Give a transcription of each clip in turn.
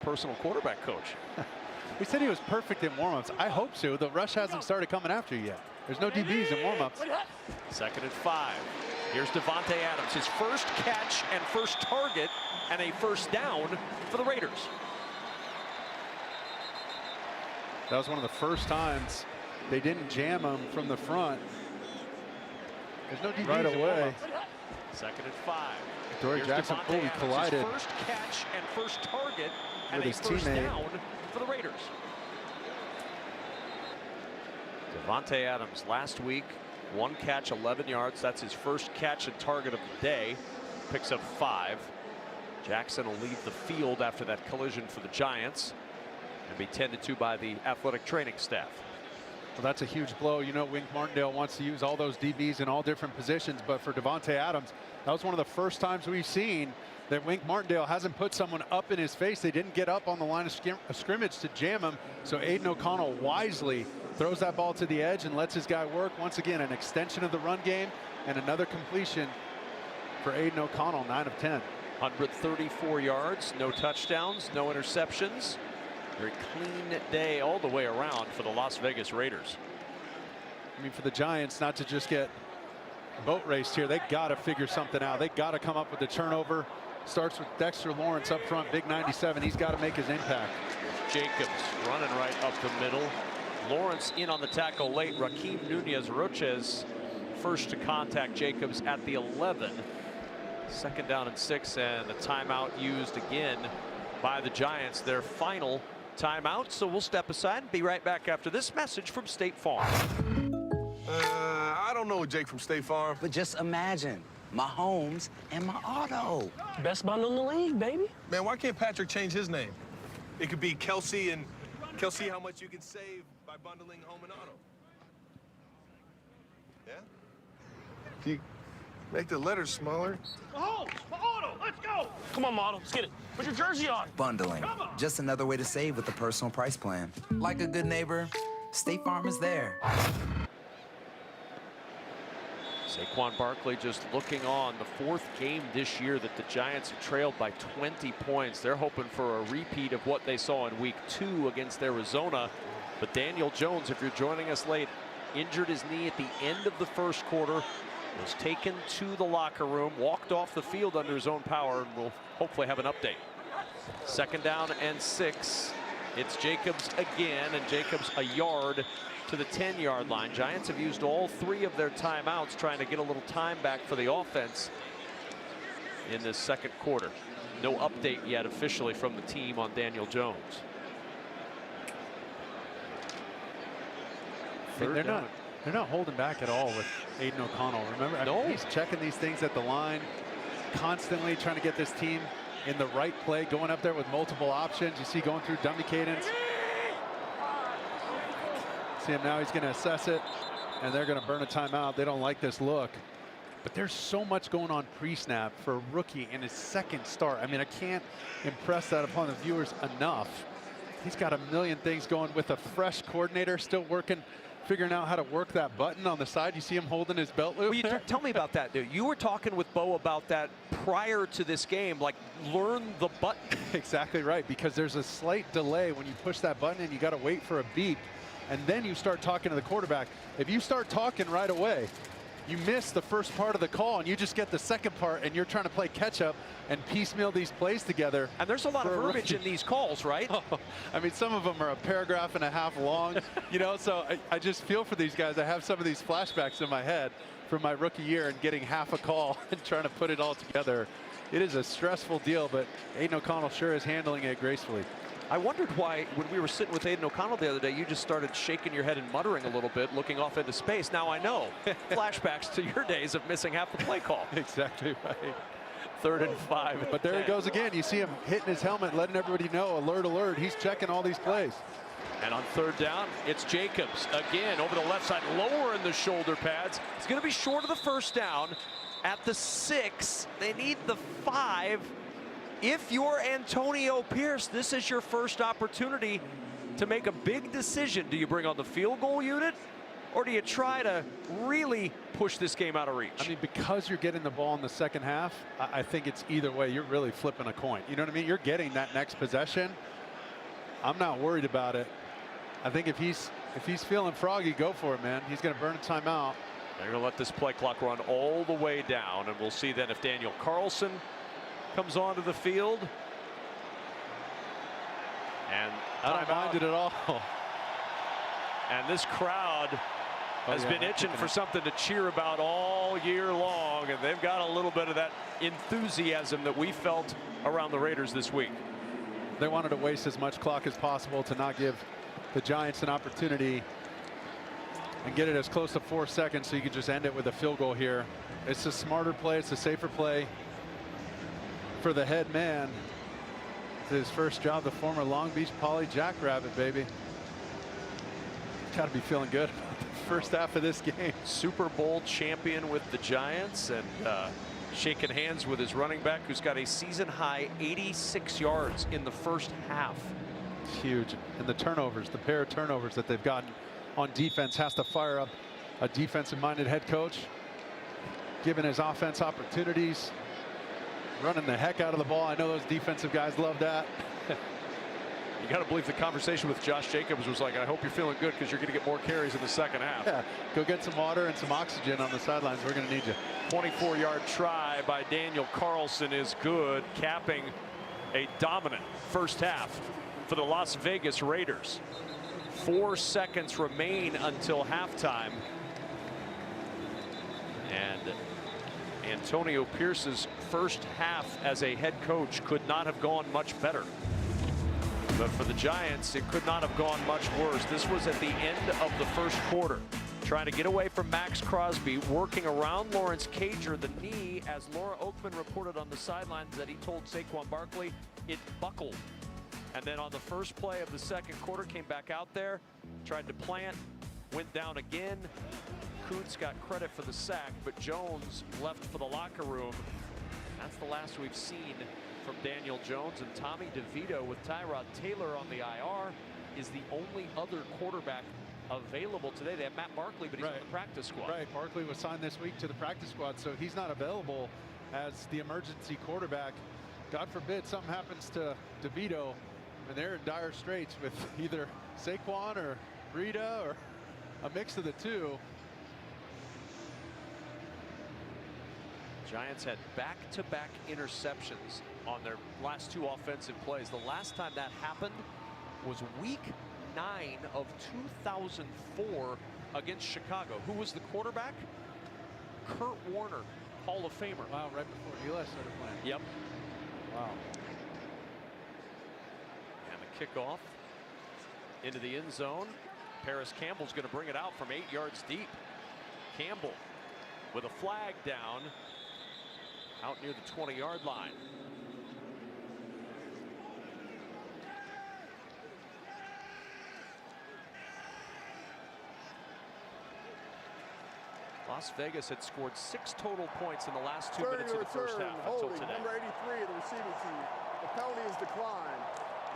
personal quarterback coach. We said he was perfect in warm-ups. I hope so. The rush hasn't started coming after you yet. There's no DBs in warm-ups. 2nd and 5. Here's Davante Adams, his first catch and first target and a first down for the Raiders. That was one of the first times they didn't jam him from the front. There's no DBs right away. 2nd and 5. Dory Jackson fully collided. His first catch and first target and with a his first teammate down for the Raiders. Davante Adams last week, 1 catch, 11 yards. That's his first catch and target of the day. Picks up 5. Jackson will leave the field after that collision for the Giants and be tended to by the athletic training staff. Well, that's a huge blow. You know, Wink Martindale wants to use all those DBs in all different positions, but for Davante Adams, that was one of the first times we've seen that Wink Martindale hasn't put someone up in his face. They didn't get up on the line of scrimmage to jam him. So Aiden O'Connell wisely throws that ball to the edge and lets his guy work. Once again, an extension of the run game and another completion for Aiden O'Connell, 9 of 10. 134 yards, no touchdowns, no interceptions. Very clean day all the way around for the Las Vegas Raiders. I mean, for the Giants not to just get boat raced here, they got to figure something out. They got to come up with the turnover. Starts with Dexter Lawrence up front, big 97. He's got to make his impact. Jacobs running right up the middle. Lawrence in on the tackle late. Raheem Nunez-Roches first to contact Jacobs at the 11. 2nd down and 6, and the timeout used again by the Giants, their final timeout. So we'll step aside and be right back after this message from State Farm. I don't know Jake from State Farm. But just imagine Mahomes and my auto. Best bundle in the league, baby. Man, why can't Patrick change his name? It could be Kelsey, and Kelsey, how much you can save by bundling home and auto. Yeah? If you make the letters smaller. Mahomes, my auto, let's go. Come on, model, let's get it. Put your jersey on. Bundling. Just another way to save with the personal price plan. Like a good neighbor, State Farm is there. Saquon Barkley just looking on, the 4th game this year that the Giants have trailed by 20 points. They're hoping for a repeat of what they saw in week 2 against Arizona. But Daniel Jones, if you're joining us late, injured his knee at the end of the first quarter, was taken to the locker room, walked off the field under his own power, and we'll hopefully have an update. 2nd down and 6. It's Jacobs again, and Jacobs a yard to the 10-yard line. Giants have used all 3 of their timeouts trying to get a little time back for the offense in this 2nd quarter. No update yet officially from the team on Daniel Jones. They're not holding back at all with Aiden O'Connell. Remember, I mean, he's checking these things at the line, constantly trying to get this team in the right play, going up there with multiple options. You see going through dummy cadence. See him now, he's going to assess it, and they're going to burn a timeout. They don't like this look. But there's so much going on pre-snap for a rookie in his 2nd start. I mean, I can't impress that upon the viewers enough. He's got a million things going with a fresh coordinator, still working, figuring out how to work that button on the side. You see him holding his belt loop. Well, tell me about that, dude. You were talking with Bo about that prior to this game, like learn the button. Exactly right, because there's a slight delay when you push that button and you got to wait for a beep, and then you start talking to the quarterback. If you start talking right away, you miss the first part of the call and you just get the second part, and you're trying to play catch up and piecemeal these plays together. And there's a lot of verbiage in these calls, right? Oh, I mean, some of them are a paragraph and a half long, you know, so I just feel for these guys. I have some of these flashbacks in my head from my rookie year and getting half a call and trying to put it all together. It is a stressful deal, but Aiden O'Connell sure is handling it gracefully. I wondered why, when we were sitting with Aiden O'Connell the other day, you just started shaking your head and muttering a little bit, looking off into space. Now I know. Flashbacks to your days of missing half the play call. Exactly right. 3rd and 5. But there he goes again. You see him hitting his helmet, letting everybody know, alert, alert. He's checking all these plays. And on 3rd down, it's Jacobs again over the left side, lowering the shoulder pads. It's going to be short of the first down. At the 6, they need the 5. If you're Antonio Pierce, this is your first opportunity to make a big decision. Do you bring on the field goal unit, Or do you try to really push this game out of reach? I mean, because you're getting the ball in the second half, I think it's either way. You're really flipping a coin. You know what I mean? You're getting that next possession. I'm not worried about it. I think if he's feeling froggy, go for it, man. He's going to burn a timeout. They're going to let this play clock run all the way down, and we'll see then if Daniel Carlson comes onto the field. And I don't mind it at all. And this crowd has been itching for something to cheer about all year long, and they've got a little bit of that enthusiasm that we felt around the Raiders this week. They wanted to waste as much clock as possible to not give the Giants an opportunity and get it as close to 4 seconds so you could just end it with a field goal here. It's a smarter play. It's a safer play for the head man. It's his first job, the former Long Beach Poly Jackrabbit, baby. Got to be feeling good about the first half of this game. Super Bowl champion with the Giants, and shaking hands with his running back, who's got a season-high 86 yards in the first half. It's huge. And the turnovers, the pair of turnovers that they've gotten on defense has to fire up a defensive-minded head coach, giving his offense opportunities, running the heck out of the ball. I know those defensive guys love that. You got to believe the conversation with Josh Jacobs was like, I hope you're feeling good because you're going to get more carries in the second half. Yeah, go get some water and some oxygen on the sidelines. We're going to need you. 24-yard try by Daniel Carlson is good, capping a dominant first half for the Las Vegas Raiders. 4 seconds remain until halftime. And Antonio Pierce's first half as a head coach could not have gone much better. But for the Giants, it could not have gone much worse. This was at the end of the first quarter. Trying to get away from Max Crosby, working around Lawrence Cager, the knee, as Laura Oakman reported on the sidelines that he told Saquon Barkley it buckled. And then on the first play of the second quarter, came back out there, tried to plant, went down again. Kuntz got credit for the sack, but Jones left for the locker room. That's the last we've seen from Daniel Jones, and Tommy DeVito with Tyrod Taylor on the IR is the only other quarterback available today. They have Matt Barkley, but he's on the practice squad. Right, Barkley was signed this week to the practice squad, so he's not available as the emergency quarterback. God forbid something happens to DeVito, and they're in dire straits with either Saquon or Breida or a mix of the two. Giants had back-to-back interceptions on their last 2 offensive plays. The last time that happened was week 9 of 2004 against Chicago. Who was the quarterback? Kurt Warner, Hall of Famer. Wow, right before Eli started playing. Yep. Wow. And the kickoff into the end zone. Paris Campbell's going to bring it out from 8 yards deep. Campbell with a flag down out near the 20-yard line. Las Vegas had scored 6 total points in the last 2 minutes of the first half until today. Number 83 of the receiving team. The penalty is declined.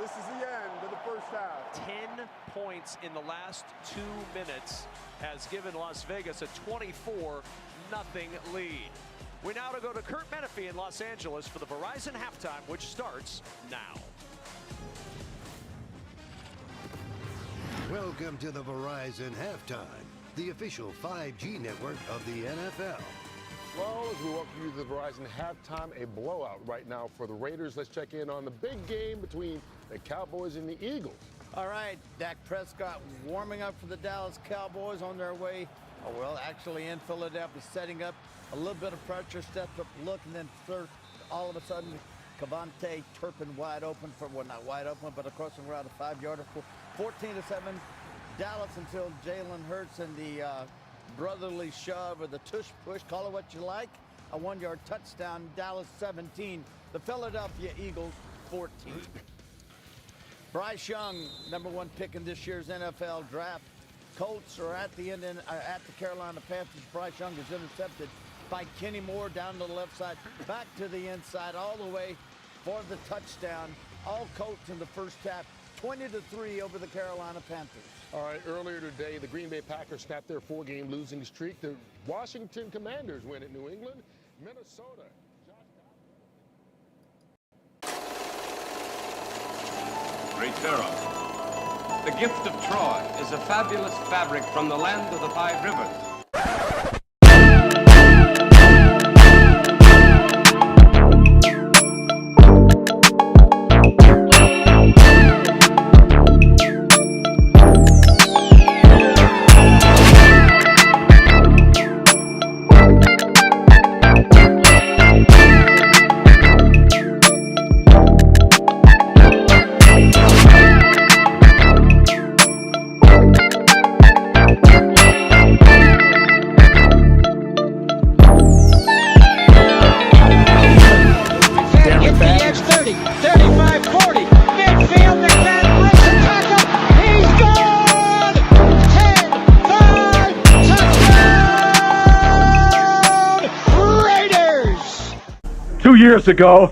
This is the end of the first half. 10 points in the last 2 minutes has given Las Vegas a 24-0 lead. We now go to Kurt Menefee in Los Angeles for the Verizon halftime, which starts now. Welcome to the Verizon halftime, the official 5G network of the NFL. Well, as we welcome you to the Verizon halftime, a blowout right now for the Raiders. Let's check in on the big game between the Cowboys and the Eagles. All right, Dak Prescott warming up for the Dallas Cowboys on their way. Oh, well, actually in Philadelphia, setting up a little bit of pressure, stepped up, look, and then all of a sudden, Cavante Turpin wide open for, well, not wide open, but across the route, a 5-yarder for 14-7. Dallas until Jalen Hurts and the brotherly shove or the tush push, call it what you like. A 1-yard touchdown, Dallas 17, the Philadelphia Eagles 14. Bryce Young, #1 pick in this year's NFL draft. Colts are at the end at the Carolina Panthers. Bryce Young is intercepted by Kenny Moore down to the left side, back to the inside, all the way for the touchdown. All Colts in the first half. 20-3 over the Carolina Panthers. All right, earlier today, the Green Bay Packers snapped their 4-game losing streak. The Washington Commanders win at New England. Minnesota. Great Pharaoh. The gift of Troy is a fabulous fabric from the land of the 5 rivers. Years ago,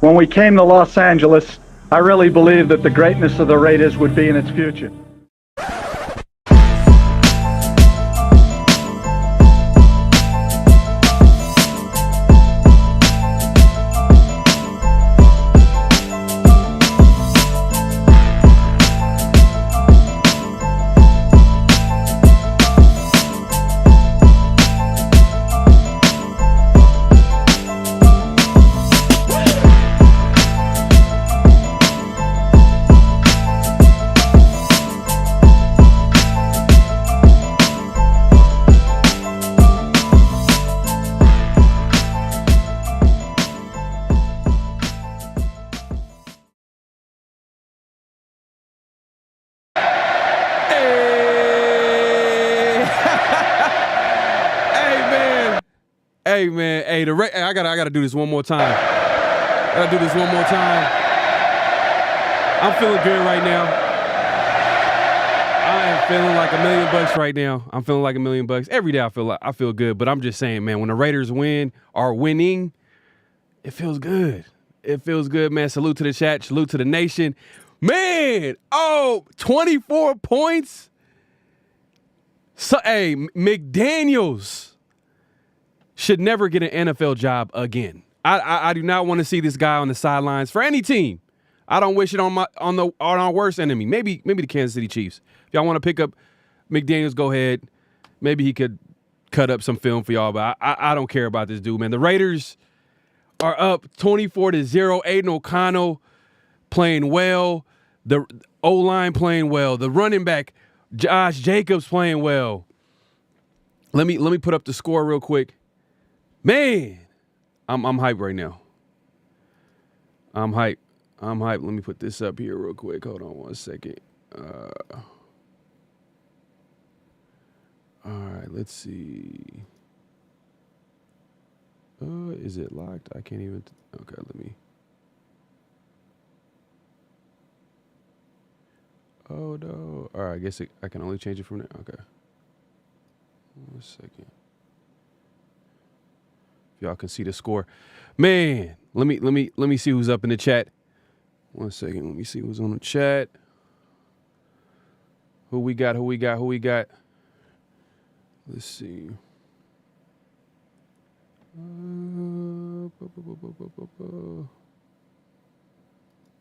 when we came to Los Angeles, I really believed that the greatness of the Raiders would be in its future. Hey man, I gotta do this one more time. I'm feeling good right now. I am feeling like $1 million right now. I'm feeling like $1 million. Every day I feel good, but I'm just saying, man, when the Raiders are winning, it feels good. It feels good, man. Salute to the chat, salute to the nation. Man, 24 points. So, hey, McDaniels should never get an NFL job again. I do not want to see this guy on the sidelines for any team. I don't wish it on our worst enemy. Maybe the Kansas City Chiefs. If y'all want to pick up McDaniels, go ahead. Maybe he could cut up some film for y'all, but I don't care about this dude, man. The Raiders are up 24-0. Aiden O'Connell playing well. The O-line playing well. The running back Josh Jacobs playing well. Let me put up the score real quick. Man, I'm hyped right now. I'm hyped. Let me put this up here real quick. Hold on one second. All right, let's see. Is it locked? I can't even. Okay, let me. Oh no! All right, I guess I can only change it from there. Okay. 1 second. If y'all can see the score, man. Let me see who's up in the chat. 1 second. Let me see who's on the chat. Who we got? Let's see.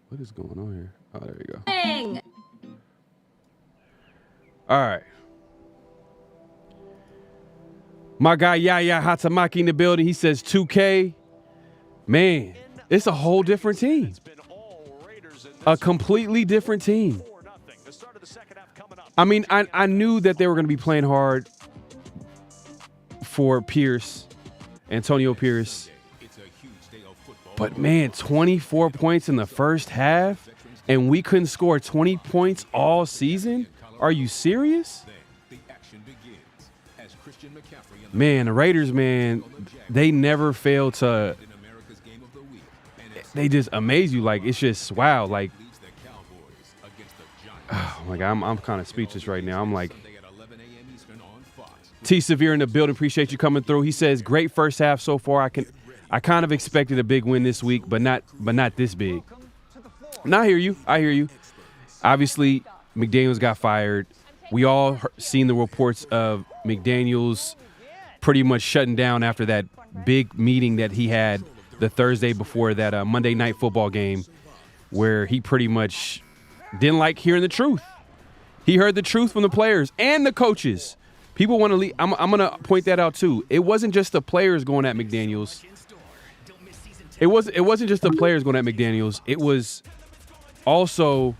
What is going on here? Oh, there you go. Dang. All right. My guy Yaya Hatamaki in the building. He says 2K. Man, it's a whole different team. A completely different team. I mean, I knew that they were going to be playing hard for Pierce, Antonio Pierce. But man, 24 points in the first half, and we couldn't score 20 points all season? Are you serious? Man, the Raiders, man, they never fail to. They just amaze you. Like, it's just wow. Like, oh my God, I'm kind of speechless right now. I'm like, T Severe in the building. Appreciate you coming through. He says, great first half so far. I kind of expected a big win this week, but not this big. And I hear you. Obviously, McDaniels got fired. We all seen the reports of McDaniels pretty much shutting down after that big meeting that he had the Thursday before that Monday Night Football game, where he pretty much didn't like hearing the truth. He heard the truth from the players and the coaches. People want to leave. I'm going to point that out too. It wasn't just the players going at McDaniels. It wasn't just the players going at McDaniels. It was also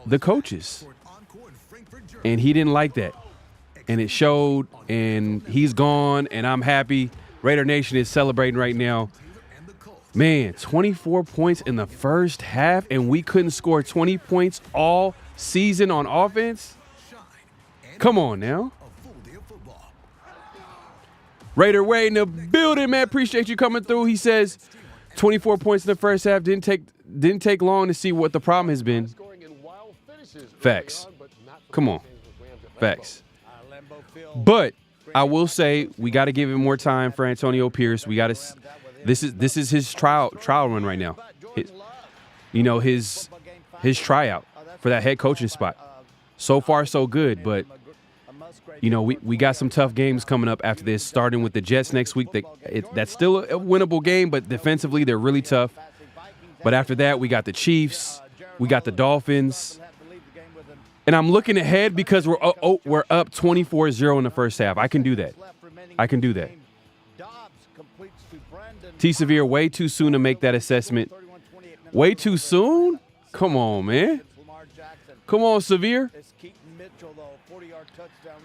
the coaches. And he didn't like that. And it showed, and he's gone, and I'm happy. Raider Nation is celebrating right now. Man, 24 points in the first half, and we couldn't score 20 points all season on offense? Come on now. Raider Way in the building, man. Appreciate you coming through. He says 24 points in the first half. Didn't take long to see what the problem has been. Facts. Come on. Facts. But I will say we got to give him more time for Antonio Pierce. We got to. This is his trial run right now. His tryout for that head coaching spot. So far, so good. But we got some tough games coming up after this. Starting with the Jets next week. That's still a winnable game, but defensively they're really tough. But after that, we got the Chiefs. We got the Dolphins. And I'm looking ahead because we're up 24-0 in the first half. I can do that. T. Severe, way too soon to make that assessment. Way too soon? Come on, man. Come on, Severe.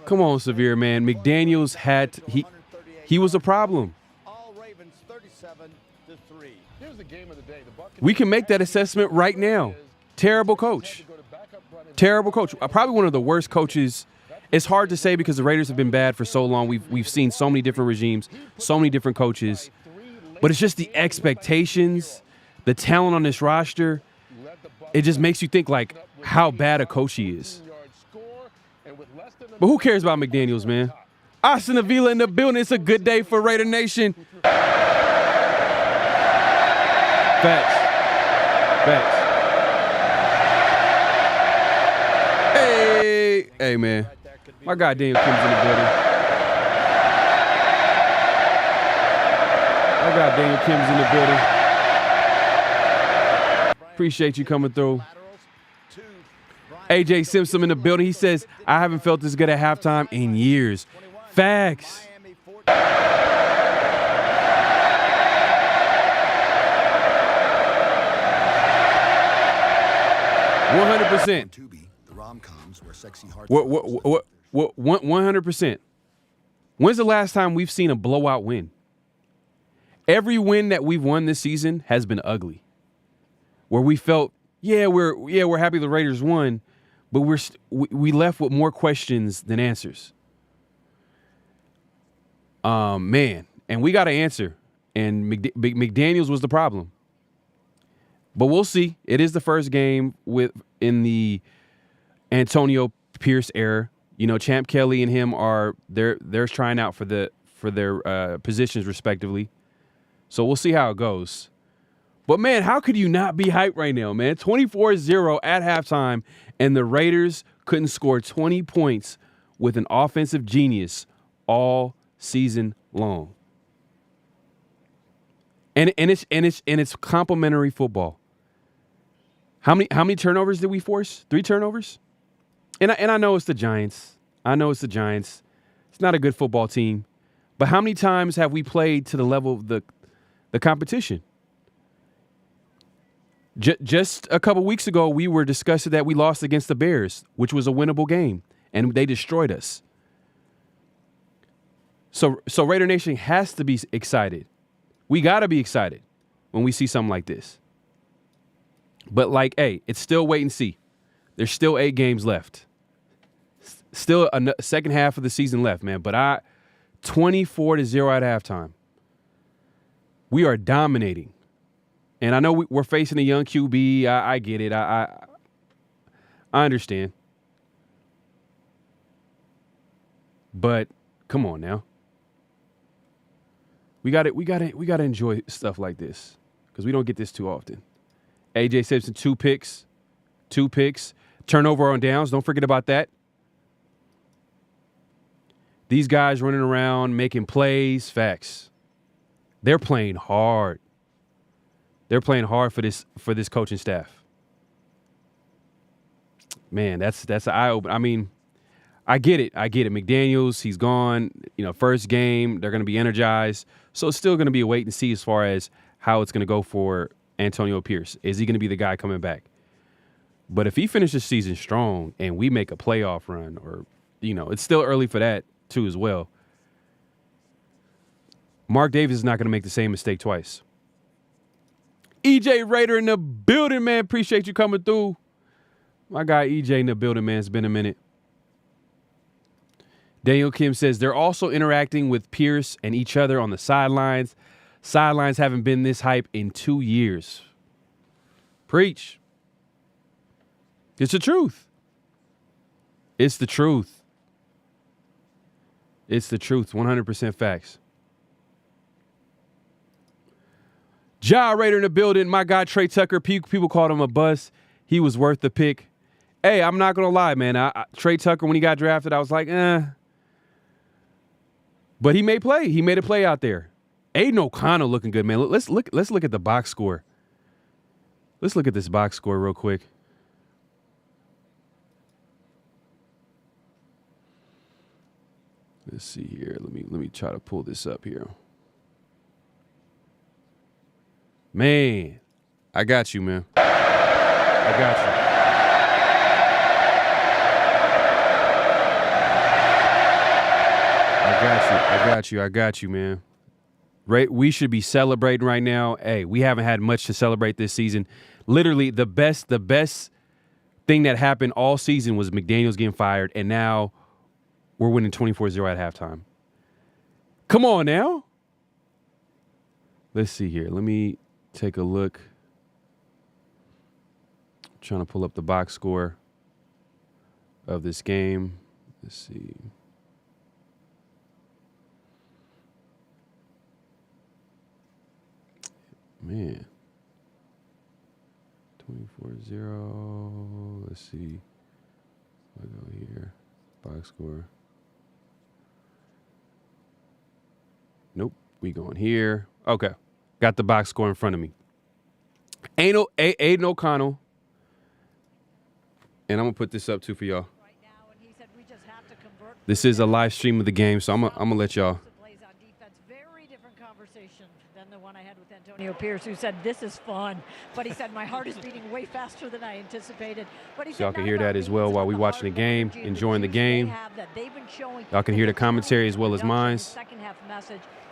Come on, Severe, man. McDaniels he was a problem. We can make that assessment right now. Terrible coach. Terrible coach. Probably one of the worst coaches. It's hard to say because the Raiders have been bad for so long. We've seen so many different regimes, so many different coaches. But it's just the expectations, the talent on this roster. It just makes you think like how bad a coach he is. But who cares about McDaniels, man? Austin Avila in the building. It's a good day for Raider Nation. Facts. Hey, man. My guy Daniel Kim's in the building. Appreciate you coming through. AJ Simpson in the building. He says, I haven't felt this good at halftime in years. Facts. $100%. 100%. When's the last time we've seen a blowout win? Every win that we've won this season has been ugly. Where we felt, we're happy the Raiders won, but we left with more questions than answers. Man, and we got to answer. And McDaniels was the problem. But we'll see. It is the first game in the Antonio Pierce era. Champ Kelly and him they're trying out for their positions respectively. So we'll see how it goes. But man, how could you not be hyped right now, man? 24-0 at halftime, and the Raiders couldn't score 20 points with an offensive genius all season long. And it's complimentary football. How many turnovers did we force? 3 turnovers? And I know it's the Giants. It's not a good football team. But how many times have we played to the level of the competition? Just a couple weeks ago, we were discussing that we lost against the Bears, which was a winnable game, and they destroyed us. So Raider Nation has to be excited. We got to be excited when we see something like this. But it's still wait and see. There's still 8 games left. Still a second half of the season left, man. But 24-0 at halftime. We are dominating. And I know we're facing a young QB. I get it. I understand. But come on now. We got to enjoy stuff like this because we don't get this too often. AJ Simpson, 2 picks. 2 picks, turnover on downs. Don't forget about that. These guys running around, making plays, facts. They're playing hard. They're playing hard for this coaching staff. Man, that's an eye opener. I mean, I get it. McDaniels, he's gone. First game, they're going to be energized. So it's still going to be a wait and see as far as how it's going to go for Antonio Pierce. Is he going to be the guy coming back? But if he finishes the season strong and we make a playoff run, or it's still early for that too as well. Mark Davis is not going to make the same mistake twice. EJ Raider in the building, man. Appreciate you coming through. My guy EJ in the building, man. It's been a minute. Daniel Kim says they're also interacting with Pierce and each other on the sidelines. Sidelines haven't been this hype in 2 years. Preach. It's the truth. It's the truth. It's the truth. 100% facts. Ja Raider in the building. My guy Trey Tucker. People called him a bust. He was worth the pick. Hey, I'm not gonna lie, man. Trey Tucker, when he got drafted, I was like, But he made play. He made a play out there. Aiden O'Connell looking good, man. Let's look at the box score. Let's look at this box score real quick. Let's see here. Let me try to pull this up here. Man, I got you, man. I got you. I got you, man. Right, we should be celebrating right now. Hey, we haven't had much to celebrate this season. Literally, the best thing that happened all season was McDaniels getting fired, and now we're winning 24-0 at halftime. Come on now. Let's see here. Let me take a look. I'm trying to pull up the box score of this game. Let's see. Man. 24-0. Let's see. I go here. Box score. Nope. We going here. Okay. Got the box score in front of me. Aiden O'Connell. And I'm going to put this up too for y'all. This is a live stream of the game, so I'm gonna let y'all. Very different conversation than the one I had with Antonio Pierce, who said, this is fun. But he said, my heart is beating way faster than I anticipated. But he said, y'all can hear that as well while we watching the game, enjoying the game. Y'all can hear the commentary as well as mine.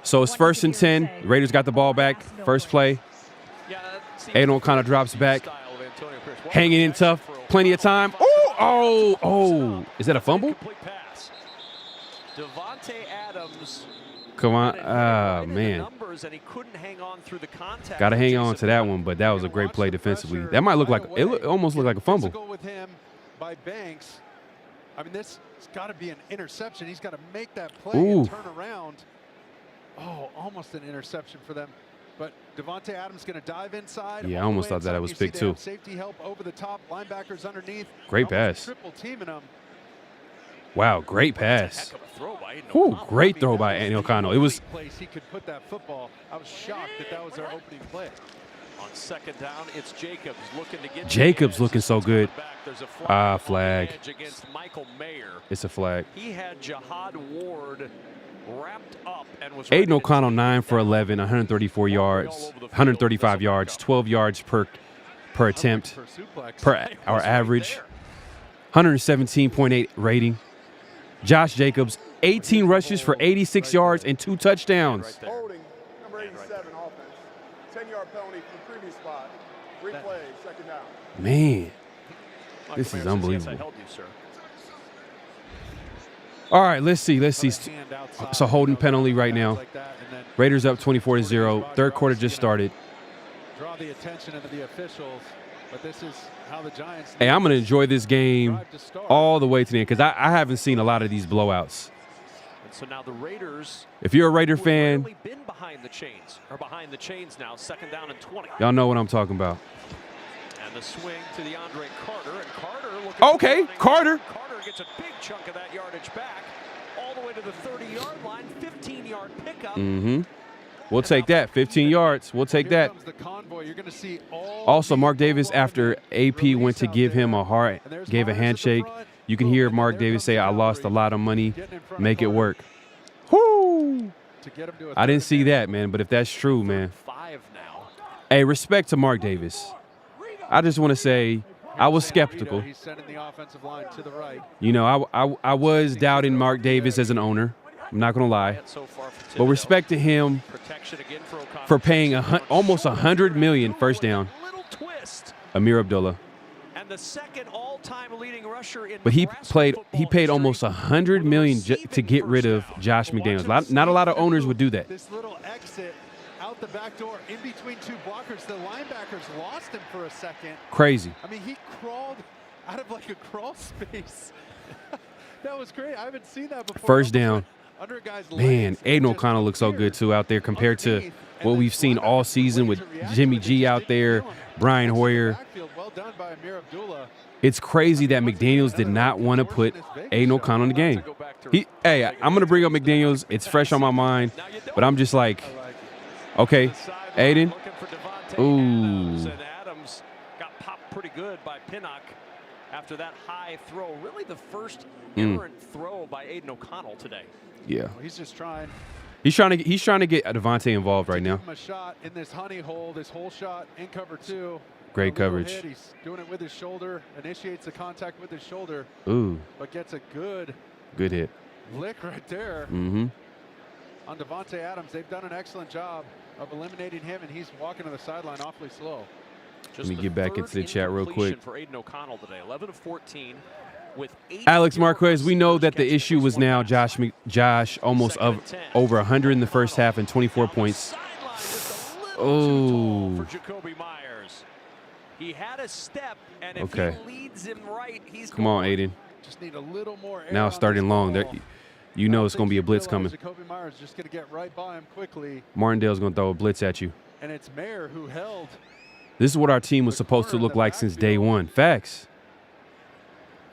So it's 1st and 10. Raiders got the ball back. First play. Aiden O'Connell drops back. Hanging in tough. Plenty of time. Oh. Is that a fumble? Davante Adams. Come on. Oh, man. Got to hang on to that one, but that was a great play defensively. That might look like – it almost looked like a fumble. With him by Banks. I mean, this has got to be an interception. He's got to make that play and turn around. Oh, almost an interception for them. But Davante Adams going to dive inside. Yeah, I almost thought that was picked too. Safety help over the top, linebackers underneath. Great pass. Triple teaming them. Wow, great pass. Great throw by Aiden O'Connell. It was. He could put that football. I was shocked that was their opening play. On 2nd down, it's Jacobs looking to get. Jacobs looking so good. Flag. Against Michael Mayer. It's a flag. He had Jihad Ward wrapped up and was. Aiden O'Connell 9 for 11, 134 yards, 135 yards, 12 yards per attempt per our average, 117.8 rating. Josh Jacobs, 18 rushes for 86 yards and 2 touchdowns. Holding, number 87 offense. 10-yard penalty from the previous spot. Replay, 2nd down. Man, this is unbelievable. All right, let's see. It's a holding penalty right now. Raiders up 24-0. Third quarter just started. Draw the attention of the officials, but this is how the Giants. Hey, I'm going to enjoy this game all the way to the end because I haven't seen a lot of these blowouts. And so now the Raiders. If you're a Raider fan, been behind the chains now, 2nd down and 20. Y'all know what I'm talking about. And the swing to the Andre Carter, and Carter looking Okay, Carter. Carter gets a big chunk of that yardage back, all the way to the 30-yard line, 15-yard pickup. Mm-hmm. We'll take that. 15 yards. We'll take that. Also, Mark Davis, after AP went to give him a heart, gave a handshake, you can hear Mark Davis say, "I lost a lot of money. Make it work." Whoo! I didn't see that, man, but if that's true, man. Hey, respect to Mark Davis. I just want to say I was skeptical. You know, I was doubting Mark Davis as an owner. I'm not going to lie. But respect to him for paying almost $100 million first down. Amir Abdullah. And the second all-time leading rusher in But he paid almost $100 million to get rid of Josh McDaniels. Not a lot of owners would do that. This little exit out the back door in between two blockers. The linebackers lost him for a second. Crazy. I mean, he crawled out of like a crawl space. That was great. I haven't seen that before. First down. Man, Aiden O'Connell looks so good too out there compared to what we've seen all season with Jimmy G out there, Brian Hoyer. It's crazy that McDaniels did not want to put Aiden O'Connell in the game. Hey, I'm going to bring up McDaniels. It's fresh on my mind, but I'm just like, okay, Aiden. Ooh. Adams got popped pretty good by Pinnock after that high throw. Really the first errant throw by Aiden O'Connell today. Yeah. He's just trying. He's trying to get Devontae involved right now. Give him a shot in this honey hole, this hole shot in cover 2. Great coverage. Hit. He's doing it with his shoulder, initiates the contact with his shoulder. Ooh. But gets a good hit. Lick right there. Mm-hmm. On Davante Adams, they've done an excellent job of eliminating him, and he's walking to the sideline awfully slow. Let me get back into the chat real quick. For Aiden O'Connell today, 11 of 14 with 8 Alex Marquez, we know that the issue was now Josh almost over 100 in the first half and 24 points. Oh. For Jacoby Myers. He had a step, and if okay. he leads him right, he's Come on, Aiden. Just need a little more air now starting long. There, you know it's going to be a blitz coming. Jacoby Myers just going to get right by him quickly. Martindale's going to throw a blitz at you. And it's Mayer who held. This is what our team was supposed to look like since day one. Facts.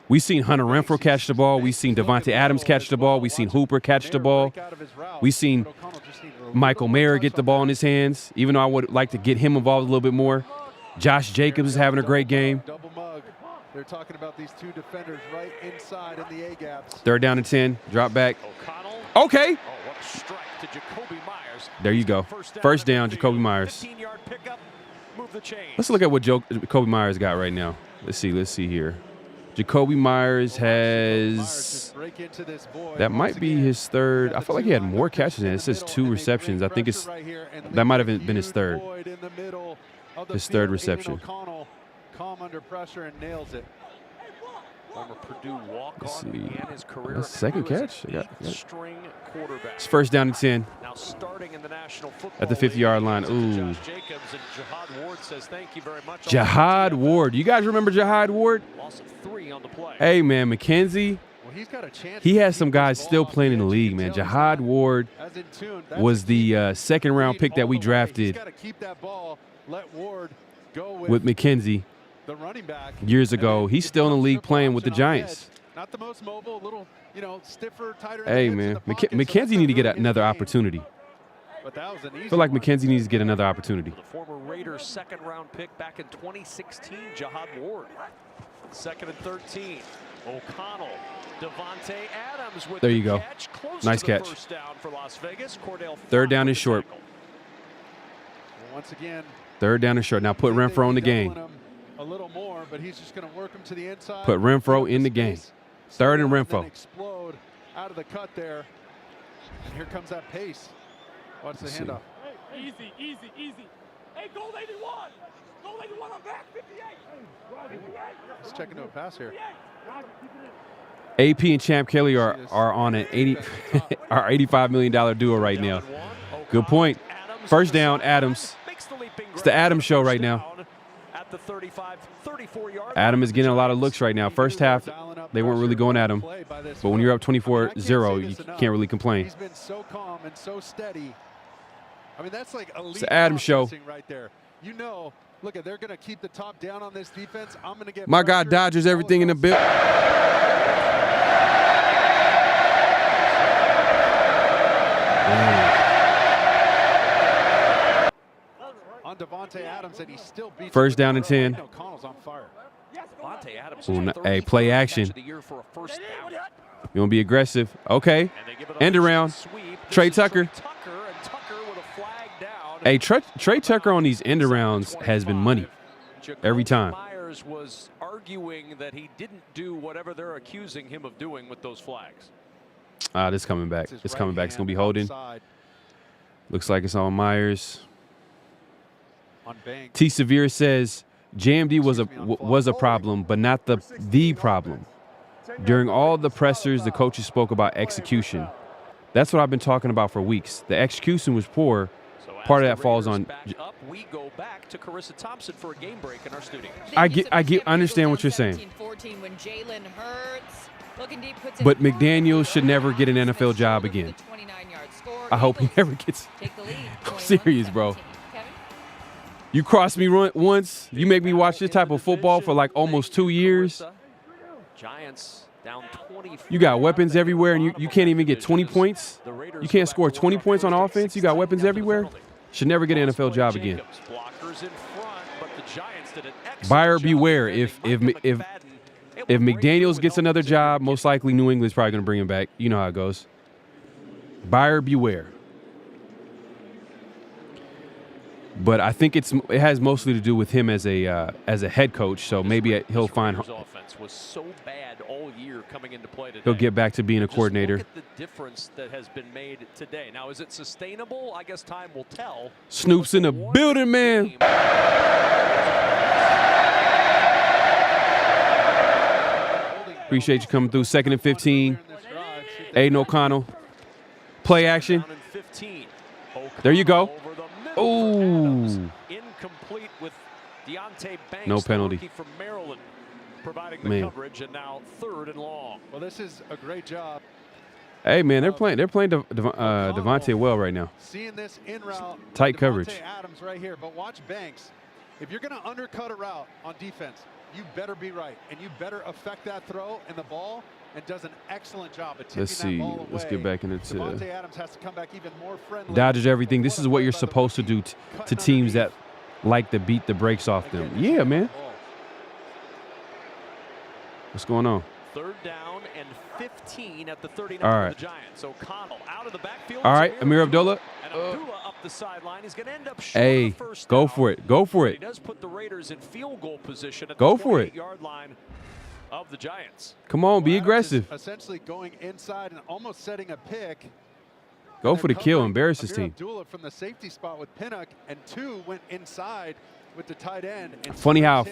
We've seen Hunter Renfrow catch the ball. We've seen Davante Adams catch the ball. We've seen Hooper catch the ball. We've seen Michael Mayer get the ball in his hands, even though I would like to get him involved a little bit more. Josh Jacobs is having a great game. Double mug. They're talking about these two defenders right inside in the A-gaps. 3rd down and 10. Drop back. Okay. What a strike to Jacoby Myers. There you go. First down, Jacoby Myers. 15-yard pickup. Move the chain. Let's look at what Jacoby Myers got right now. Let's see here. Jacoby Myers has, that might be his 3rd. I feel like he had more catches than it. It says 2 receptions. I think that might have been his 3rd. His 3rd reception. Calm under pressure and nails it. Former Purdue walk-on began his career. That's 2nd catch. String quarterback. It's 1st down and 10. Now starting in the National Football at the 50-yard line. Ooh. Josh Jacobs and Jihad Ward says thank you very much. Jihad Ward. You guys remember Jihad Ward? Loss of 3 on the play. Hey, man, McKenzie. Well, he's got a chance. He has some guys still playing in the league, man. Jihad Ward was the 2nd-round pick that we drafted with McKenzie. The running back years ago. He's still in the league playing with the Giants. Not the most mobile, little, stiffer, tighter. Hey, man. McKenzie need to get another opportunity. But that was an easy I feel like McKenzie needs to get another opportunity. The former Raiders 2nd-round pick back in 2016, Jihad Ward. 2nd and 13. O'Connell. Davante Adams with there you go. Catch. Nice catch. First down for Las Vegas. Cordell 3rd down is short. Once again. 3rd down is short. Now put Renfrow in the game. A little more, but he's just going to work him to the inside. Put Renfrow in the game. 3rd and Renfrow. Explode out of the cut there. And here comes that pace. Watch the handoff. Hey, easy. Hey, goal 81. Goal 81 on back. 58. Let's check into a pass here. AP and Champ Kelly are on an $85 million duo right now. Good point. First down, Adams. It's the Adams show right now. The 34-yard. Adam is getting a lot of looks right now. First half, they weren't really going at him. But when you're up 24-0, you can't really complain. He's been so calm and so steady. I mean, that's like elite it's the Adam show. Right there. You know Look, they're going to keep the top down on this defense. I'm going to get my God, Dodgers everything in the bill. On Davante Adams, and he still beats. First down and 10. O'Connell's on fire. Davante Adams. Hey, play action. You want to be aggressive? Okay. End around. Trey Tucker. Hey, Trey Tucker on these end arounds has been money every time. Myers was arguing that he didn't do whatever they're accusing him of doing with those flags. This coming back. It's coming back. It's going to be holding. Looks like it's on Myers. T. Severe says JMD was a problem, but not the problem. During all the pressers, the coaches spoke about execution. That's what I've been talking about for weeks. The execution was poor. Part of that falls on. We go back to Carissa Thompson for a game break in our studio. I understand what you're saying. But McDaniels should never get an NFL job again. I hope he never gets. I'm serious, bro. You cross me once, you make me watch this type of football for like almost 2 years. Giants down 20. You got weapons everywhere, and you can't even get 20 points. You can't score 20 points on offense. You got weapons everywhere. Should never get an NFL job again. Buyer beware. If McDaniels gets another job, most likely New England's probably going to bring him back. You know how it goes. Buyer beware. But I think it has mostly to do with him as a head coach. So maybe he'll find. Offense was so bad all year coming into play today. He'll get back to being a coordinator. Look at the difference that has been made today. Now, is it sustainable? I guess time will tell. Snoop's in the building, man. Appreciate you coming through. 2nd and 15. Aiden O'Connell. Play action. There you go. Ooh. Incomplete with Deontay Banks, no penalty. From Maryland, providing the coverage, and now 3rd and long. Well, this is a great job. Hey, man, they're playing Devontae well right now. Seeing this in route. Tight coverage. Adams right here, but watch Banks. If you're going to undercut a route on defense, you better be right, and you better affect that throw and the ball. And does an excellent job at tipping that ball away. Let's get back into Davante Adams has to come back even more friendly. Dodgers everything. This is what you're supposed to do to teams that like to beat the brakes off them. Yeah, man. What's going on? 3rd down and 15 at the 39 All right. of the Giants. O'Connell out of the backfield. All right, Amir Abdullah. And Abdullah up the sideline. He's going to end up short hey, of the first go down. for it. Go for it. He does put the Raiders in field goal position at go the for it. 28-yard line of the Giants. Come on, be aggressive. Essentially going inside and almost setting a pick. Go for the kill. Embarrass his team. Abdullah from the safety spot with Pinnock, and 2 went inside with the tight end. And funny how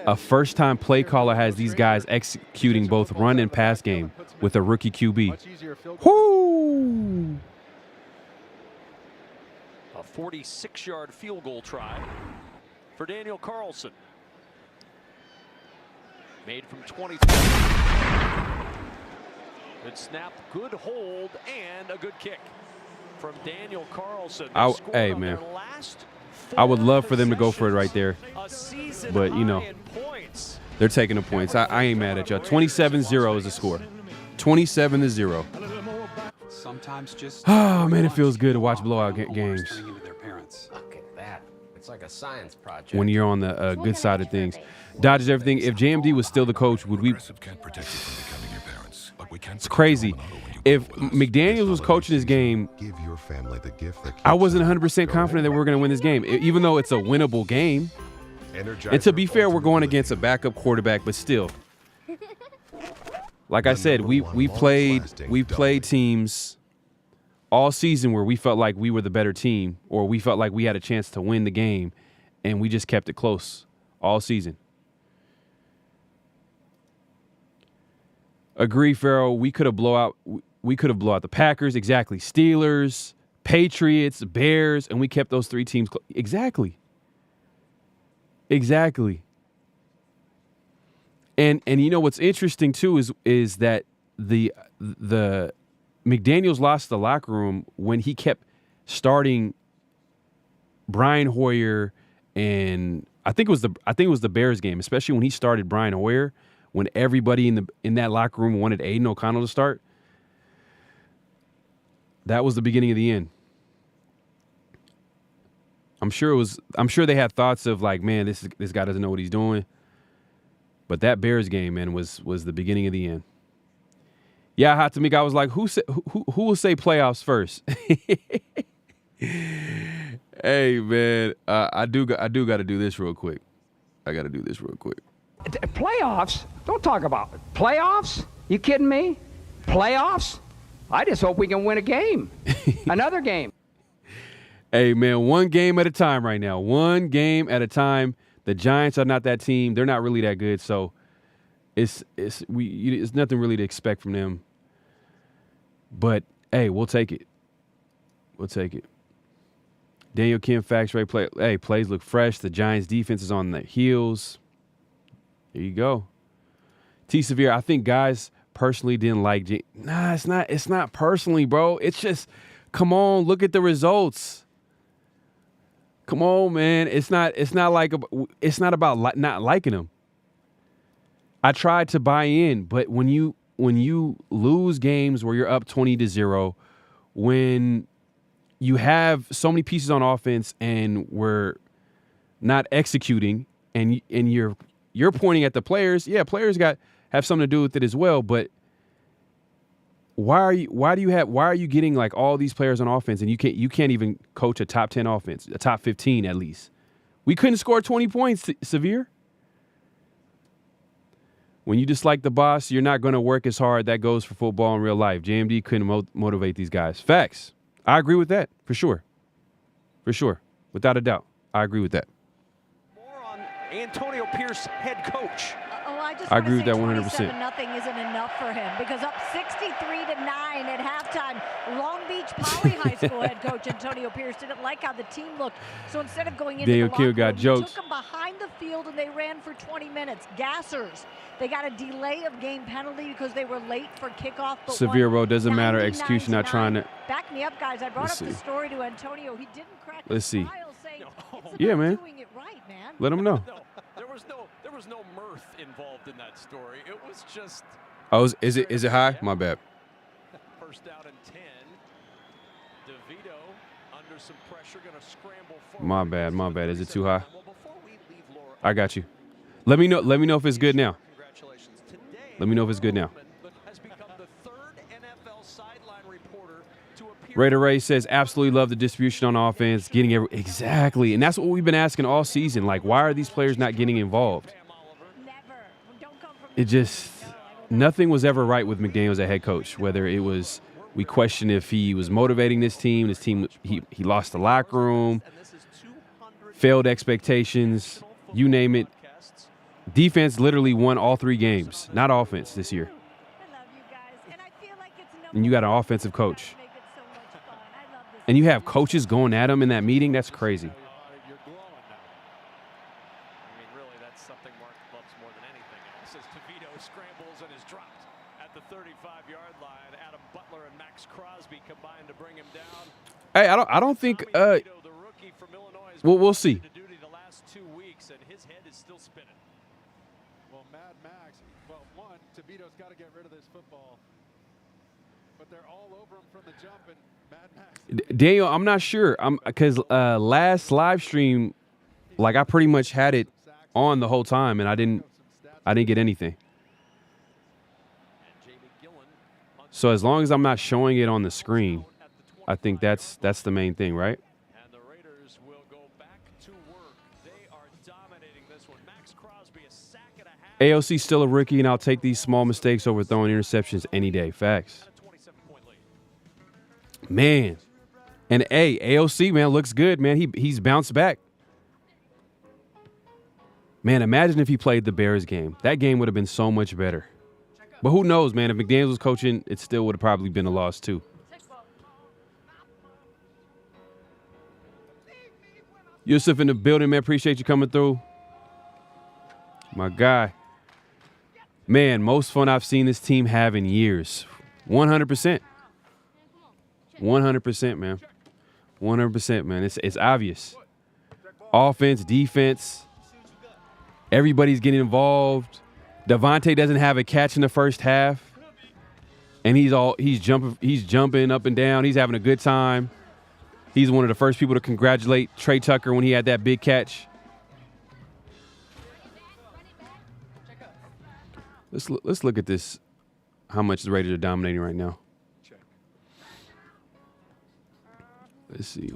a first-time play caller has these guys executing both run and pass game with a rookie QB. Whoo! A 46-yard field goal try for Daniel Carlson. Made from 23. Good snap, good hold, and a good kick from Daniel Carlson. Hey, man. I would love for them to go for it right there. But, you know, they're taking the points. I ain't mad at y'all. 27-0 is the score. 27-0. Sometimes just oh, man, it feels good to watch blowout games. Look at that. It's like a science project. When you're on the good side of things. Dodgers everything. If JMD was still the coach, would we? It's crazy. If McDaniels was coaching this game, I wasn't 100% confident that we were going to win this game, even though it's a winnable game. And to be fair, we're going against a backup quarterback, but still. Like I said, we played teams all season where we felt like we were the better team, or we felt like we had a chance to win the game, and we just kept it close all season. Agree, Pharaoh. We could have blow out the Packers, exactly. Steelers, Patriots, Bears, and we kept those 3 teams exactly. And you know what's interesting too is that the McDaniels lost the locker room when he kept starting Brian Hoyer and I think it was the Bears game, especially when he started Brian Hoyer, when everybody in that locker room wanted Aiden O'Connell to start. That was the beginning of the end. I'm sure they had thoughts of like, man, this guy doesn't know what he's doing. But that Bears game, man, was the beginning of the end. Yeah, hot to me. I was like, who will say playoffs first? Hey, man, I do got to do this real quick. I got to do this real quick. Playoffs? Don't talk about it. Playoffs? You kidding me? Playoffs? I just hope we can win a game. Another game. Hey, man, one game at a time right now. One game at a time. The Giants are not that team. They're not really that good, so it's nothing really to expect from them. But, hey, we'll take it. We'll take it. Daniel Kim, Facts Ray, plays look fresh. The Giants' defense is on their heels. There you go. T. Severe, I think guys personally didn't like Nah, it's not personally, bro. It's just, come on, look at the results. Come on, man. It's not about not liking him. I tried to buy in, but when you lose games where you're up 20-0, when you have so many pieces on offense and we're not executing, and you're pointing at the players. Yeah, players have something to do with it as well, but why are you getting like all these players on offense and you can't even coach a top 10 offense, a top 15 at least? We couldn't score 20 points, Severe. When you dislike the boss, you're not going to work as hard. That goes for football in real life. JMD couldn't motivate these guys. Facts. I agree with that for sure. For sure. Without a doubt. I agree with that. More on Antonio Pierce, head coach. I agree with that 100%. Nothing isn't enough for him because up 63-9 at halftime. Long Beach Poly High School head coach Antonio Pierce didn't like how the team looked. So instead of going into Daniel the locker room, got he jokes. took them behind the field and they ran for 20 minutes. Gassers. They got a delay of game penalty because they were late for kickoff. But Severe road doesn't matter. Execution, not trying to. Back me up, guys. I brought up the story to Antonio. He didn't crack Let's see. saying, Yeah, man. doing it right, man. Let him know. There was no mirth involved in that story. It was just. Oh, is it high? My bad. First down and 10. DeVito under some pressure, going to scramble forward. My bad. Is it too high? I got you. Let me know if it's good now. Let me know if it's good now. Raider Ray says, absolutely love the distribution on offense, getting exactly. And that's what we've been asking all season. Like, why are these players not getting involved? It just, nothing was ever right with McDaniels as head coach, whether it was, we question if he was motivating this team, he lost the locker room, failed expectations, you name it. Defense literally won all 3 games, not offense this year. And you got an offensive coach. And you have coaches going at him in that meeting. That's crazy. I mean, really, that's something Mark loves more than anything else. As DeVito scrambles and is dropped at the 35-yard line. Adam Butler and Max Crosby combined to bring him down. Hey, I don't think. We'll see. The last 2 weeks, and his head is still spinning. Well, Mad Max. Well, one, DeVito's got to get rid of this football, but they're all over him from the jump, and Mad Max. Daniel, I'm not sure. Because last live stream, like I pretty much had it on the whole time, and I didn't get anything. So as long as I'm not showing it on the screen, I think that's the main thing, right? And the Raiders will go back to work. They are dominating this one. Max Crosby, a sack and a half. AOC still a rookie, and I'll take these small mistakes over throwing interceptions any day. Facts. Man. And hey, AOC, man, looks good, man. He's bounced back. Man, imagine if he played the Bears game. That game would have been so much better. But who knows, man? If McDaniels was coaching, it still would have probably been a loss, too. Yusuf in the building, man. Appreciate you coming through. My guy. Man, most fun I've seen this team have in years. 100%. 100%, man. 100%, man. It's obvious. Offense, defense, Everybody's getting involved. Devontae doesn't have a catch in the first half. And he's jumping up and down. He's having a good time. He's one of the first people to congratulate Trey Tucker when he had that big catch. Let's look at this, how much the Raiders are dominating right now. Let's see.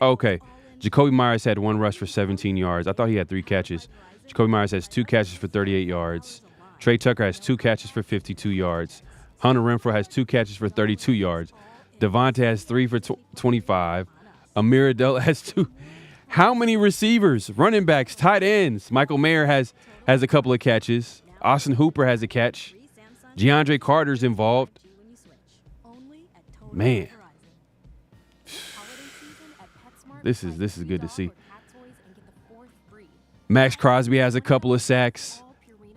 Okay. Jacoby Myers had 1 rush for 17 yards. I thought he had 3 catches. Jacoby Myers has 2 catches for 38 yards. Trey Tucker has 2 catches for 52 yards. Hunter Renfrow has 2 catches for 32 yards. Devontae has 3 for 25. Amir Adel has 2. How many receivers, running backs, tight ends? Michael Mayer has a couple of catches. Austin Hooper has a catch. DeAndre Carter's involved. Man. This is good to see. Max Crosby has a couple of sacks.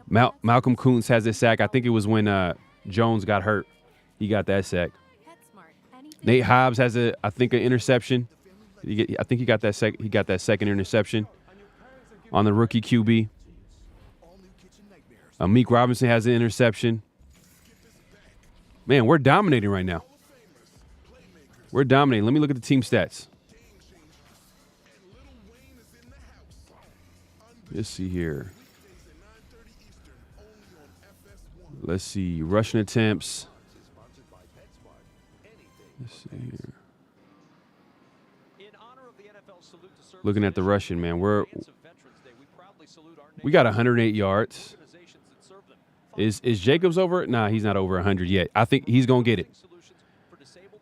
Malcolm Kuntz has a sack. I think it was when Jones got hurt. He got that sack. Nate Hobbs has an interception. I think he got that second interception on the rookie QB. Meek Robinson has an interception. Man, we're dominating right now. We're dominating. Let me look at the team stats. Let's see here. Let's see. Rushing attempts. Let's see here. Looking at the rushing, man. We got 108 yards. Is Jacobs over it? Nah, he's not over 100 yet. I think he's going to get it.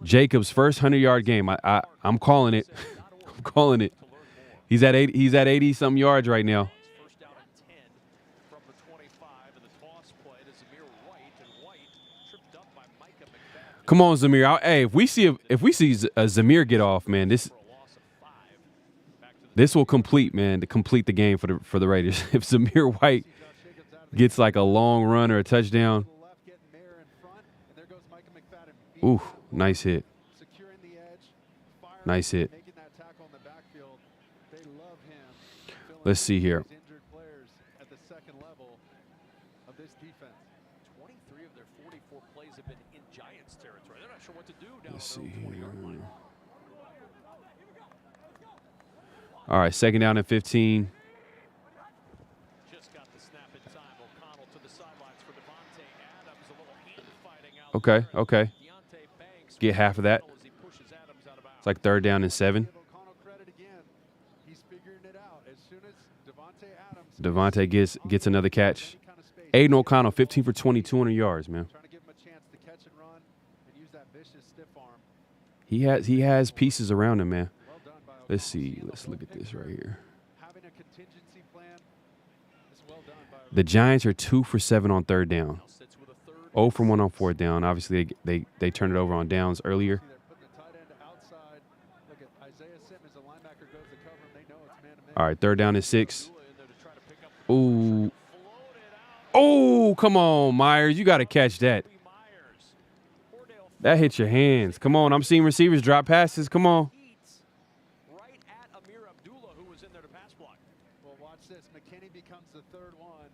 Jacobs' first 100-yard game. I'm calling it. I'm calling it. He's at 80-something yards right now. Come on, Zamir. Hey, if we see a Zamir get off, man, this will complete the game for the Raiders. If Zamir White gets like a long run or a touchdown. Ooh, nice hit. Nice hit. Let's see here. Let's see here. All right, 2nd down and 15. Okay. Get half of that. It's like 3rd down and 7. Devontae gets another catch. Aiden O'Connell, 15 for 20, 200 yards, man. He has pieces around him, man. Let's see. Let's look at this right here. The Giants are 2 for 7 on 3rd down. 0 for 1 on 4th down. Obviously, they turned it over on downs earlier. All right, 3rd down and 6. Ooh. Oh, come on, Myers. You got to catch that. That hit your hands. Come on, I'm seeing receivers drop passes. Come on. Right at Amir Abdullah, who was in there to pass block. Well, watch this. McKinney becomes the 3rd one.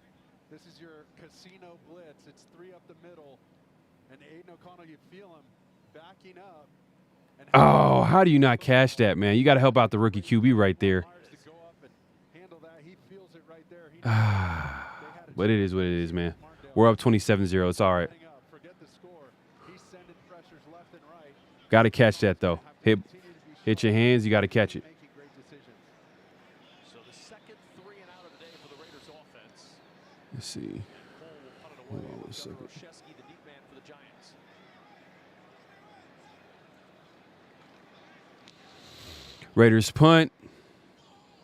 This is your casino blitz. It's 3 up the middle. And Aiden O'Connell, you feel him backing up. Oh, how do you not catch that, man? You got to help out the rookie QB right there. But it is what it is, man. We're up 27-0. It's all right. Got to catch that, though. Hit your hands. You got to catch it. So the 2nd 3 and out of the day for the Raiders offense. Let's see. Hold on one second. The deep man for the Giants. Raiders punt.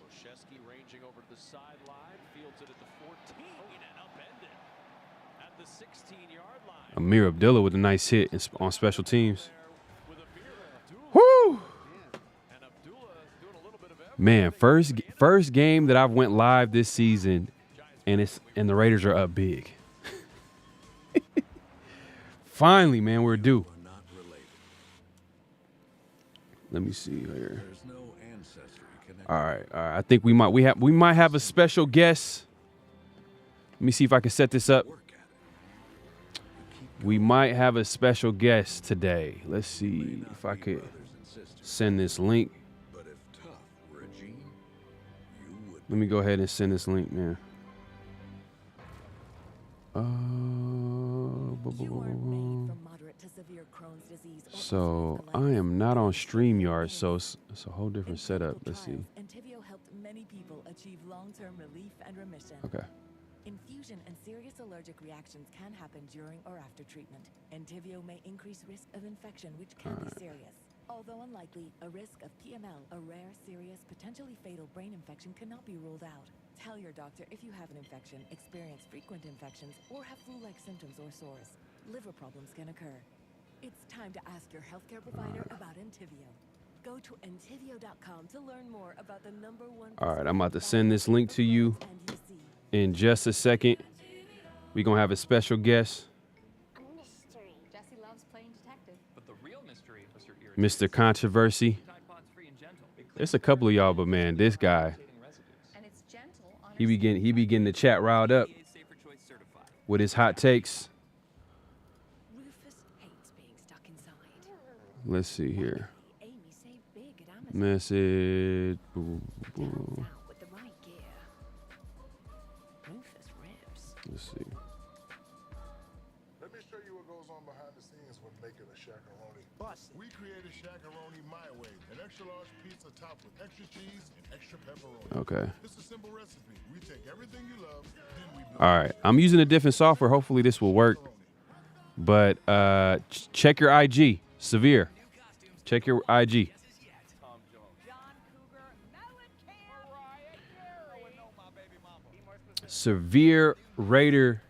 Olszewski ranging over to the sideline, fields it at the 14 and upended at the 16-yard line. Amir Abdullah with a nice hit on special teams. Woo! Man, first game that I've went live this season, and the Raiders are up big. Finally, man, we're due. Let me see here. All right. I think we might have a special guest. Let me see if I can set this up. We might have a special guest today. Let's see if I could send this link. Let me go ahead and send this link, man. So I am not on StreamYard, so it's a whole different setup. Let's see. Entyvio helped many people achieve long-term relief and remission. Okay. Infusion and serious allergic reactions can happen during or after treatment. Entyvio may increase risk of infection, which can be serious. Although unlikely, a risk of PML, a rare, serious, potentially fatal brain infection, cannot be ruled out. Tell your doctor if you have an infection, experience frequent infections, or have flu-like symptoms or sores. Liver problems can occur. It's time to ask your healthcare provider about Entyvio. Go to entyvio.com to learn more about the #1. All right, I'm about to send this link to you in just a second. We're going to have a special guest. Jesse loves playing detective. But the real mystery was your ear. Mr. Controversy. There's a couple of y'all, but man, this guy, he be getting the chat riled up with his hot takes. Let's see here. Message. Let's see. Let me show you what goes on behind the scenes when making a shakaroni. We created shakaroni my way, an extra large pizza topped with extra cheese and extra pepperoni. Okay. It's a simple recipe. We take everything you love, then we All right. I'm using a different software. Hopefully this will work. But check your IG. Severe. Check your IG. Severe Raider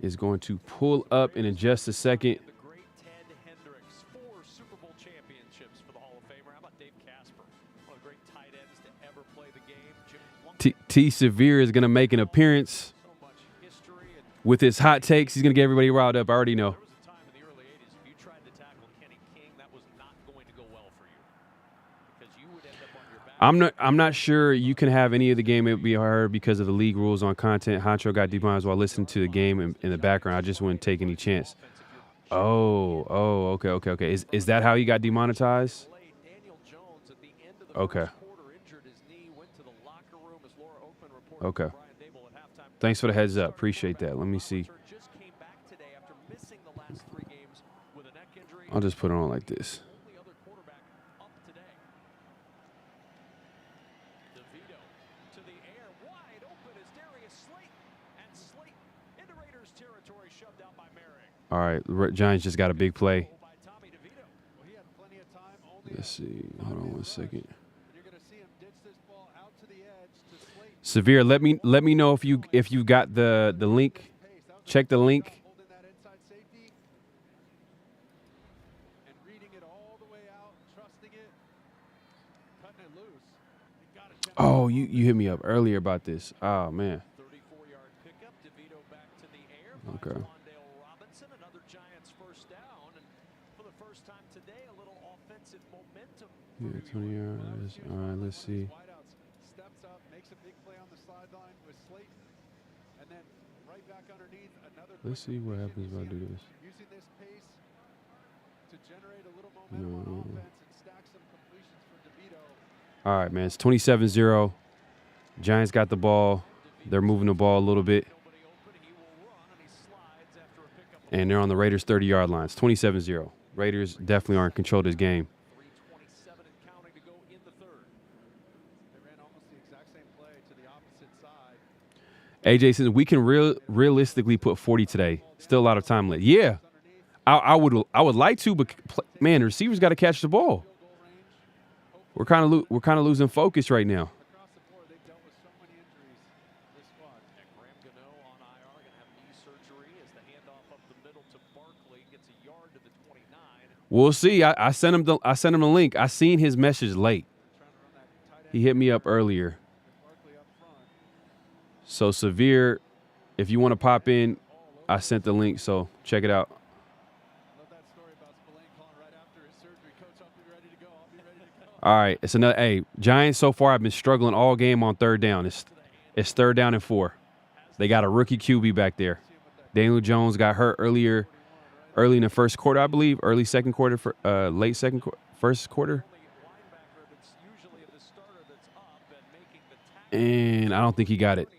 is going to pull up in just a second. T Severe is going to make an appearance with his hot takes. He's going to get everybody riled up. I already know. I'm not sure you can have any of the game. It would be hard because of the league rules on content. Honcho got demonetized while listening to the game in the background. I just wouldn't take any chance. Okay. Is that how he got demonetized? Okay. Okay. Thanks for the heads up. Appreciate that. Let me see. I'll just put it on like this. All right, Giants just got a big play. Let's see. Hold on 1 second. Severe, let me know if you got the link. Check the link. Oh, you hit me up earlier about this. Oh man. Okay. Yeah, 20 yards. All right, let's see. Steps up, makes a big play on the sideline with Slayton, and then right back underneath another. Let's see what happens if I do this. Using this pace to generate a little momentum on offense and stack some completions for DeVito. All right, man. It's 27-0. Giants got the ball. They're moving the ball a little bit. And they're on the Raiders' 30-yard line. It's 27-0. Raiders definitely are in control of this game. AJ says we can realistically put 40 today. Still a lot of time left. Yeah, I would like to, but man, the receivers got to catch the ball. We're kind of losing focus right now. We'll see. I sent him the link. I seen his message late. He hit me up earlier. So Severe, if you want to pop in, I sent the link, so check it out. All right, it's another. Hey, Giants so far have been struggling all game on third down. It's third down and 4. They got a rookie QB back there. Daniel Jones got hurt early in the first quarter, I believe. Early second quarter, late first quarter. And I don't think he got it.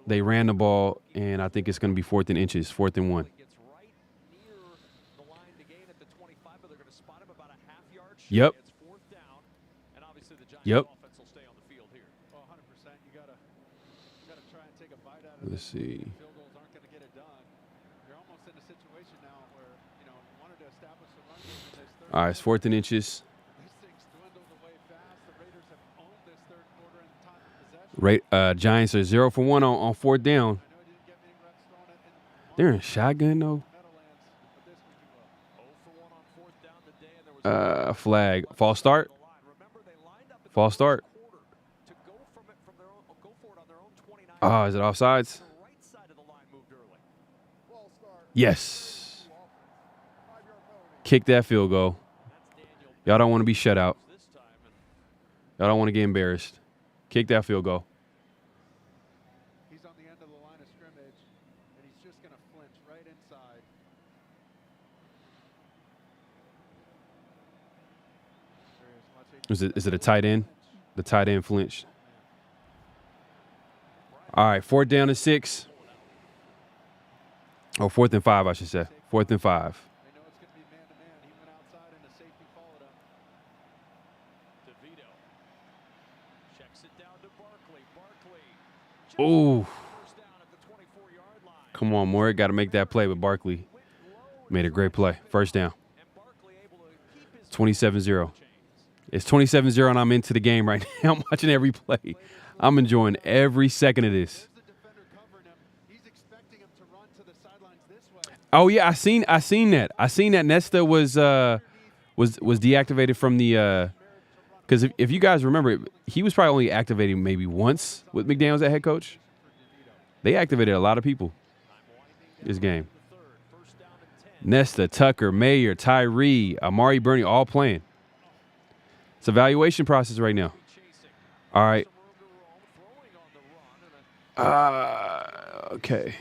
They ran the ball, and I think it's going to be 4th and inches, 4th and 1. Yep. Yep. Let's see. All right, it's 4th and inches. Giants are 0 for 1 on 4th down. They're in shotgun though. Flag. False start. False start. Oh, is it offsides? Yes. Kick that field goal. Y'all don't want to be shut out. Y'all don't want to get embarrassed. Kick that field goal. He's on the end of the line of scrimmage, and he's just going to flinch right inside. Is it a tight end? The tight end flinched. All right, 4th down and 6. Or 4th and 5, I should say. 4th and 5. Oh. Come on, Moore. Got to make that play, but Barkley made a great play. First down. 27-0. It's 27-0, and I'm into the game right now. I'm watching every play. I'm enjoying every second of this. Oh yeah, I seen that. I seen that Nesta was deactivated from the because if you guys remember, he was probably only activated maybe once with McDaniels as head coach. They activated a lot of people this game. Nesta, Tucker, Mayer, Tyree, Amari Burney, all playing. It's an evaluation process right now. All right. Okay.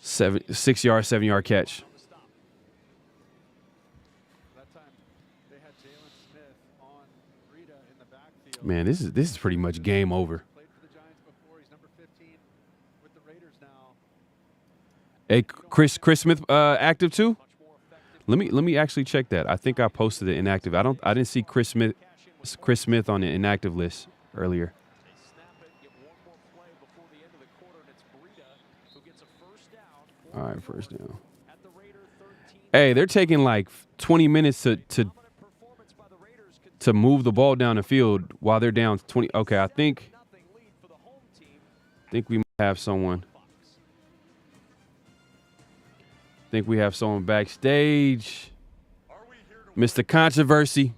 6-yard, 7-yard catch. Man, this is pretty much game over. Hey, Chris Smith active too? Let me actually check that. I think I posted it inactive. I didn't see Chris Smith on the inactive list earlier. All right, first down. Hey, they're taking like 20 minutes to move the ball down the field while they're down 20. Okay, I think we might have someone. I think we have someone backstage. Mr. Controversy.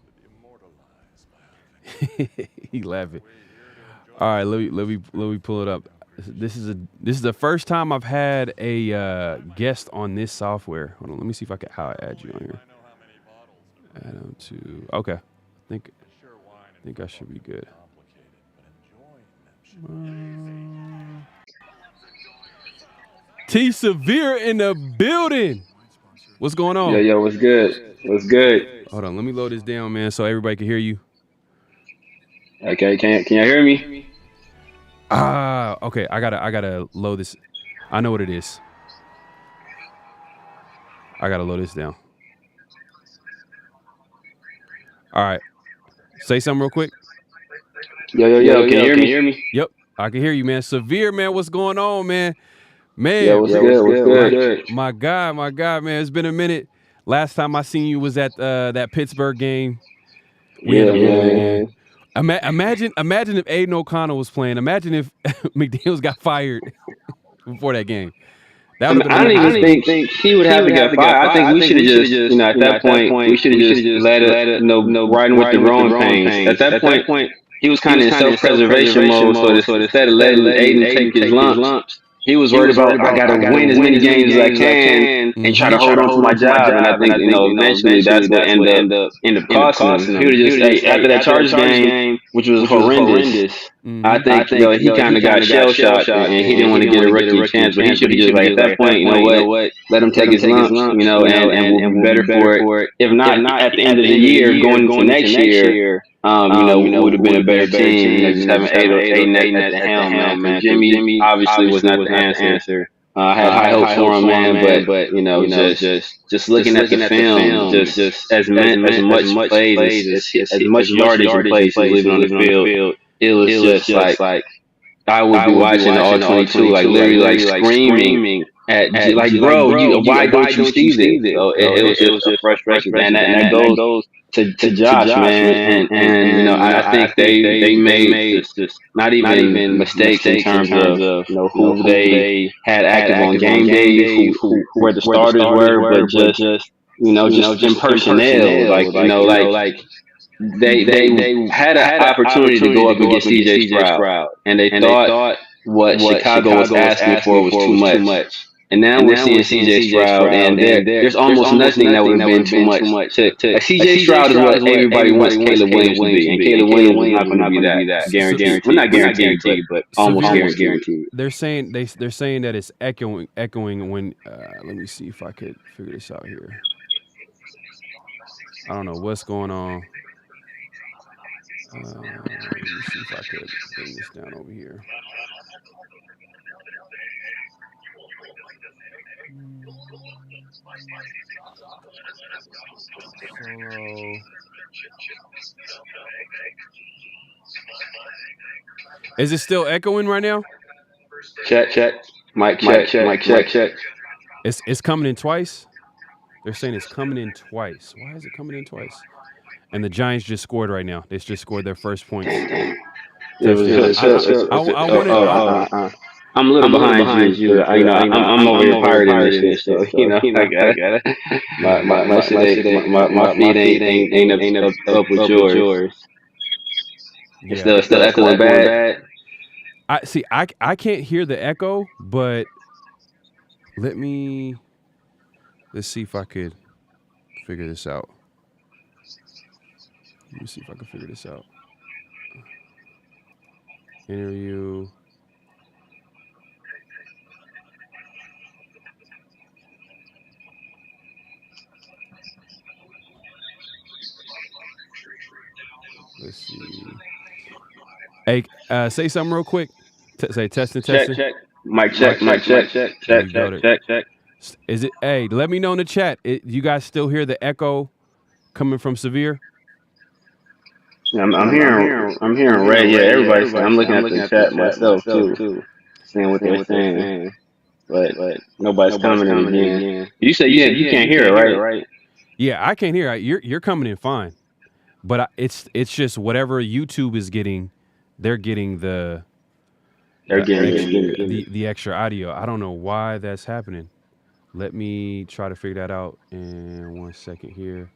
He laughing. All right, let me pull it up. This is the first time I've had a guest on this software. Hold on, let me see if how I add you on here. Add them to. Okay, I think I should be good. T Severe in the building. What's going on? Yo, what's good? What's good? Hold on, let me load this down, man, so everybody can hear you. Okay, can you hear me? Okay. I gotta load this. I know what it is. I gotta load this down. All right. Say something real quick. Yo, can you hear me? Yep, I can hear you, man. Severe, man. What's going on, man? Man, yeah, what's good? My God, man. It's been a minute. Last time I seen you was at that Pittsburgh game. Man. Imagine if Aiden O'Connell was playing. Imagine if McDaniels got fired before that game. I don't even think he would have to get fired. I think we should have just, at that point, we should have just let it, riding with the growing pains. At that point, he was kind of in self-preservation mode. So instead of letting Aiden take his lumps, He was worried about I got to win as many games as I can and try to hold on to my job. And I think eventually that's what ended up costing him. He would have just after that Chargers game, which was horrendous. I think he kind of got shell shocked and he didn't want to get a rookie chance. But he should have just at that point, let him take his lumps, and we'll be better for it. If not, at the end of the year, going into next year. We would have been a better team. Just having eight at the helm, man. Jimmy obviously was not the answer. I had high hopes for him, man. But just looking at the film, just as much plays, as much yardage and plays leaving on the field, it was just like I would be watching the all-22, like literally like screaming at bro, why don't you see this? So it was just frustration, man. That goes to Josh, man, and I think they made just not even mistakes in terms of who they had active on game day, where the starters were, but just in personnel, like they had an opportunity to go up against CJ Stroud, and they thought what Chicago was asking for was too much. And now we're seeing CJ Stroud, and there's almost nothing that would have been too much. CJ Stroud is what everybody wants Caleb Williams to be, and Caleb Williams is not going to be that guaranteed. Well, not guaranteed, but almost guaranteed. They're saying that it's echoing when. Let me see if I could figure this out here. I don't know what's going on. Let me see if I could bring this down over here. Solo. Is it still echoing right now? Check. Mic check. It's coming in twice. They're saying it's coming in twice. Why is it coming in twice? And the Giants just scored right now. They just scored their first points. I'm a little behind you. I'm over here pirating this shit, so I got it. My feet ain't up with yours. It's still echoing bad. I can't hear the echo, but let's see if I could figure this out. Let me see if I can figure this out. Interview. Let's see. Hey, say something real quick. Say testing. Check. Mic check. Is it? Hey, let me know in the chat. You guys still hear the echo coming from Severe? I'm hearing Ray. Yeah, everybody's saying. I'm looking at the chat myself too, seeing what they're saying. But nobody's commenting again. You say you can't hear it, right? Yeah, I can't hear it. You're coming in fine, but it's just whatever YouTube is getting, they're getting the extra audio. I don't know why that's happening. Let me try to figure that out in 1 second here.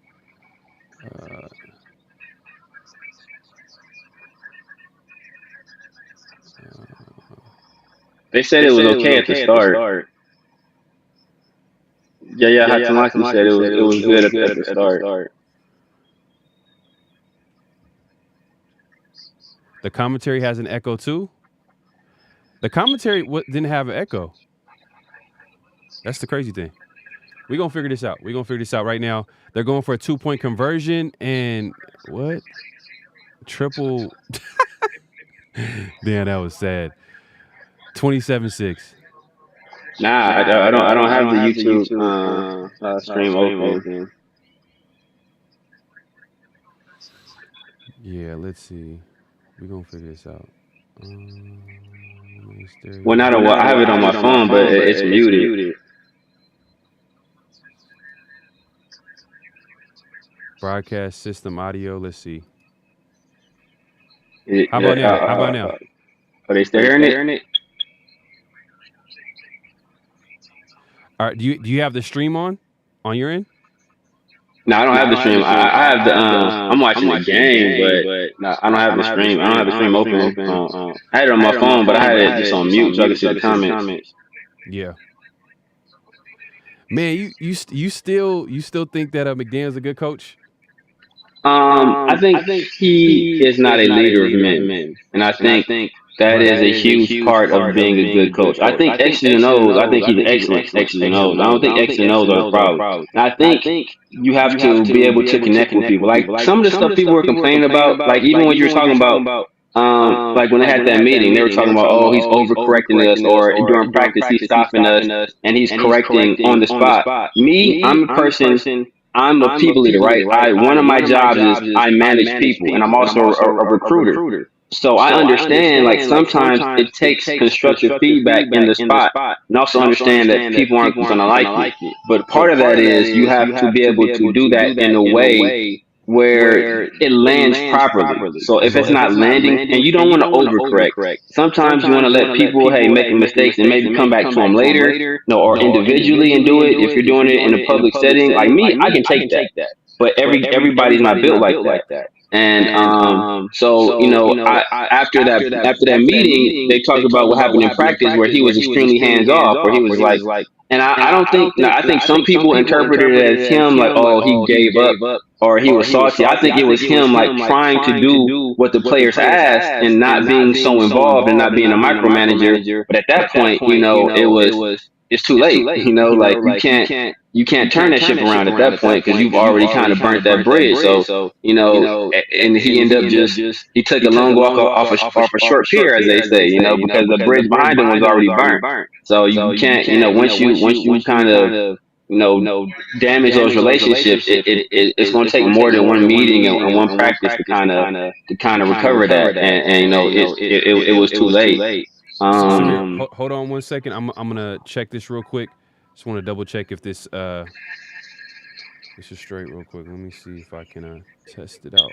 They said it was okay at the start. Yeah, Hatamaki said it was good at the start. The commentary has an echo too? The commentary didn't have an echo. That's the crazy thing. We're going to figure this out. Right now. They're going for a 2-point conversion and what? Triple. Damn, that was sad. 27-6. Nah, I don't have the YouTube stream open. Yeah, let's see. We're gonna figure this out. Well, I have it on my phone, but it's muted. Broadcast system audio. Let's see. How about now? Are they still hearing it? All right. Do you have the stream on your end? No, I don't have the stream. I have the. I'm watching the game, but no, I don't have the stream. I don't have the stream open. I had it on my phone, but I had it just on mute so I could see the comments. Yeah. Man, you still think that McDaniel's a good coach? I think he is not a leader of men, and I think that is a huge part of being a good coach. I think X's and O's. I think he's an excellent X's and O's. I don't think X's and O's are a problem. And I think you have to be able to connect with people. Like some of the stuff people were complaining about, like even when you're talking about. Like when they had that meeting, they were talking about, oh, he's overcorrecting us, or during practice he's stopping us and he's correcting on the spot. Me, I'm a person. I'm a people leader, right? One of my jobs is I manage people, and I'm also a recruiter. So I understand, like sometimes it takes constructive feedback in the spot, and also understand that people aren't going to like it. But part of that is you have to be able to do that in a way where it lands properly. So if it's not landing, and you don't want to overcorrect. Sometimes you want to let people, hey, make mistakes and maybe come back to them later, or individually and do it. If you're doing it in a public setting, like me, I can take that. But everybody's not built like that. And so after that meeting, they talked about what happened in practice, where he was extremely hands off, where he was like, and I don't think, I think some people interpreted it as him like, oh, he gave up or he was salty. I think it was him like trying to do what the players asked and not being so involved and not being a micromanager. But at that point, it's too late. Like you can't turn that ship around at that point because you've already kind of burnt that bridge. So and he ended up he took a long walk off a short pier, as they say, because the bridge behind him was already burnt. So you can't, once you kind of damage those relationships, it's going to take more than one meeting and one practice to kind of recover that. And it was too late. Hold on 1 second. I'm gonna check this real quick. Just want to double check if this is straight real quick. Let me see if I can test it out.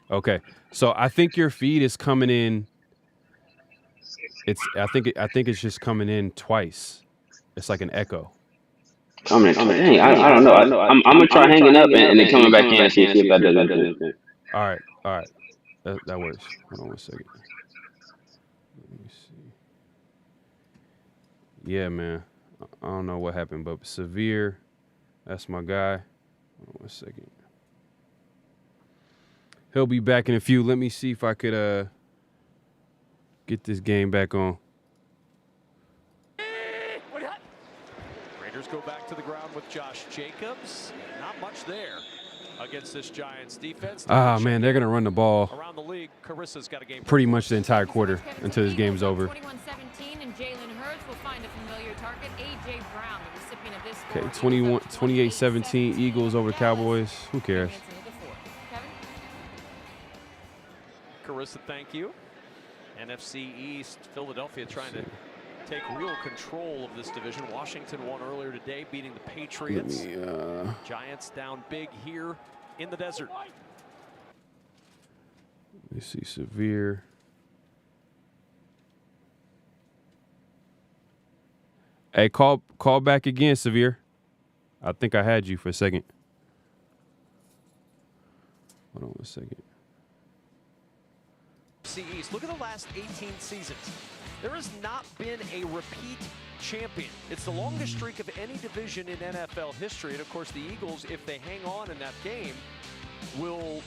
Okay, so I think your feed is coming in. I think it's just coming in twice. It's like an echo. I don't know. I'm gonna try hanging up and then coming back in and see if that does anything. All right. That works. Hold on 1 second. Let me see. Yeah, man. I don't know what happened, but Severe, that's my guy. Hold on 1 second. He'll be back in a few. Let me see if I could get this game back on. Raiders go back to the ground with Josh Jacobs. Not much there against this Giants defense. Man, they're going to run the ball around the league. Carissa's got a game pretty much the entire quarter until this game's over. 21-17, and Jalen Hurts will find a familiar target. A.J. Brown, the recipient of this score. Okay, 28-17, Eagles over Cowboys. Who cares? Carissa, thank you. NFC East, Philadelphia trying to take real control of this division. Washington won earlier today, beating the Patriots. Giants down big here in the desert. Let me see, Severe. Hey, call back again, Severe. I think I had you for a second. Hold on 1 second. East. Look at the last 18 seasons. There has not been a repeat champion. It's the longest streak of any division in NFL history. And of course, the Eagles, if they hang on in that game, will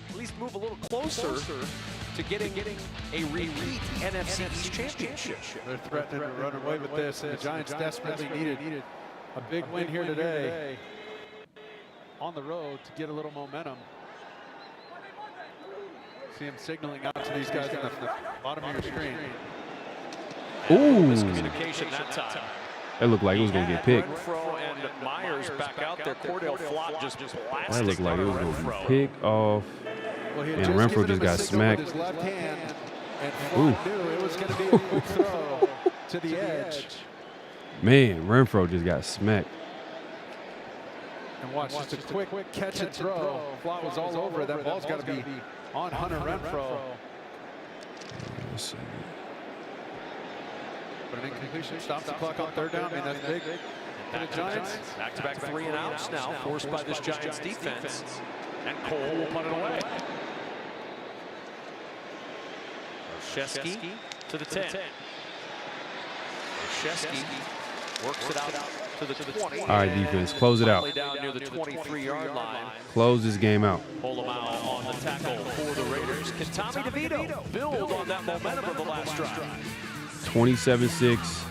at least move a little closer to getting a repeat NFC East championship. They're threatening to run away with this, and the Giants desperately needed a big win here today on the road to get a little momentum. See him signaling out to these guys in the bottom of your screen. Ooh. Miscommunication that time. That looked like it was going to get picked. Renfro and Myers back out there. Cordell Flott just blasted. That looked like it was going to be picked off. And Renfro just got smacked. His left hand, and knew it was going to be a quick throw to the edge. Man, Renfro just got smacked. And watch, just a quick catch and throw. Flott was all over it. That ball's got to be on Hunter Renfro. But an incompletion stops the clock on third down. I mean, that's big for the Giants. Back-to-back 3 and outs now, forced by this Giants defense. And Cole will punt it away. Shesky to the 10. Shesky works it out to the 20. All right, defense, close it out. Down near the 23-yard line. Close this game out. Pull them out on the tackle for the Raiders. Can Tommy DeVito build on that momentum of the last drive? 27-6.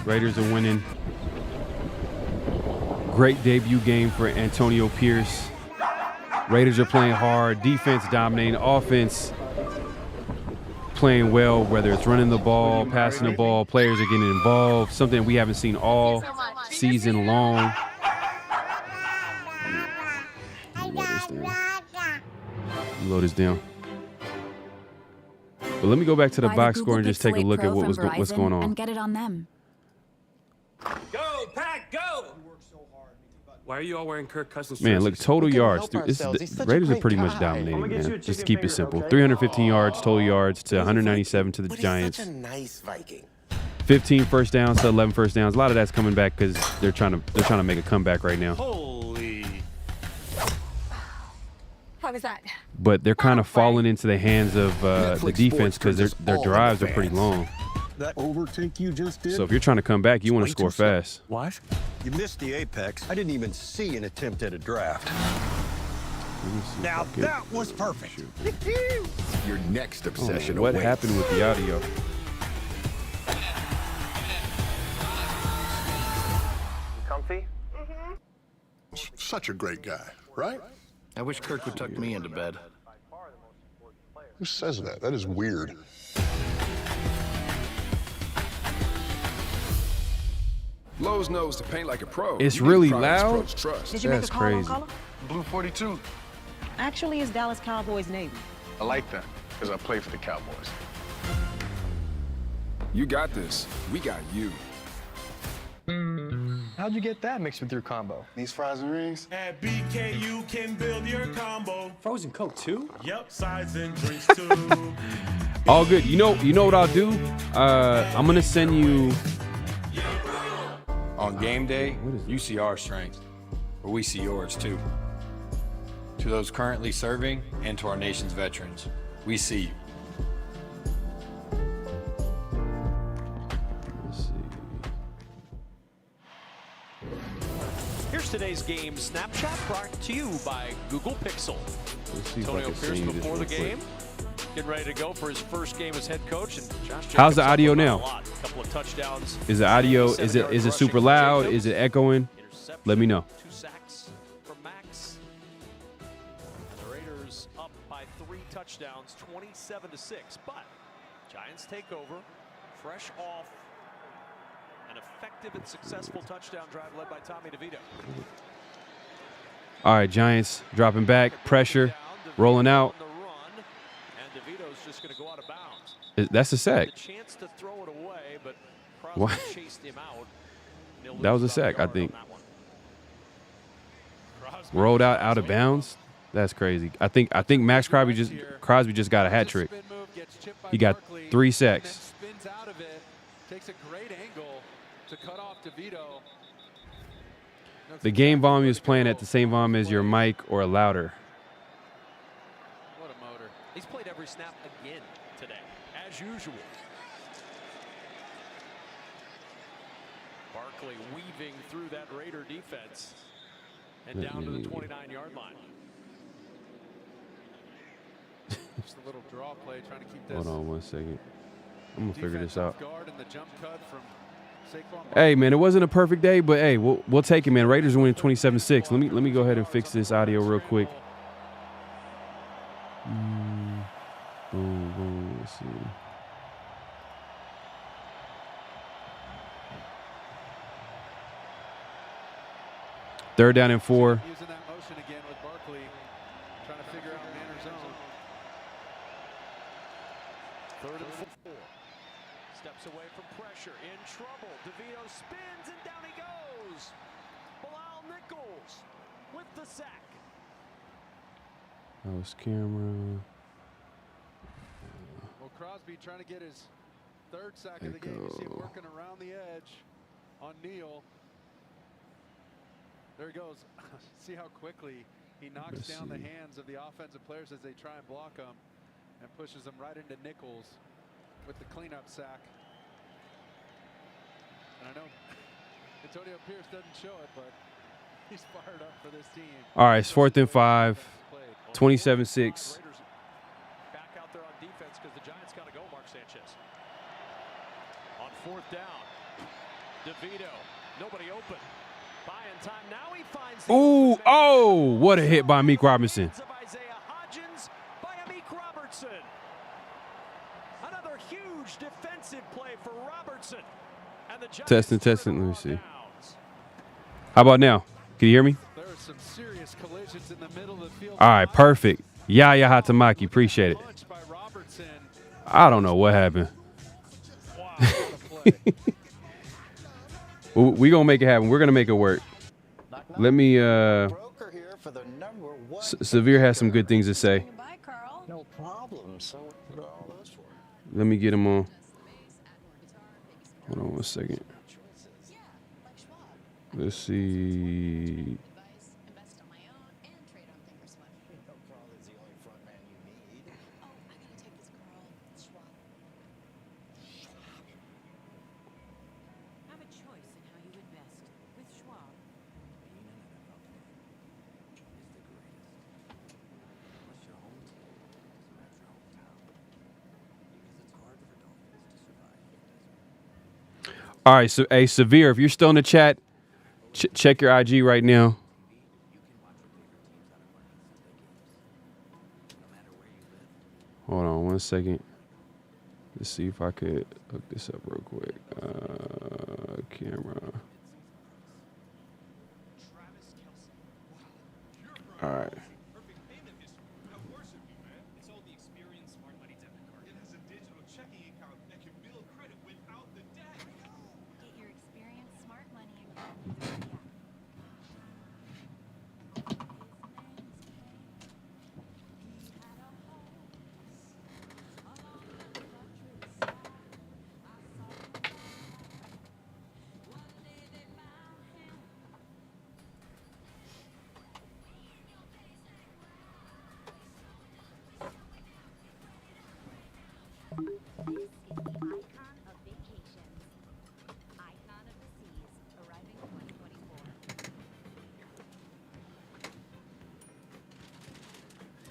Raiders are winning. Great debut game for Antonio Pierce. Raiders are playing hard. Defense dominating. Offense playing well, whether it's running the ball, passing the ball. Players are getting involved. Something we haven't seen all season long. Load this down. But let me go back to the box score and just take a look at what's going on. And get it on them. Go, Pack, go! Why are you all wearing Kirk Cousins? Man, look, total yards. The Raiders are pretty much dominating, man. Just keep it simple. 315 yards, total yards to 197 to the Giants. Such a nice Viking. 15 first downs to 11 first downs. A lot of that's coming back because they're trying to make a comeback right now. Holy. How was that? But they're kind of falling into the hands of the defense because their drives are pretty long. That overtake you just did? So if you're trying to come back, you want to score fast. What? You missed the apex. I didn't even see an attempt at a draft. Now that was perfect. Your next obsession. What happened with the audio? Comfy? Such a great guy, right? I wish Kirk would tuck me into bed. Who says that? That is weird. Lowe's knows to paint like a pro. It's You need really Pride's loud. Pros Trust. Did you make That's a call on crazy. color? Blue 42. Actually, it's Dallas Cowboys Navy. I like that because I play for the Cowboys. You got this. We got you. How'd you get that mixed with your combo? These fries and rings? At BK, you can build your combo. Frozen Coke too? Yep, sides and drinks too. All good. You know what I'll do? I'm gonna send you. On game day, you see our strength, but we see yours too. To those currently serving and to our nation's veterans, we see you. Let's see. Here's today's game snapshot brought to you by Google Pixel. Let's see if I Antonio can Pierce send you this before the real quick. game, getting ready to go for his first game as head coach. And Josh How's the Jacobs audio up a now? lot. Couple of touchdowns. Is the audio? Is 7 it yards super rushing for loud? Jacobs. Is it echoing? Interception, Let me know. 2 sacks from Max. And the Raiders up by 3 touchdowns, 27-6. But Giants take over, fresh off an effective and successful touchdown drive led by Tommy DeVito. All right, Giants dropping back, pressure, rolling out. And DeVito's just going to go out of bounds. That's a sack. The chance to throw it away, but What? Crosby chased him out. That was a sack, I think. Rolled out of bounds. That's crazy. I think Max Crosby just got a hat trick. He got 3 sacks. Spins out of it, takes a great angle to cut off DeVito. The game volume is playing at the same volume as your mic or louder. What a motor. He's played every snap again today, as usual. Barkley weaving through that Raider defense and down to the 29-yard line. Just a little draw play trying to keep this. Hold on 1 second. I'm going to figure this out. Guard and the jump cut from Saquon. Hey, man, it wasn't a perfect day, but hey, we'll take it, man. Raiders are winning 27-6. Let me go ahead and fix this audio real quick. Boom, boom. Let's see. Third down and 4. Using that motion again with Barkley, trying to figure out man or zone. 3rd and 4. Steps away from pressure, in trouble. DeVito spins and down he goes. Bilal Nichols with the sack. That was camera. Well, Crosby trying to get his 3rd sack of the game. You see him working around the edge on Neal. There he goes. See how quickly he knocks down the hands of the offensive players as they try and block him and pushes them right into Nichols. with the cleanup sack. And I know Antonio Pierce doesn't show it, but he's fired up for this team. All right, it's 4th and 5, 27-6. Back out there on defense because the Giants got to go, Mark Sanchez. On 4th down, DeVito, nobody open. Buying time. Now he finds the Ooh, oh, what a hit by Meek Robinson. of Isaiah Hodgins by Amik Robertson. Another huge defensive play for Robertson. And the Giants Testing. Let me see. How about now? Can you hear me? There are some serious collisions in the middle of the field. All right, perfect. Yaya Hatamaki, appreciate it. I don't know what happened. We're going to make it happen. We're going to make it work. Let me, Severe has some good things to say. No problem. So what are all those for? Let me get him on. Hold on 1 second. Let's see. All right, so hey, Severe, if you're still in the chat, check your IG right now. Hold on 1 second. Let's see if I could hook this up real quick. Camera. All right.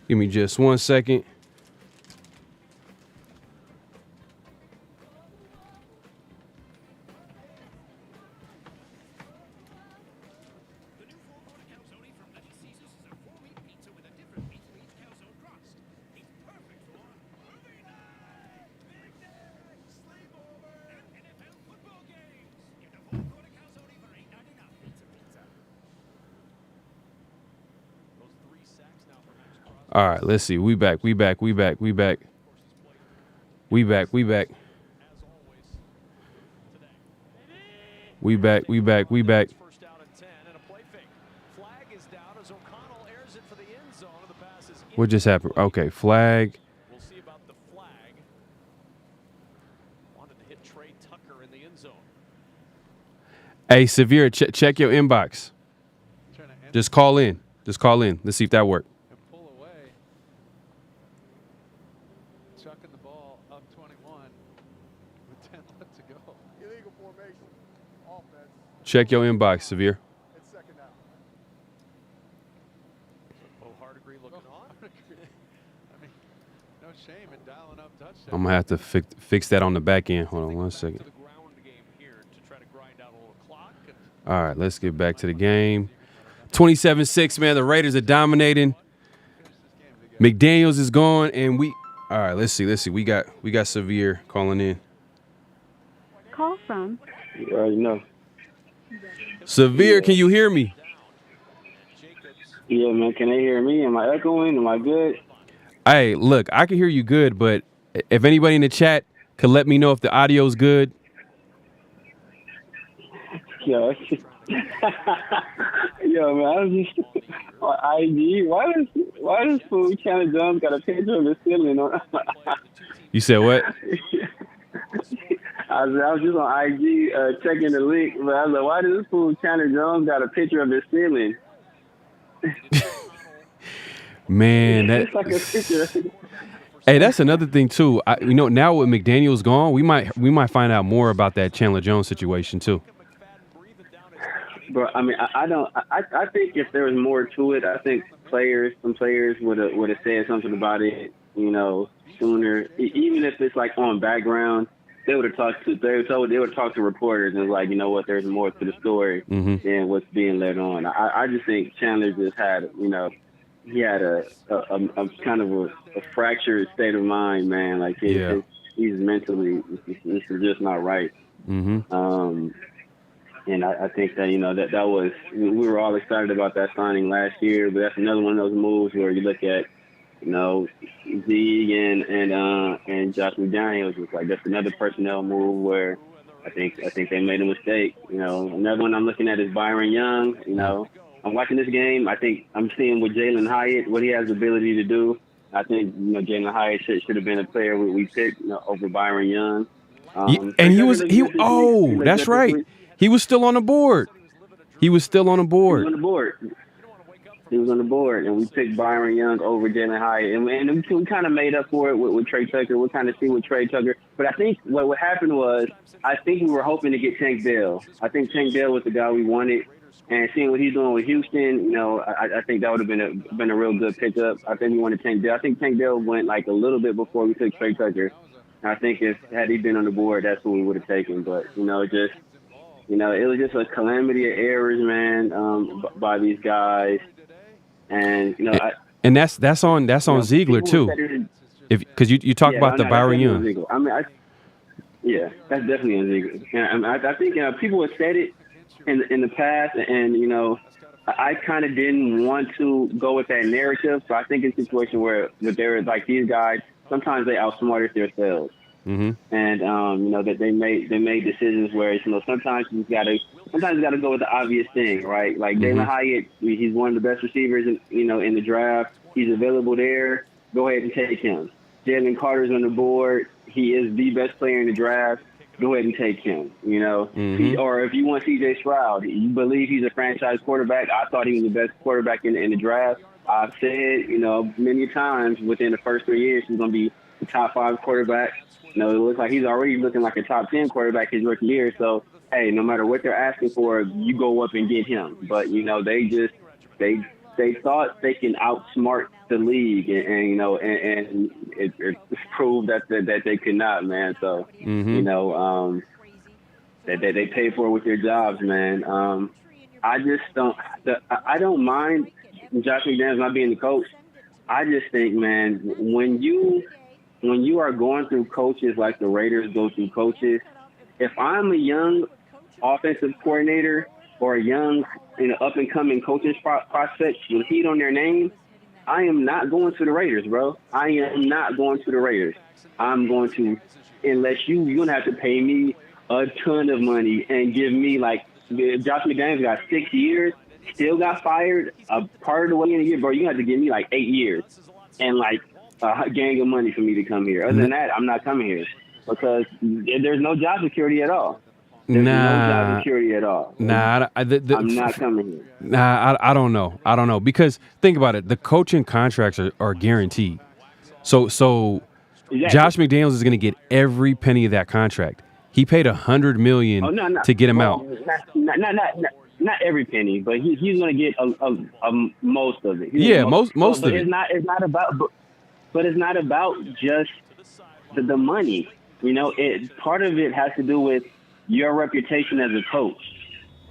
Give me just 1 second. All right, let's see. We back. We back. What just happened? Okay, flag. We'll see about the flag. Wanted to hit Trey Tucker in the end zone. Hey, Severe, check your inbox. Just call in. Let's see if that worked. Pull away. Chucking the ball up 21 with 10 left to go. Illegal formation. Offense. Check your inbox, Severe. It's second down. Hardegree looking on. I mean, no shame in dialing up touchdown. I'm going to have to fix that on the back end. Hold on 1 second. All right, let's get back to the game. 27-6, man. The Raiders are dominating. McDaniels is gone, and all right, let's see. We got Severe calling in. Call from. You already know. Severe, can you hear me? Yeah, man. Can they hear me? Am I echoing? Am I good? Hey, look, I can hear you good, but if anybody in the chat could let me know if the audio's good. Yo, man, I was just on IG. Why does fool Chandler Jones got a picture of his ceiling on? You said what? I was just on IG checking the link, but I was like, why does this fool Chandler Jones got a picture of his ceiling? Man, it's like a picture. Hey, that's another thing too. Now with McDaniels gone, we might find out more about that Chandler Jones situation too. But I mean, I think if there was more to it, I think some players would have said something about it, sooner. Even if it's like on background, they would have talked to reporters and like, you know what, there's more to the story than what's being let on. I just think Chandler just had, he had a kind of a fractured state of mind, man. Like he's mentally, this is just not right. And I think that, that was, we were all excited about that signing last year, but that's another one of those moves where you look at, Zeke and Josh McDaniels was like, that's another personnel move where I think they made a mistake. Another one I'm looking at is Byron Young. I'm watching this game. I think I'm seeing with Jalen Hyatt what he has the ability to do. I think Jalen Hyatt should have been a player we picked over Byron Young. That's right. He was still on the board. He was on the board, and we picked Byron Young over Jalen Hyatt, and we kind of made up for it with Trey Tucker. We'll kind of see with Trey Tucker. But I think what happened was, I think we were hoping to get Tank Dell. I think Tank Dell was the guy we wanted, and seeing what he's doing with Houston, I think that would have been a real good pickup. I think we wanted Tank Dell. I think Tank Dell went like a little bit before we took Trey Tucker. I think had he been on the board, that's what we would have taken. But it was just a calamity of errors, man, by these guys. And and that's on Ziegler too, because you talk about the Byron Young. I mean, that's definitely on Ziegler. And I think people have said it in the past, and I kind of didn't want to go with that narrative. So I think it's a situation where they're like, these guys, sometimes they outsmarted themselves. And that they made decisions where sometimes you gotta go with the obvious thing, right? Like Jalen Hyatt, he's one of the best receivers in the draft. He's available there. Go ahead and take him. Jalen Carter's on the board. He is the best player in the draft. Go ahead and take him. Or if you want C.J. Stroud, you believe he's a franchise quarterback. I thought he was the best quarterback in the draft. I've said many times within the first 3 years he's going to be the top 5 quarterback. It looks like he's already looking like a top 10 quarterback his rookie year. So, hey, no matter what they're asking for, you go up and get him. But, they thought they can outsmart the league, and it proved that they could not, man. So, that they paid for it with their jobs, man. I don't mind Josh McDaniels not being the coach. I just think, man, when you are going through coaches like the Raiders go through coaches, if I'm a young offensive coordinator or a young, up-and-coming coaching prospect with heat on their name, I am not going to the Raiders, bro. I am not going to the Raiders. I'm going to, unless you're going to have to pay me a ton of money and give me, like, Josh McDaniels got 6 years, still got fired a part of the way in the year, bro. You have to give me, like, 8 years and, like, a gang of money for me to come here. Other than that, I'm not coming here because there's no job security at all. There's no job security at all. I'm not coming here. I don't know because think about it. The coaching contracts are guaranteed. So exactly. Josh McDaniels is going to get every penny of that contract. He paid $100 million to get him out. Not every penny, but he's going to get most of it. Most of it. But it's not about just the money. Part of it has to do with your reputation as a coach.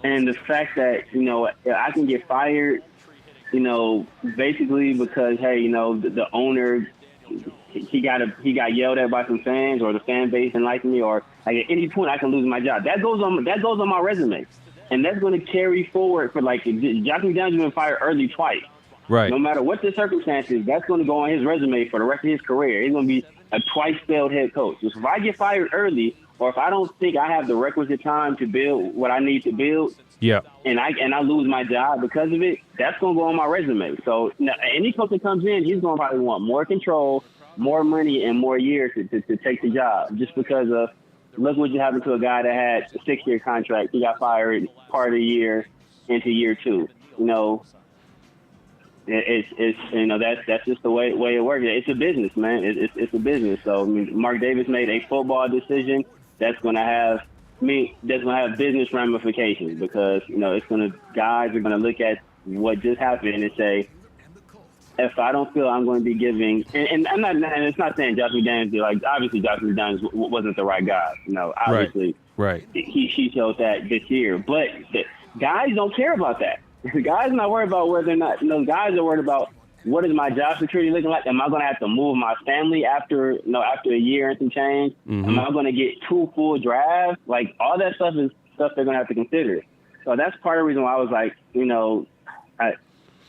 And the fact that, I can get fired, basically because, hey, the owner, he got yelled at by some fans, or the fan base didn't like me, or like at any point I can lose my job. That goes on my resume. And that's going to carry forward for, like, Josh McDaniels has been fired early twice. Right. No matter what the circumstances, that's going to go on his resume for the rest of his career. He's going to be a twice-failed head coach. So if I get fired early, or if I don't think I have the requisite time to build what I need to build, and I lose my job because of it, that's going to go on my resume. So any coach that comes in, he's going to probably want more control, more money, and more years to take the job, just because of, look what just happened to a guy that had a 6-year contract. He got fired part of the year into year 2. It's you know that's just the way it works. It's a business, man. It's a business. So I mean, Mark Davis made a football decision that's going to have business ramifications because guys are going to look at what just happened and say, if I don't feel I'm going to be giving, and it's not saying Josh McDaniels, like obviously Josh McDaniels wasn't the right guy. Obviously, right. He showed that this year, but the guys don't care about that. Guys are not worried about whether or not. Guys are worried about what is my job security looking like. Am I going to have to move my family after a year and some change? Mm-hmm. Am I going to get 2 full drafts? Like all that stuff is stuff they're going to have to consider. So that's part of the reason why I was like,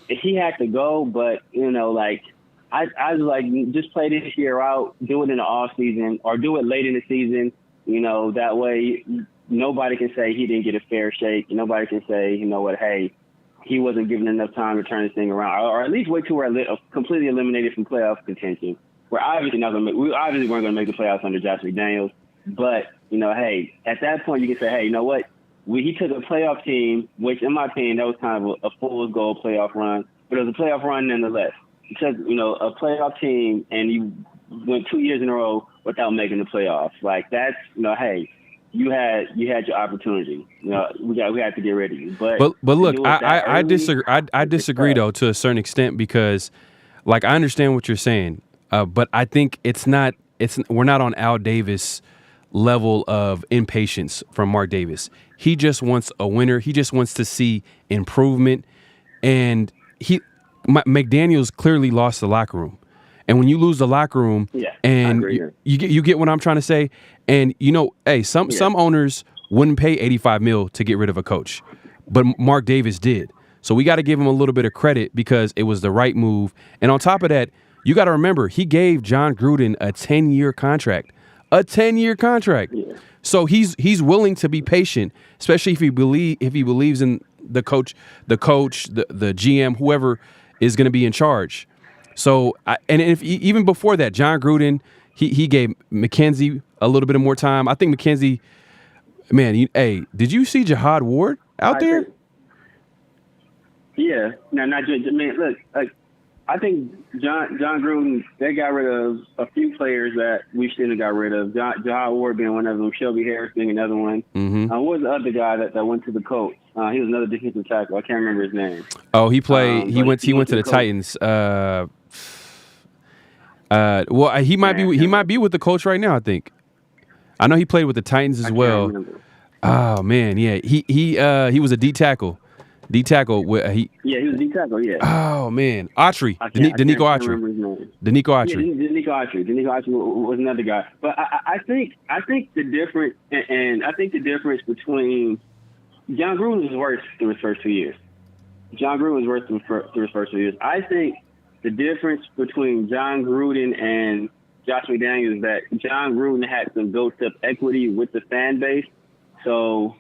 he had to go, but I was like, just play this year out, do it in the off season or do it late in the season. That way nobody can say he didn't get a fair shake. Nobody can say, hey, he wasn't given enough time to turn this thing around, or at least wait till we're completely eliminated from playoff contention. We obviously weren't going to make the playoffs under Josh McDaniels, but hey, at that point you can say, hey, you know what? He took a playoff team, which in my opinion that was kind of a fool's gold playoff run, but it was a playoff run nonetheless. He took a playoff team and you went 2 years in a row without making the playoffs. Like that's hey. You had your opportunity. We had to get rid of you. But look, I disagree. I disagree though to a certain extent because, like, I understand what you're saying, but I think we're not on Al Davis level of impatience from Mark Davis. He just wants a winner. He just wants to see improvement, and McDaniels clearly lost the locker room. And when you lose the locker room, and you get what I'm trying to say, and hey, some owners wouldn't pay $85 million to get rid of a coach, but Mark Davis did. So we got to give him a little bit of credit because it was the right move. And on top of that, you got to remember he gave John Gruden a 10-year contract, Yeah. So he's willing to be patient, especially if he believes in the coach, the GM, whoever is going to be in charge. So, even before that, John Gruden, he gave McKenzie a little bit of more time. I think McKenzie, man, did you see Jihad Ward out there? Yeah. No, not just. I mean, look, I think John Gruden, they got rid of a few players that we shouldn't have got rid of. Jihad Ward being one of them, Shelby Harris being another one. Mm-hmm. What was the other guy that went to the Colts? He was another defensive tackle. I can't remember his name. Oh, he played. He went to the Titans. Well, he might be with the Colts right now. I think. I know he played with the Titans as well. Oh man, yeah. He was a D tackle. He was a D tackle. Yeah. Oh man, Autry. Danico Autry. Danico Autry. Yeah, Danico Autry. Danico Autry was another guy. But I think the difference, and I think the difference between John Gruden was worse through his first 2 years. I think the difference between John Gruden and Josh McDaniels is that John Gruden had some built-up equity with the fan base. So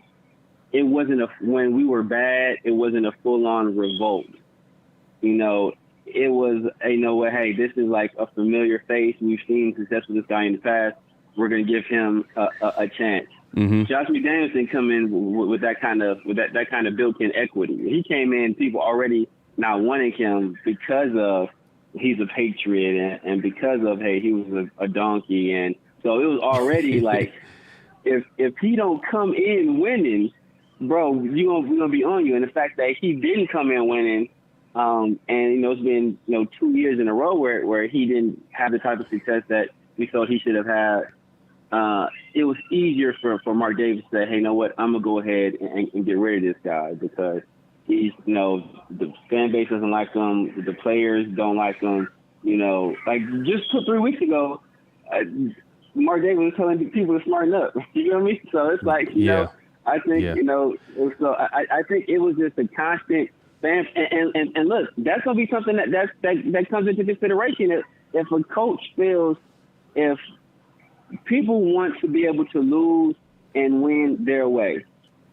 it wasn't when we were bad, it wasn't a full-on revolt. It was, hey, this is like a familiar face. We've seen success with this guy in the past. We're going to give him a chance. Mm-hmm. Josh McDaniels didn't come in with that kind of built-in equity. He came in, people already not wanting him because of he's a Patriot and because of, hey, he was a donkey. And so it was already like, if he don't come in winning, bro, we're gonna be on you. And the fact that he didn't come in winning, and it's been 2 years in a row where he didn't have the type of success that we thought he should have had. It was easier for Mark Davis to say, hey, you know what, I'm gonna go ahead and get rid of this guy because he's, the fan base doesn't like him, the players don't like him. Like just 3 weeks ago, Mark Davis was telling people to smarten up. You know what I mean? So it's like, I think, so I think it was just a constant fan. And look, that's going to be something that comes into consideration. If a coach feels, if people want to be able to lose and win their way,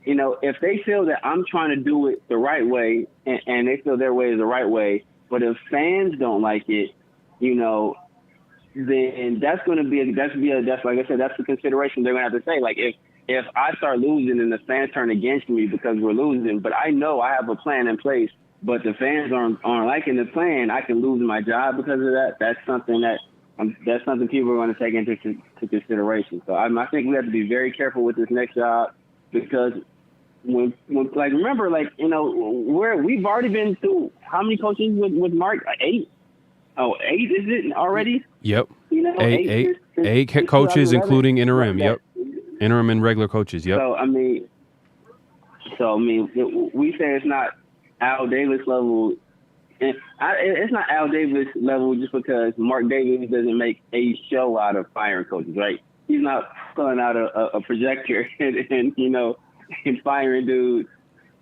if they feel that I'm trying to do it the right way and they feel their way is the right way, but if fans don't like it, then that's going to be that's like I said, that's the consideration they're going to have to say. Like if I start losing and the fans turn against me because we're losing, but I know I have a plan in place but the fans aren't liking the plan, I can lose my job because of that. That's something people are going to take into consideration. So I think we have to be very careful with this next job, because when like, remember, like, you know, we've already been through how many coaches with Mark? 8? Oh, 8 is it already? Yep. You know, eight coaches, including interim. Yep. Interim and regular coaches. Yep. So I mean, we say it's not Al Davis level. And it's not Al Davis level just because Mark Davis doesn't make a show out of firing coaches, right? He's not pulling out a projector and you know, and firing dudes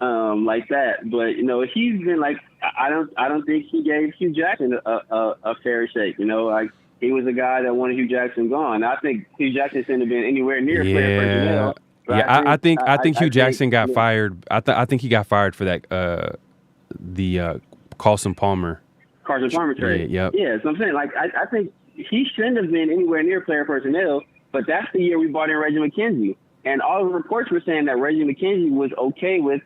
like that. But you know, he's been like, I don't think he gave Hugh Jackson a fair shake. You know, like, he was a guy that wanted Hugh Jackson gone. I think Hugh Jackson shouldn't have been anywhere near player personnel. Yeah, I think Hugh Jackson got fired. I think he got fired for that the Carson Palmer trade. Yeah, so I'm saying, like, I think he shouldn't have been anywhere near player personnel. But that's the year we brought in Reggie McKenzie, and all the reports were saying that Reggie McKenzie was okay with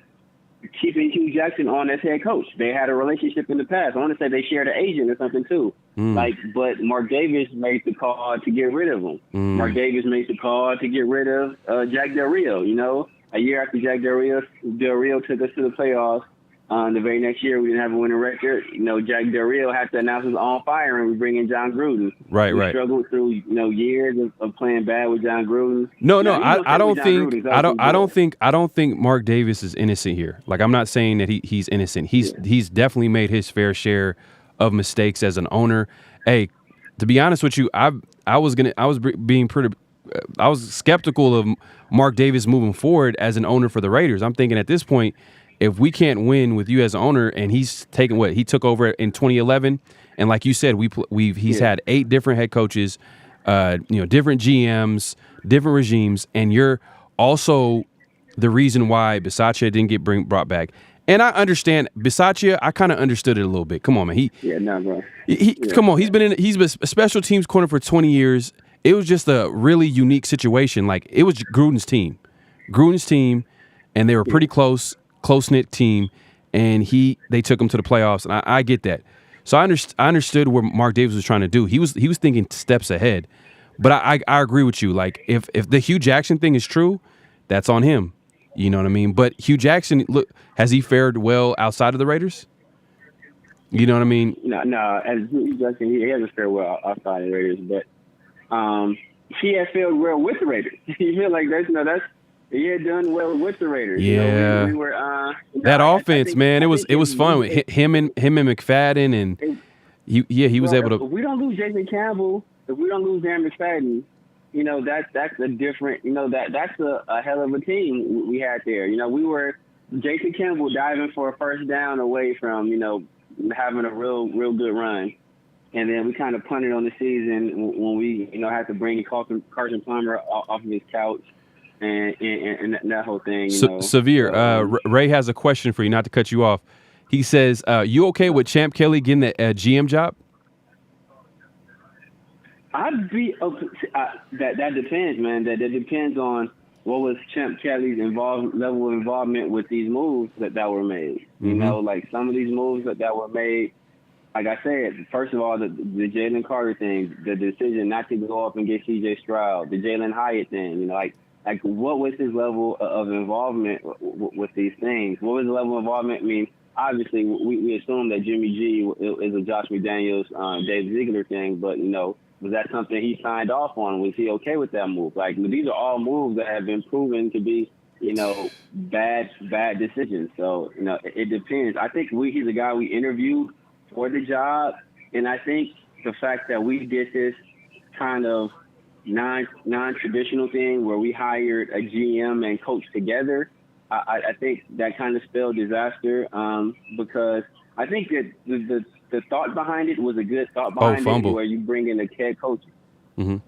keeping Hugh Jackson on as head coach. They had a relationship in the past. I want to say they shared an agent or something too. But Mark Davis made the call to get rid of him. Mark Davis made the call to get rid of Jack Del Rio. You know, a year after Jack Del Rio took us to the playoffs, the very next year we didn't have a winning record. You know, Jack Del Rio had to announce his on fire, and we bring in John Gruden. We struggled through, you know, years of playing bad with John Gruden. I don't think Mark Davis is innocent here. Like, I'm not saying that he's innocent. He's definitely made his fair share of mistakes as an owner. Hey, to be honest with you, I was skeptical of Mark Davis moving forward as an owner for the Raiders. I'm thinking at this point, if we can't win with you as an owner, and he's taken he took over in 2011, and like you said, he's had 8 different head coaches, different GMs, different regimes, and you're also the reason why Bisaccia didn't get brought back. And I understand Bisaccia. I kind of understood it a little bit. Come on, man. Bro. Come on. He's been a special teams corner for 20 years. It was just a really unique situation. Like, it was Gruden's team, and they were pretty close-knit team, and they took him to the playoffs, and I get that. So I understood what Mark Davis was trying to do. He was thinking steps ahead. But I agree with you. Like, if the Hugh Jackson thing is true, that's on him. You know what I mean? But Hugh Jackson, look, has he fared well outside of the Raiders? You know what I mean? No. As Hugh Jackson, he hasn't fared well outside of the Raiders, but he has fared well with the Raiders. You feel like he had done well with the Raiders. Yeah, you know, we were that offense, man. It was fun with him and McFadden, and he was able to. If we don't lose Jason Campbell, if we don't lose Darren McFadden, you know, that's a different. You know, that's a hell of a team we had there. You know, we were Jason Campbell diving for a first down away from, you know, having a real good run. And then we kind of punted on the season when we, you know, had to bring Carson Palmer off of his couch. And that whole thing, you know. Severe. Ray has a question for you, not to cut you off. He says, you okay with Champ Kelly getting the GM job? I'd be okay. That depends, man. That depends on what was Champ Kelly's level of involvement with these moves that were made. You know, like some of these moves that were made, like I said, first of all, the Jalen Carter thing, the decision not to go up and get C.J. Stroud, the Jalen Hyatt thing, you know, like what was his level of involvement with these things? What was the level of involvement? I mean, obviously, we assume that Jimmy G is a Josh McDaniels, Dave Ziegler thing, but, you know, was that something he signed off on? Was he okay with that move? Like, these are all moves that have been proven to be, you know, bad decisions. So, you know, it depends. I think he's a guy we interviewed for the job, and I think the fact that we did this kind of non-traditional thing where we hired a GM and coach together, I think that kind of spelled disaster, because I think that the thought behind it was a good thought behind it, where you bring in a head coach. I'm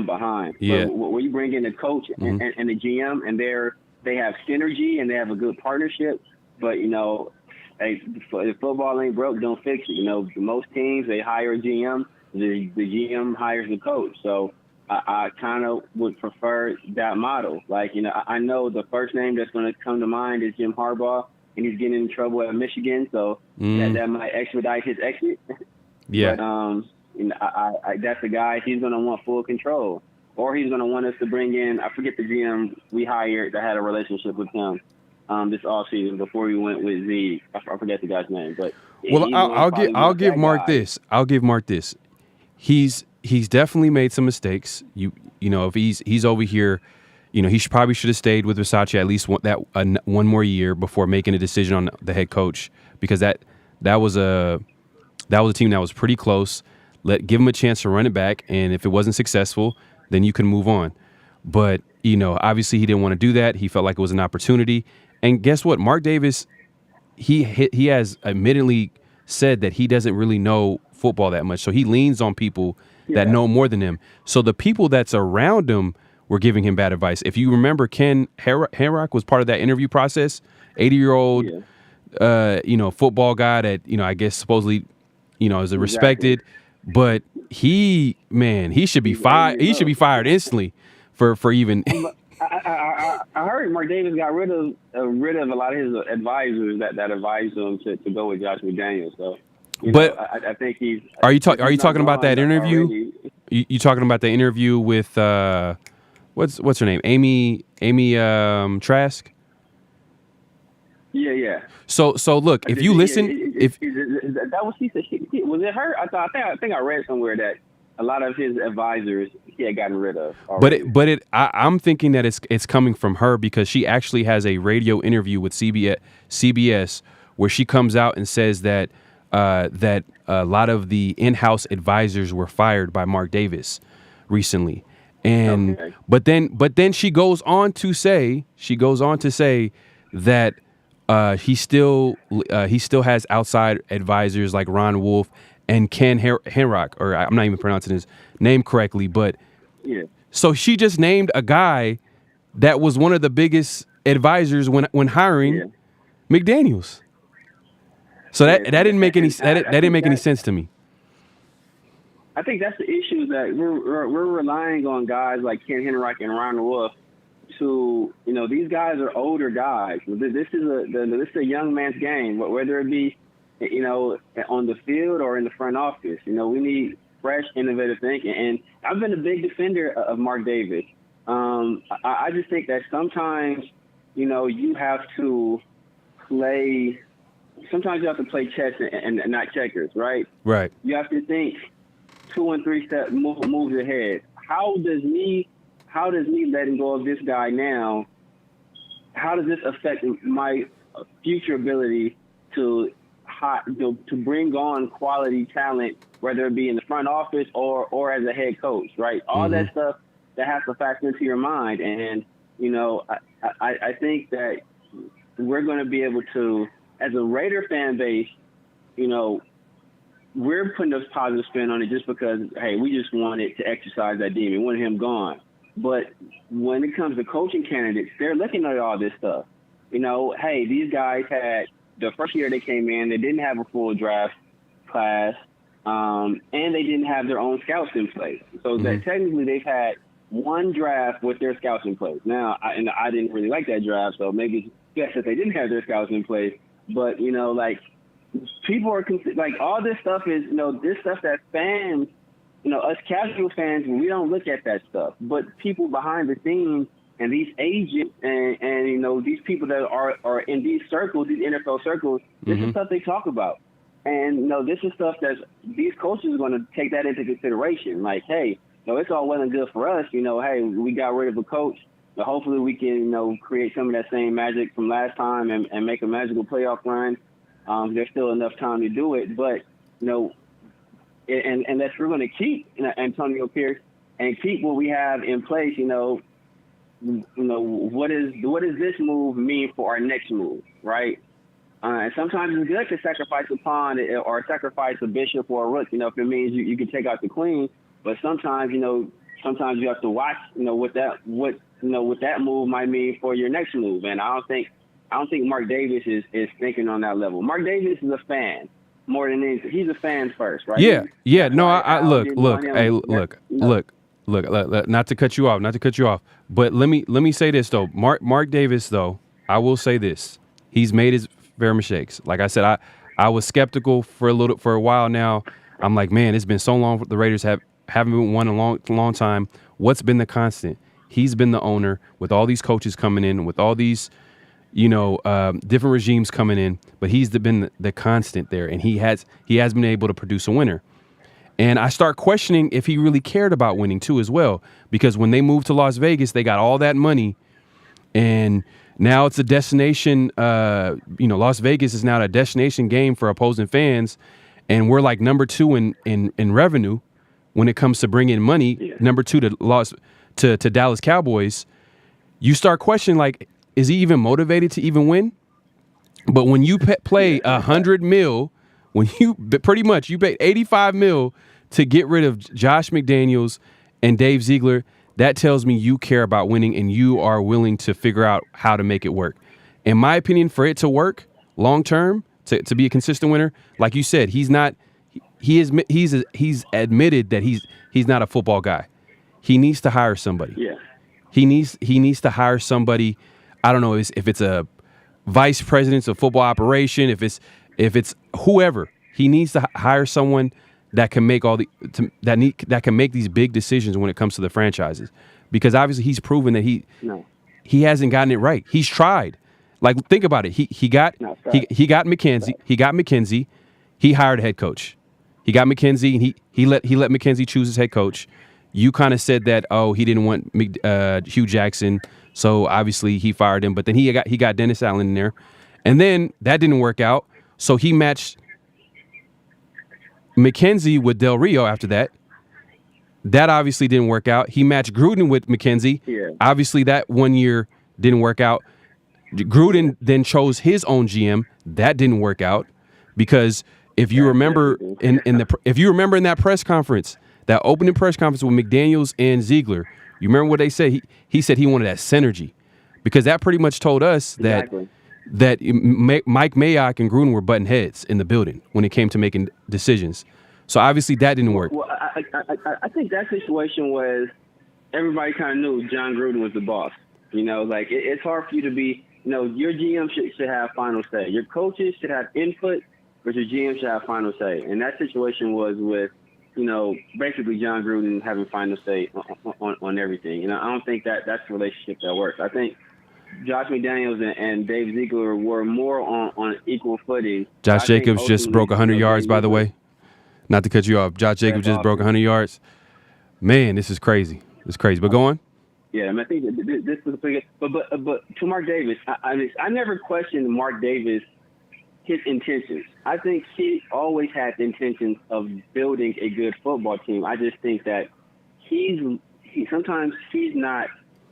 behind. Yeah. But where you bring in a coach and the GM, and they have synergy and they have a good partnership, but, you know, hey, if football ain't broke, don't fix it. You know, most teams, they hire a GM, the GM hires the coach. So I kind of would prefer that model. Like, you know, I know the first name that's going to come to mind is Jim Harbaugh, and he's getting in trouble at Michigan, so that might expedite his exit. Yeah. But that's the guy. He's going to want full control, or he's going to want us to bring in. I forget the GM we hired that had a relationship with him this offseason before we went with Z. I forget the guy's name, but well, I'll give Mark this. I'll give Mark this. He's definitely made some mistakes. You know, if he's over here, you know, he probably should have stayed with Versace at least one more year before making a decision on the head coach, because that was a team that was pretty close. Give him a chance to run it back, and if it wasn't successful, then you can move on. But, you know, obviously he didn't want to do that. He felt like it was an opportunity. And guess what? Mark Davis, he has admittedly said that he doesn't really know football that much. So he leans on people that know more than him. So the people that's around him were giving him bad advice. If you remember, Ken Henrock was part of that interview process, 80-year-old, you know, football guy that, you know, I guess supposedly, you know, is respected. But he should be fired. He should be fired instantly for even. I heard Mark Davis got rid of a lot of his advisors that advised him to go with Josh McDaniels. So, I think he's. Are you talking about that interview? You talking about the interview with what's her name? Amy Trask. Yeah. So look, if you listen, if that was she said, was it her? I think I read somewhere that a lot of his advisors he had gotten rid of already. But I'm thinking that it's coming from her, because she actually has a radio interview with CBS where she comes out and says that that a lot of the in-house advisors were fired by Mark Davis recently. And but then she goes on to say that he still has outside advisors like Ron Wolf and Ken Henrock, or I'm not even pronouncing his name correctly, but so she just named a guy that was one of the biggest advisors when hiring McDaniels. So that didn't make any sense to me. I think that's the issue, that we're relying on guys like Ken Henrock and Ron Wolf to, you know, these guys are older guys. This is a young man's game, whether it be, you know, on the field or in the front office. You know, we need fresh, innovative thinking. And I've been a big defender of Mark Davis. I just think that sometimes, you know, you have to play chess and not checkers, right? Right. You have to think 2 and 3 step moves ahead. How does me letting go of this guy now, how does this affect my future ability to bring on quality talent, whether it be in the front office or as a head coach, right? All that stuff that has to factor into your mind. And, you know, I think that we're going to be able to, as a Raider fan base, you know, we're putting a positive spin on it just because, hey, we just wanted to exercise that demon, wanted him gone. But when it comes to coaching candidates, they're looking at all this stuff. You know, hey, these guys had the first year they came in, they didn't have a full draft class, and they didn't have their own scouts in place. So that technically they've had one draft with their scouts in place. Now, I didn't really like that draft, so maybe it's best that they didn't have their scouts in place. But, you know, like, people are like, all this stuff is, you know, this stuff that fans, you know, us casual fans, we don't look at that stuff. But people behind the scenes and these agents and you know, these people that are in these circles, these NFL circles, this is stuff they talk about. And, you know, this is stuff that these coaches are going to take that into consideration. Like, hey, you know, it's all well and good for us. You know, hey, we got rid of a coach. But hopefully we can, you know, create some of that same magic from last time and make a magical playoff run. There's still enough time to do it. But, you know, and unless we're going to keep, you know, Antonio Pierce and keep what we have in place, you know, what does this move mean for our next move, right? And sometimes it's good to sacrifice a pawn or sacrifice a bishop or a rook, you know, if it means you can take out the queen. But sometimes, you know, you have to watch, you know, what that move might mean for your next move. And I don't think Mark Davis is thinking on that level. Mark Davis is a fan more than anything. He's a fan first, right? Yeah. No, I look. Not to cut you off. But let me say this though. Mark Davis though, I will say this. He's made his Vera mistakes. Like I said, I was skeptical for a while now. I'm like, man, it's been so long. The Raiders haven't won a long time. What's been the constant? He's been the owner with all these coaches coming in, with all these, different regimes coming in. But he's been the constant there, and he has been able to produce a winner. And I start questioning if he really cared about winning too as well, because when they moved to Las Vegas, they got all that money, and now it's a destination. Las Vegas is now a destination game for opposing fans, and we're like number 2 in revenue when it comes to bringing money. Yeah. Number 2 to Dallas Cowboys. You start questioning, like, is he even motivated to even win? But when you play $100 million, when you pretty much you paid $85 million to get rid of Josh McDaniels and Dave Ziegler, that tells me you care about winning and you are willing to figure out how to make it work. In my opinion, for it to work long term, to be a consistent winner, like you said, he's admitted that he's not a football guy. He needs to hire somebody. Yeah. He needs to hire somebody. I don't know if it's a vice president of football operation, if it's whoever. He needs to hire someone that can make that can make these big decisions when it comes to the franchises, because obviously he's proven that he hasn't gotten it right. He's tried. Like, think about it. He got McKenzie. He got McKenzie. He hired a head coach. He got McKenzie, and he let McKenzie choose his head coach. You kind of said that he didn't want Hugh Jackson, so obviously he fired him. But then he got Dennis Allen in there, and then that didn't work out. So he matched McKenzie with Del Rio after that. That obviously didn't work out. He matched Gruden with McKenzie. Yeah. Obviously that 1 year didn't work out. Gruden then chose his own GM. That didn't work out, because if you remember in that press conference, that opening press conference with McDaniels and Ziegler, you remember what they said? He said he wanted that synergy, because that pretty much told us that Mike Mayock and Gruden were butting heads in the building when it came to making decisions. So obviously that didn't work. Well, I think that situation was everybody kind of knew John Gruden was the boss. It's hard for you to be, your GM should have final say. Your coaches should have input, but your GM should have final say. And that situation was with, basically John Gruden having final say on everything. I don't think that's the relationship that works. I think Josh McDaniels and Dave Ziegler were more on equal footing. Josh Jacobs just broke 100 yards, by the way. Not to cut you off. Josh Jacobs just broke 100 yards. Man, this is crazy. It's crazy. But go on. Yeah, I think this was a big. But to Mark Davis, I never questioned Mark Davis, his intentions. I think he always had the intentions of building a good football team. I just think that sometimes he's not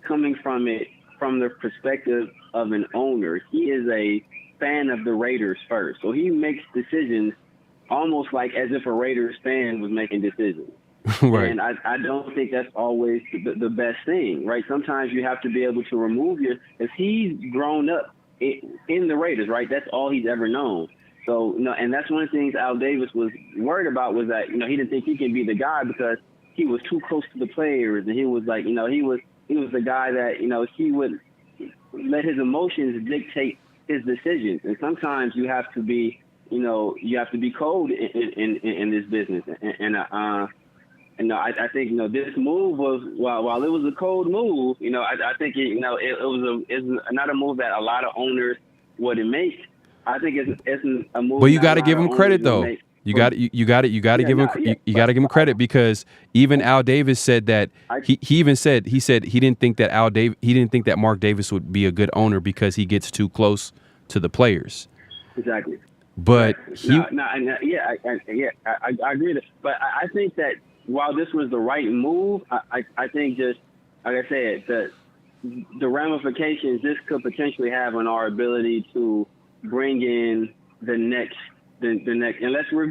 coming from it from the perspective of an owner. He is a fan of the Raiders first, so he makes decisions almost like as if a Raiders fan was making decisions. Right. And I don't think that's always the best thing, right? Sometimes you have to be able to remove if he's grown up in the Raiders, right? That's all he's ever known. So, and that's one of the things Al Davis was worried about, was that, he didn't think he could be the guy because he was too close to the players. And he was like, he was the guy that, he would let his emotions dictate his decisions. And sometimes you have to be, you have to be cold in this business. And I think this move was, while it was a cold move, I think it was not a move that a lot of owners would make. I think it's a move. But you got to give him credit, though. You got to give him credit, because even Al Davis said that he said he didn't think that Mark Davis would be a good owner because he gets too close to the players. Exactly. But I agree with it. But I think that while this was the right move, I think, just like I said, the ramifications this could potentially have on our ability to bring in the next, unless we're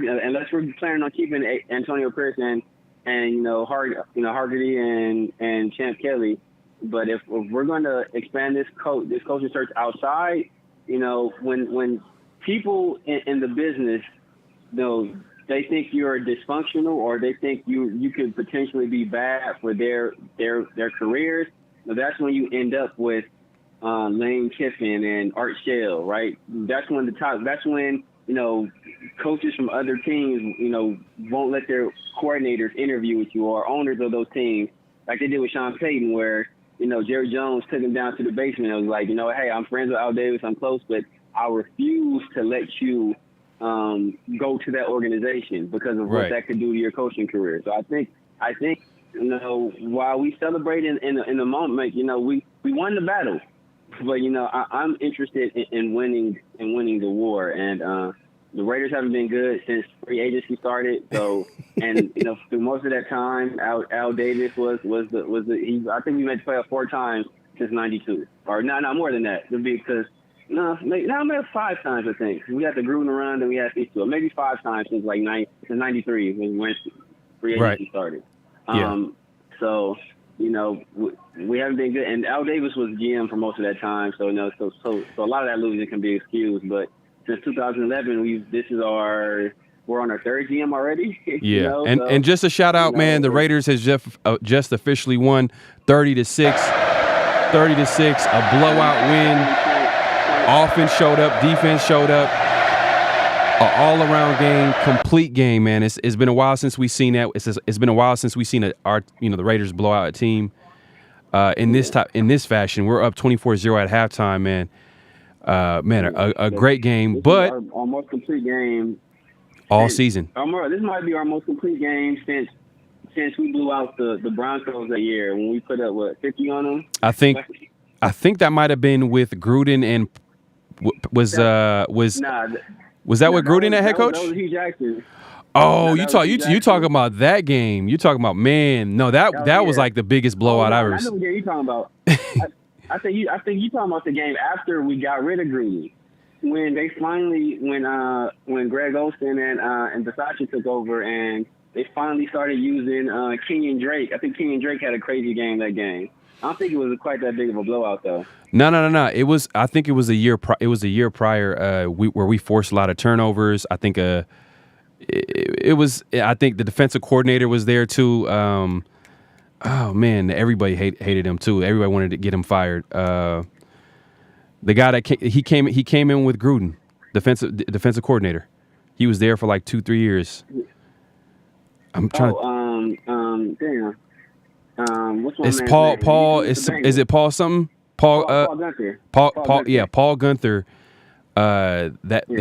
planning on keeping Antonio Pierce and Hargity and Champ Kelly. But if we're going to expand this coaching search outside, when people in the business, they think you're dysfunctional, or they think you could potentially be bad for their careers, that's when you end up with Lane Kiffin and Art Shell, right? That's when coaches from other teams, won't let their coordinators interview with you or owners of those teams, like they did with Sean Payton, where, Jerry Jones took him down to the basement and was like, hey, I'm friends with Al Davis, I'm close, but I refuse to let you go to that organization because of what that could do to your coaching career. So I think while we celebrate in the moment, we won the battle, but I'm interested in winning the war, and the Raiders haven't been good since free agency started. So, and through most of that time, Al Davis was I think we made the playoff 4 times since '92, or no, more than that. Because maybe 5 times, I think. We had the Gruden run, and we had these 2, maybe 5 times since since '93 when free agency started. So we haven't been good, and Al Davis was GM for most of that time. So so a lot of that losing can be excused, but since 2011, we're on our 3rd GM already. Yeah, and just a shout out, man. The Raiders has just officially won 30-6, a blowout win. Offense showed up, defense showed up, an all-around game, complete game, man. It's been a while since we've seen that. It's been a while since we've seen the Raiders blow out a team in this fashion. We're up 24-0 at halftime, man. A great game, but our most complete game all season. This might be our most complete game since we blew out the Broncos that year when we put up 50 on them. I think that might have been with Gruden and was that with Gruden at head coach? That was Hugh Jackson. Oh, you talking about that game? You talking about, man? No, that was like the biggest blowout I ever. I know what you're talking about. I think you talking about the game after we got rid of Gruden, when they finally when Greg Olsen and Versace took over, and they finally started using Kenyon Drake. I think Kenyon Drake had a crazy game that game. I don't think it was quite that big of a blowout though. No. It was. I think it was a year. It was a year prior where we forced a lot of turnovers. I think it was. I think the defensive coordinator was there too. Oh man, everybody hated him too. Everybody wanted to get him fired. The guy that he came in with Gruden, defensive coordinator. He was there for like 2-3 years. I'm trying what's my it's man's Paul. name? Paul is it Paul something? Paul Gunther. Paul Gunther.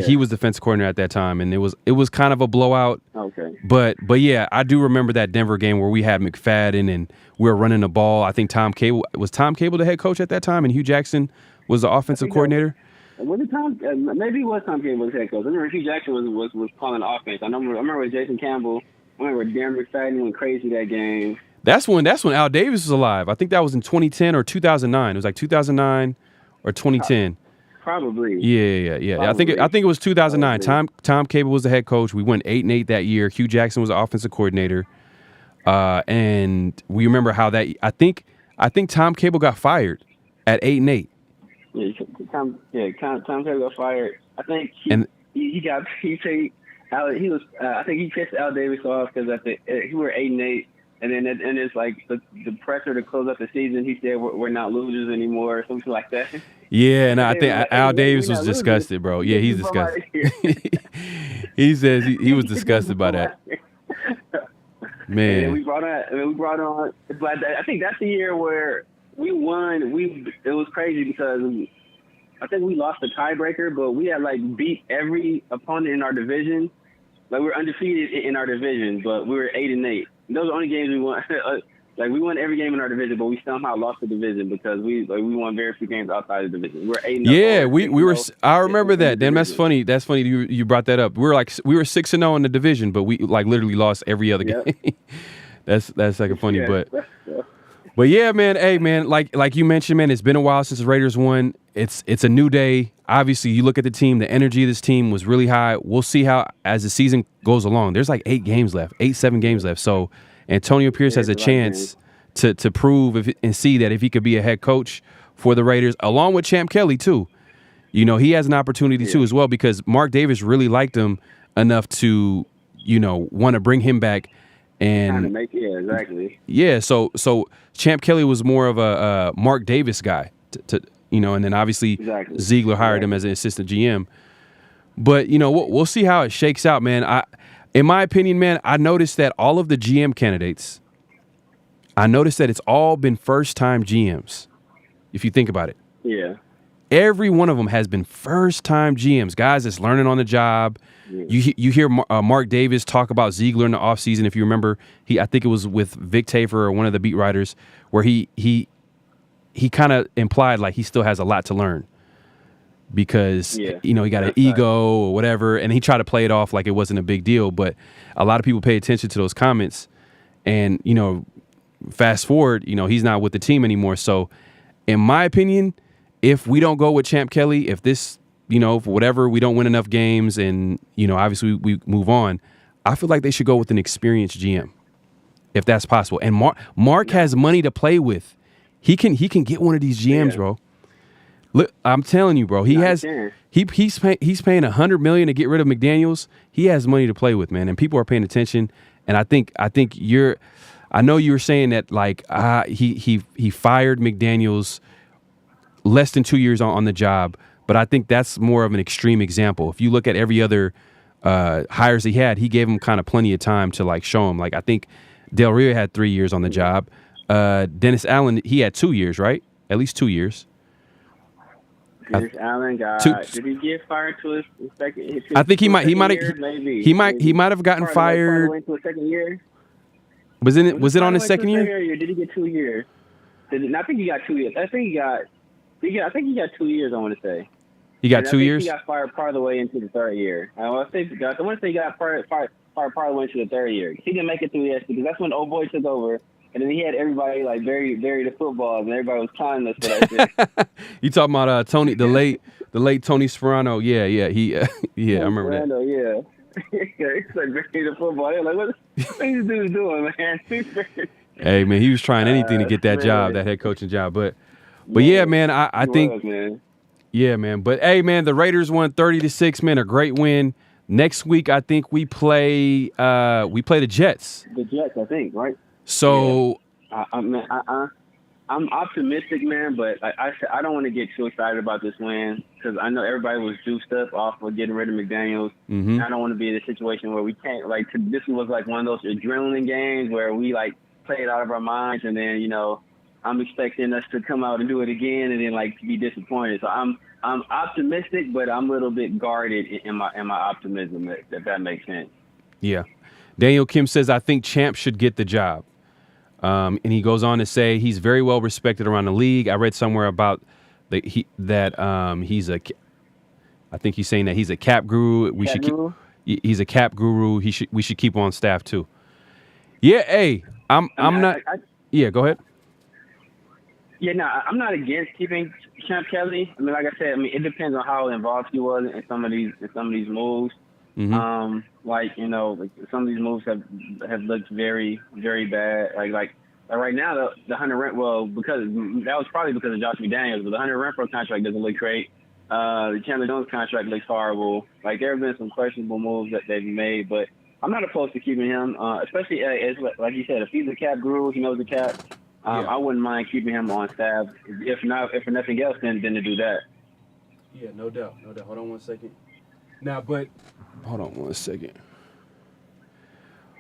He was defensive coordinator at that time, and it was kind of a blowout. Okay. But yeah, I do remember that Denver game where we had McFadden and we were running the ball. I think Tom Cable the head coach at that time, and Hugh Jackson was the offensive coordinator. Was it Tom? Maybe it was Tom Cable was head coach. I remember Hugh Jackson was calling the offense. I remember Jason Campbell. I remember Darren McFadden went crazy that game. That's when Al Davis was alive. I think that was in 2010 or 2009. It was like 2009 or 2010. Probably. Yeah. Probably. I think it was 2009. Tom Cable was the head coach. We went 8-8 that year. Hugh Jackson was the offensive coordinator. And we remember how that. I think Tom Cable got fired at 8-8. Yeah, Tom Cable got fired. I think I think he pissed Al Davis off because we were 8-8. And then it's like the pressure to close up the season. He said we're not losers anymore, or something like that. Yeah, and I think Al Davis was disgusted, bro. Yeah, he's disgusted. He says he was disgusted by that. Man, and we brought on. But I think that's the year where we won. It was crazy because I think we lost the tiebreaker, but we had beat every opponent in our division. We were undefeated in our division, but we were 8-8. Those are the only games we won. We won every game in our division, but we somehow lost the division because we won very few games outside the division. We're 8-0. Yeah, we were. I remember that. Then that's funny. That's funny you brought that up. We were 6-0 in the division, but we literally lost every other game. That's funny, but yeah, man. Hey, man. Like you mentioned, man. It's been a while since the Raiders won. It's a new day. Obviously, you look at the team. The energy of this team was really high. We'll see how as the season goes along. There's 7 games left. So Antonio Pierce has a chance to prove and see that if he could be a head coach for the Raiders, along with Champ Kelly too. He has an opportunity too as well because Mark Davis really liked him enough to want to bring him back. And exactly. Yeah, so Champ Kelly was more of a Mark Davis guy. and then obviously Ziegler hired him as an assistant GM. But, we'll see how it shakes out, man. In my opinion, man, I noticed that all of the GM candidates, it's all been first-time GMs, if you think about it. Yeah. Every one of them has been first-time GMs, guys that's learning on the job. Yeah. You hear Mark Davis talk about Ziegler in the offseason. If you remember, I think it was with Vic Tafur or one of the beat writers, where he kind of implied like he still has a lot to learn because, he got an ego or whatever, and he tried to play it off like it wasn't a big deal. But a lot of people pay attention to those comments, and, fast forward, he's not with the team anymore. So in my opinion, if we don't go with Champ Kelly, if this, for whatever, we don't win enough games and, obviously we move on, I feel like they should go with an experienced GM, if that's possible. And Mark has money to play with. He can get one of these GMs, bro. Look, I'm telling you, bro. He's paying $100 million to get rid of McDaniels. He has money to play with, man, and people are paying attention. And I think I know you were saying that like he fired McDaniels less than 2 years on the job, but I think that's more of an extreme example. If you look at every other hires he gave him kind of plenty of time to like show him. Like I think Del Rio had 3 years on the job. Dennis Allen, he had 2 years, right? At least 2 years. Dennis Allen got. Did he get fired to his second? I think he might have gotten fired. Went to a second year. Was it on his second year? Or did he get 2 years? I think he got 2 years. I think he got 2 years. I want to say. He got 2 years. He got fired part of the way into the third year. I want to say he got fired part of the way into the third year. He didn't make it through yet because that's when old boy took over. And then he had everybody like very the football, and everybody was clowning us for that shit. You talking about Tony, the late Tony Sperano? Yeah, he I remember Sperano, that. Yeah, he's like bury the football. They're like, what these dudes doing, man? Hey, man, he was trying anything to get that job, that head coaching job. But yeah, man, I think, man. Yeah, man. But hey, man, the Raiders won 30-6, man, a great win. Next week, I think we play the Jets. The Jets, I think, right? So, I'm optimistic, man, but I don't want to get too excited about this win because I know everybody was juiced up off of getting rid of McDaniels. Mm-hmm. I don't want to be in a situation where we can't this was like one of those adrenaline games where we like play it out of our minds, and then I'm expecting us to come out and do it again, and then like be disappointed. So I'm optimistic, but I'm a little bit guarded in my optimism. If that makes sense. Yeah, Daniel Kim says I think Champ should get the job. And he goes on to say he's very well respected around the league. I read somewhere about I think he's saying that he's a cap guru. He's a cap guru. We should keep on staff too. Yeah, hey, I'm not. Go ahead. Yeah, no, I'm not against keeping Champ Kelly. I mean, like I said, it depends on how involved he was in some of these moves. Mm-hmm. Some of these moves have looked very, very bad. Like right now, the Hunter because that was probably because of Josh McDaniels, but the Hunter Renfrow contract doesn't look great. The Chandler Jones contract looks horrible. Like there have been some questionable moves that they've made, but I'm not opposed to keeping him, especially like you said, if he's a cap guru, he knows the cap. I wouldn't mind keeping him on staff. If for nothing else, then to do that. Yeah, no doubt. Hold on one second. Hold on one second.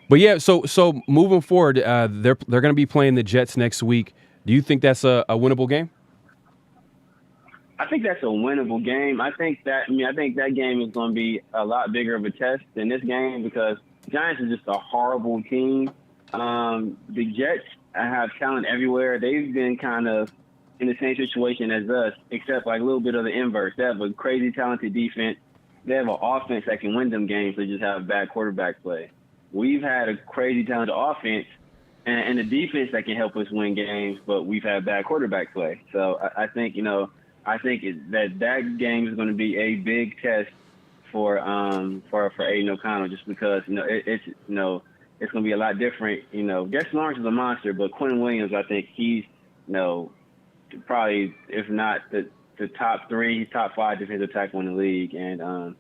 But yeah, so moving forward, they're going to be playing the Jets next week. Do you think that's a winnable game? I think that's a winnable game. I think that game is going to be a lot bigger of a test than this game because the Giants are just a horrible team. The Jets have talent everywhere. They've been kind of in the same situation as us, except like a little bit of the inverse. They have a crazy talented defense. They have an offense that can win them games. They just have bad quarterback play. We've had a crazy talented offense and a defense that can help us win games, but we've had bad quarterback play. So I think that game is going to be a big test for Aiden O'Connell, just because it's going to be a lot different. Dexter Lawrence is a monster, but Quentin Williams, I think he's probably, if not the top 3, top 5 defensive tackle in the league, and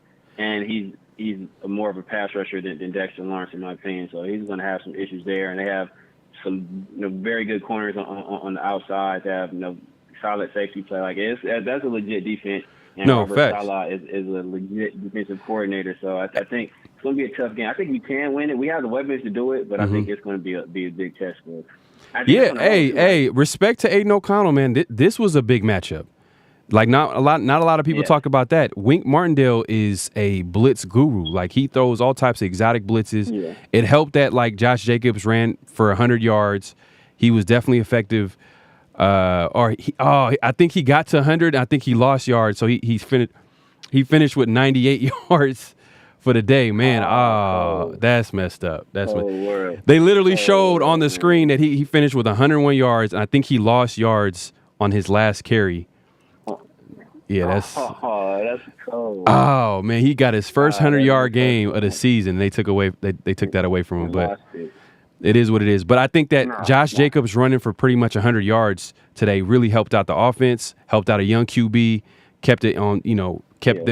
he's more of a pass rusher than Dexter Lawrence, in my opinion. So he's going to have some issues there, and they have some very good corners on the outside. They have solid safety play. Like that's a legit defense. And No, Robert facts. Saleh is a legit defensive coordinator. So I think it's going to be a tough game. I think we can win it. We have the weapons to do it, but I think it's going to be a big test for us. Yeah, hey, respect to Aiden O'Connell, man. This was a big matchup. Like not a lot of people talk about that. Wink Martindale is a blitz guru. Like he throws all types of exotic blitzes. Yeah. It helped that like Josh Jacobs ran for 100 yards. He was definitely effective. I think he got to 100. I think he lost yards, so he finished with 98 yards for the day. Man, that's messed up. They literally showed on the screen that he finished with 101 yards, and I think he lost yards on his last carry. Yeah, that's cold. Oh man, he got his first 100-yard game of the season. They took that away from him, but it is what it is. But I think that Josh Jacobs running for pretty much 100 yards today really helped out the offense, helped out a young QB, kept it on, kept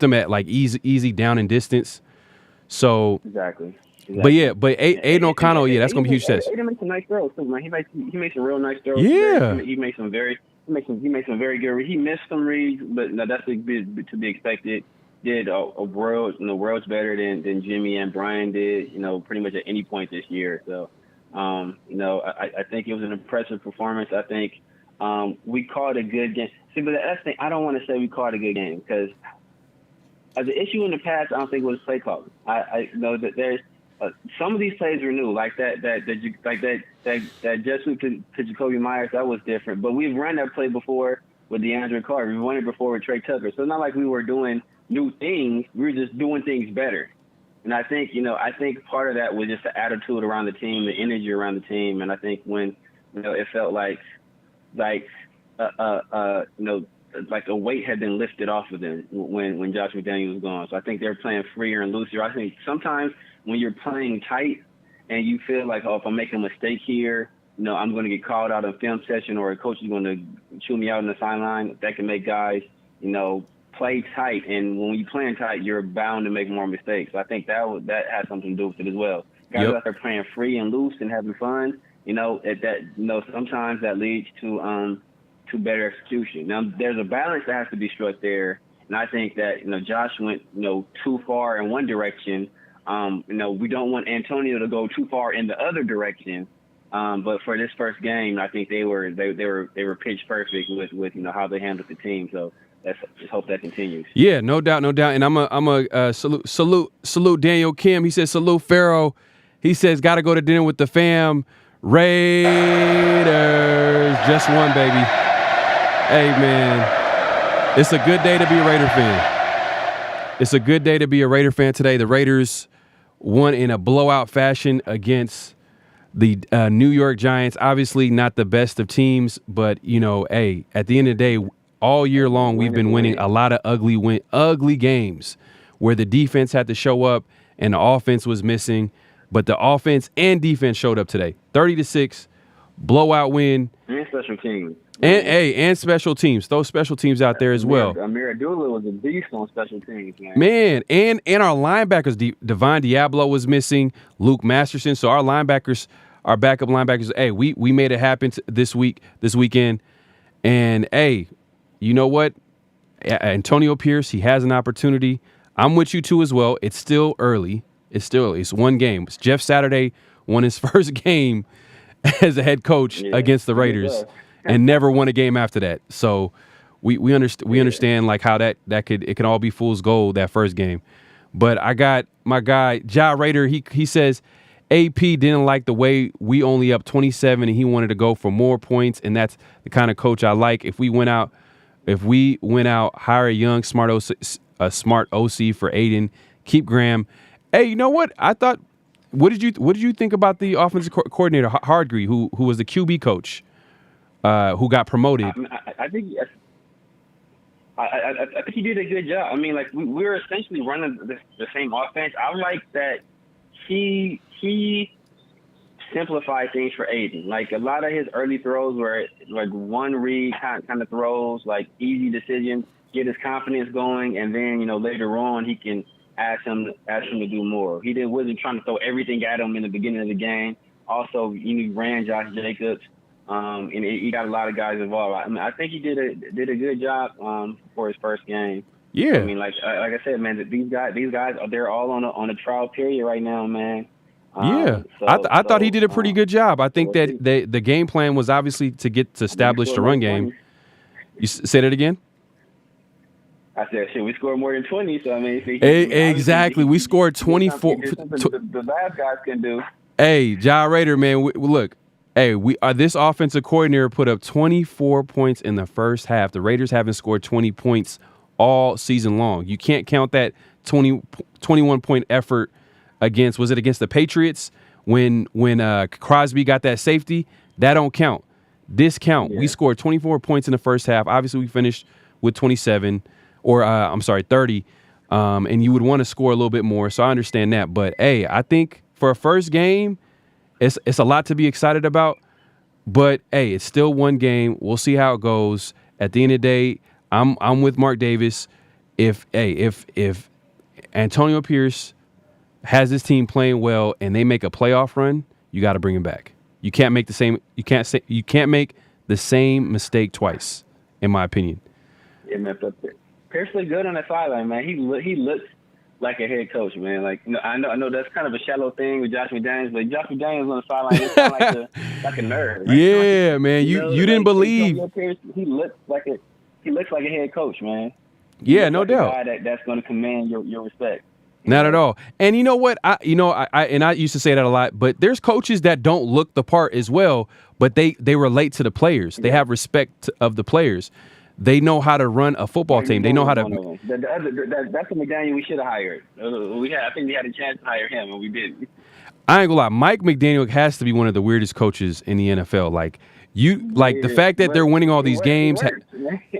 them at like easy down and distance. So Exactly. But Aiden O'Connell, that's gonna be huge test. Aiden makes some nice throws too, man. He makes some real nice throws. Yeah. He makes some very good. He missed some reads, but no, that's to be expected. Did worlds better than Jimmy and Brian did. Pretty much at any point this year. So, I think it was an impressive performance. I think we called a good game. See, but that's the thing. I don't want to say we called a good game because the issue in the past, I don't think it was play calling. I know that there's some of these plays were new, like that Jet sweep to Jacoby Myers. That was different. But we've run that play before with DeAndre Carter. We've run it before with Trey Tucker. So it's not like we were doing new things. We were just doing things better. And I think part of that was just the attitude around the team, the energy around the team. And I think when it felt like a weight had been lifted off of them when Josh McDaniels was gone. So I think they're playing freer and looser. I think sometimes when you're playing tight and you feel like, if I make a mistake here, I'm going to get called out of film session or a coach is going to chew me out on the sideline, that can make guys, play tight. And when you're playing tight, you're bound to make more mistakes. So I think that has something to do with it as well. Guys out there playing free and loose and having fun, sometimes that leads to better execution. Now, there's a balance that has to be struck there. And I think that, Josh went, too far in one direction. We don't want Antonio to go too far in the other direction. But for this first game, I think they were pitch perfect with how they handled the team. So let's just hope that continues. Yeah, no doubt. And I'm a salute Daniel Kim. He says salute Pharaoh. He says got to go to dinner with the fam. Raiders just won, baby. Hey man, it's a good day to be a Raider fan. It's a good day to be a Raider fan today. The Raiders won in a blowout fashion against the New York Giants. Obviously not the best of teams, but, at the end of the day, all year long we've been winning a lot of ugly games where the defense had to show up and the offense was missing. But the offense and defense showed up today. 30-6, blowout win. And special teams. And special teams. Throw special teams out there as well. Amir Abdullah was a beast on special teams, man. And our linebackers, Devon Diablo was missing, Luke Masterson. So our linebackers, our backup linebackers, hey, we made it happen this weekend. And hey, you know what? Antonio Pierce, he has an opportunity. I'm with you too as well. It's still early. It's one game. Jeff Saturday won his first game as a head coach against the Raiders and never won a game after that. So we understand like how it could all be fool's gold that first game. But I got my guy Ja Raider. He says AP didn't like the way we only up 27 and he wanted to go for more points, and that's the kind of coach I like. If we went out, hire a young smart OC for Aiden, keep Graham. Hey, you know what? I thought. What did you think about the offensive coordinator Hardgree, who was the QB coach, who got promoted? I think he did a good job. I mean, like we were essentially running the same offense. I like that he simplified things for Aiden. Like a lot of his early throws were like one read kind of throws, like easy decisions, get his confidence going, and then later on he can ask him to do more. He wasn't trying to throw everything at him in the beginning of the game. Also, ran Josh Jacobs. And he got a lot of guys involved. I mean, I think he did a good job for his first game. Yeah. I mean, like I said, man, these guys, they're all on a trial period right now, man. Yeah, I thought he did a pretty good job. I think that the game plan was obviously to establish the run game. You say that again? I said, shit, we scored more than 20, so I mean, exactly. We scored 24. The last guys can do. Hey, Ja Raider, man, look. Hey, this offensive coordinator put up 24 points in the first half. The Raiders haven't scored 20 points all season long. You can't count that 21-point effort against the Patriots when Crosby got that safety? That don't count. This count. Yeah. We scored 24 points in the first half. Obviously, we finished with 27 or 30. And you would want to score a little bit more, so I understand that. But hey, I think for a first game, it's a lot to be excited about. But hey, it's still one game. We'll see how it goes. At the end of the day, I'm with Mark Davis. If Antonio Pierce has this team playing well and they make a playoff run, you got to bring him back. You can't make the same mistake twice, in my opinion. Yeah, man. Pierce looked good on the sideline, man. He looks like a head coach, man. Like, I know that's kind of a shallow thing with Josh McDaniels, but Josh McDaniels on the sideline is kind of like a nerd. Right? Yeah, man. You didn't believe. Pierce, he looks like a head coach, man. Yeah, no doubt. A guy that's going to command your respect. Not at all. And you know what? I used to say that a lot, but there's coaches that don't look the part as well, but they relate to the players. They have respect of the players. They know how to run a football team. They know how to. That's the McDaniel we should have hired. I think we had a chance to hire him, and we didn't. I ain't gonna lie. Mike McDaniel has to be one of the weirdest coaches in the NFL. The fact that they're winning all these games.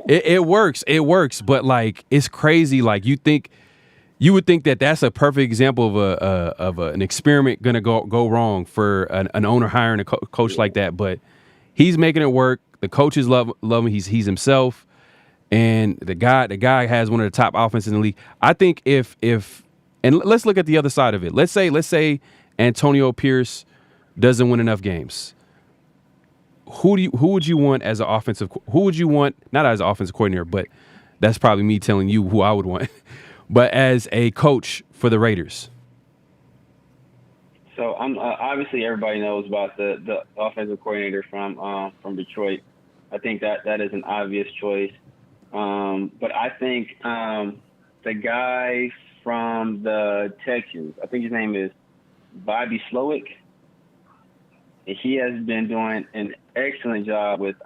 It works. It works. But it's crazy. You would think that that's a perfect example of an experiment gonna go wrong for an owner hiring a coach like that. But he's making it work. The coaches love him. He's himself, and the guy has one of the top offenses in the league. I think if let's look at the other side of it. Let's say Antonio Pierce doesn't win enough games. Who would you want as an offensive? Who would you want not as an offensive coordinator, but that's probably me telling you who I would want. But as a coach for the Raiders. So I'm obviously everybody knows about the offensive coordinator from Detroit. I think that is an obvious choice. But I think the guy from the Texans, I think his name is Bobby Slowick. He has been doing an excellent job with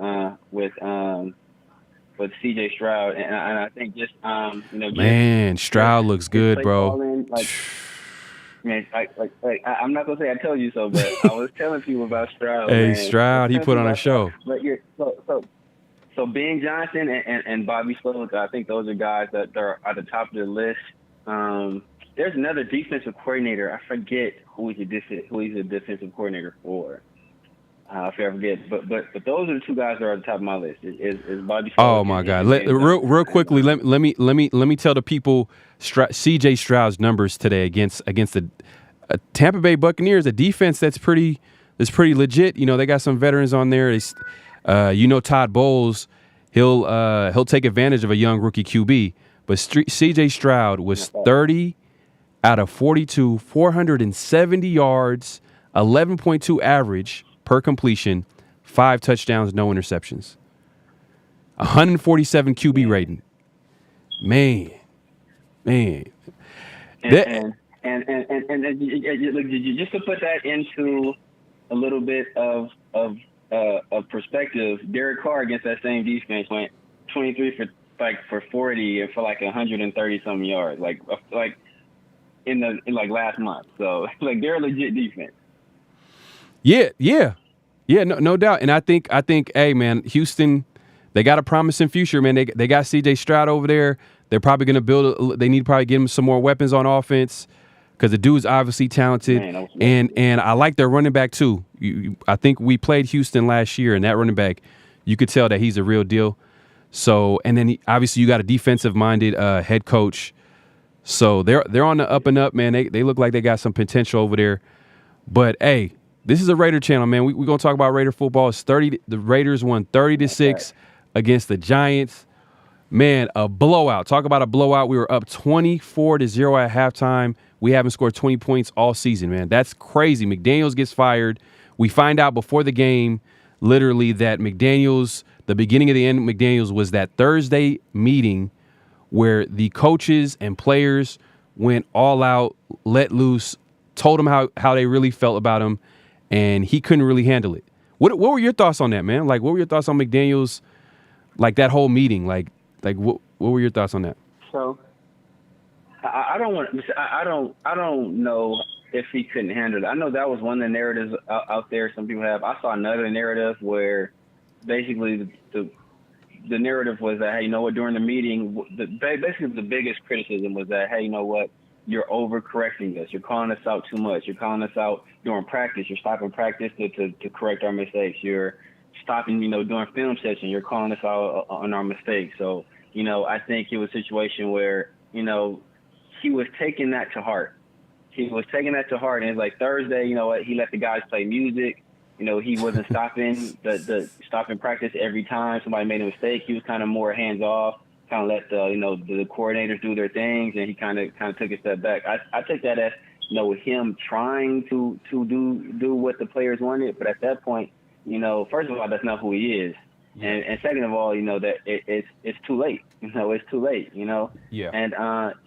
C.J. Stroud, and I think man, Stroud looks good, bro. Man, I'm not gonna say I told you so, but I was telling people about Stroud. Hey, man. Stroud, he put on a show. But so Ben Johnson and Bobby Slowick, I think those are guys that are at the top of the list. There's another defensive coordinator. I forget who he's a defensive coordinator for. I forget, but those are the two guys that are at the top of my list. Is Bobby Slowick. Oh my God! Real quickly, let me tell the people C.J. Stroud's numbers today against the Tampa Bay Buccaneers, a defense that's pretty legit. You know, they got some veterans on there. Todd Bowles, he'll take advantage of a young rookie QB. But C.J. Stroud was 30 out of 42, 470 yards, 11.2 average per completion, 5 touchdowns, no interceptions, 147 QB rating. Man. And just to put that into a little bit of perspective, Derek Carr against that same defense went 23 for 40 and for 130 something yards, in last month. So they're a legit defense. Yeah, no doubt. And I think, hey man, Houston, they got a promising future, man. They got C.J. Stroud over there. They're probably going to they need to probably get him some more weapons on offense because the dude's obviously talented. Man, and I like their running back too. I think we played Houston last year, and that running back, you could tell that he's a real deal. So, and then obviously you got a defensive-minded head coach. So they're on the up and up, man. They look like they got some potential over there. But hey, This is a Raider channel, man. We're going to talk about Raider football. The Raiders won 30-6 against the Giants. Man, a blowout. Talk about a blowout. We were up 24-0 at halftime. We haven't scored 20 points all season, man. That's crazy. McDaniels gets fired. We find out before the game, literally, that the beginning of the end of McDaniels was that Thursday meeting where the coaches and players went all out, let loose, told him how they really felt about him, and he couldn't really handle it. What were your thoughts on that, man? Like, what were your thoughts on McDaniels, like that whole meeting? Like what were your thoughts on that? So, I don't know if he couldn't handle it. I know that was one of the narratives out there some people have. I saw another narrative where basically the narrative was that, hey, you know what, during the meeting, basically the biggest criticism was that, hey, you know what, you're overcorrecting us. You're calling us out too much. You're calling us out during practice. You're stopping practice to correct our mistakes. You're stopping, during film session. You're calling us out on our mistakes. So, I think it was a situation where, he was taking that to heart. He was taking that to heart. And it's like Thursday, he let the guys play music. He wasn't stopping stopping practice every time somebody made a mistake. He was kind of more hands off, kind of let the coordinators do their things, and he kind of took a step back. I take that as him trying to do what the players wanted, but at that point, first of all, that's not who he is, and second of all, that it's too late. It's too late. Yeah. And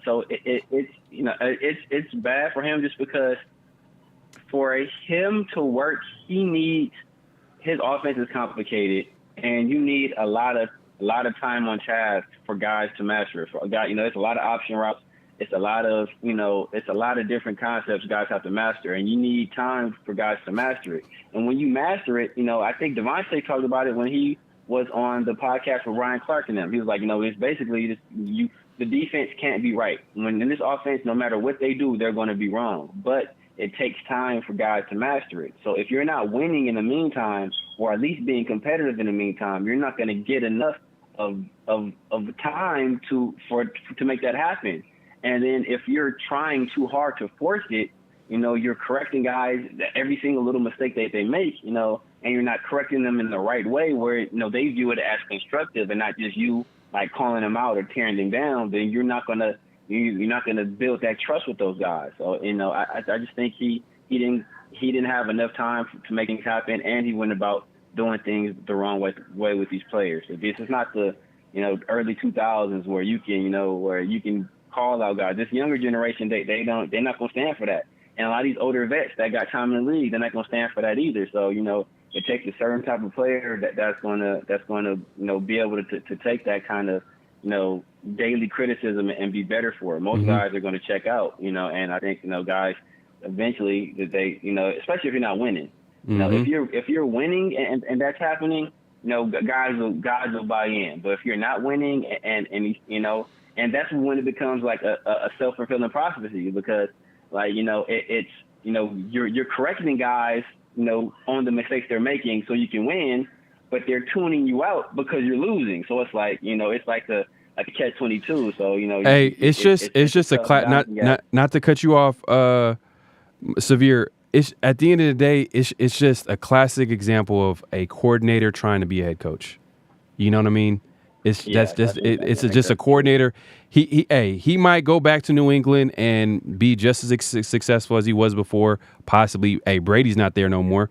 so it's bad for him just because. For him to work, his offense is complicated, and you need a lot of time on task for guys to master it. For a guy, it's a lot of option routes. It's a lot of different concepts guys have to master, and you need time for guys to master it. And when you master it, I think Devontae talked about it when he was on the podcast with Ryan Clark and them. He was like, it's basically the defense can't be right. When in this offense, no matter what they do, they're going to be wrong. But it takes time for guys to master it. So if you're not winning in the meantime, or at least being competitive in the meantime, you're not going to get enough of time to make that happen. And then if you're trying too hard to force it, you're correcting guys every single little mistake that they make, and you're not correcting them in the right way where they view it as constructive and not just you like calling them out or tearing them down. Then you're not gonna build that trust with those guys. So, I just think he didn't have enough time to make things happen, and he went about doing things the wrong way with these players. This is not the, early 2000s where you can call out guys. This younger generation, they're not going to stand for that. And a lot of these older vets that got time in the league, they're not going to stand for that either. So, it takes a certain type of player that's going to be able to take that kind of, daily criticism and be better for it. Most guys are going to check out, and I think, guys eventually they, especially if you're not winning, if you're winning and that's happening, guys will buy in. But if you're not winning and that's when it becomes like a self-fulfilling prophecy, because like, it's, you're correcting guys, on the mistakes they're making so you can win, but they're tuning you out because you're losing. So it's like, it's like a catch-22. So, hey, it's just a class. Not to cut you off, Severe. It's at the end of the day, it's just a classic example of a coordinator trying to be a head coach. You know what I mean? It's just a coordinator. He might go back to New England and be just as successful as he was before. Possibly. Hey, Brady's not there no more.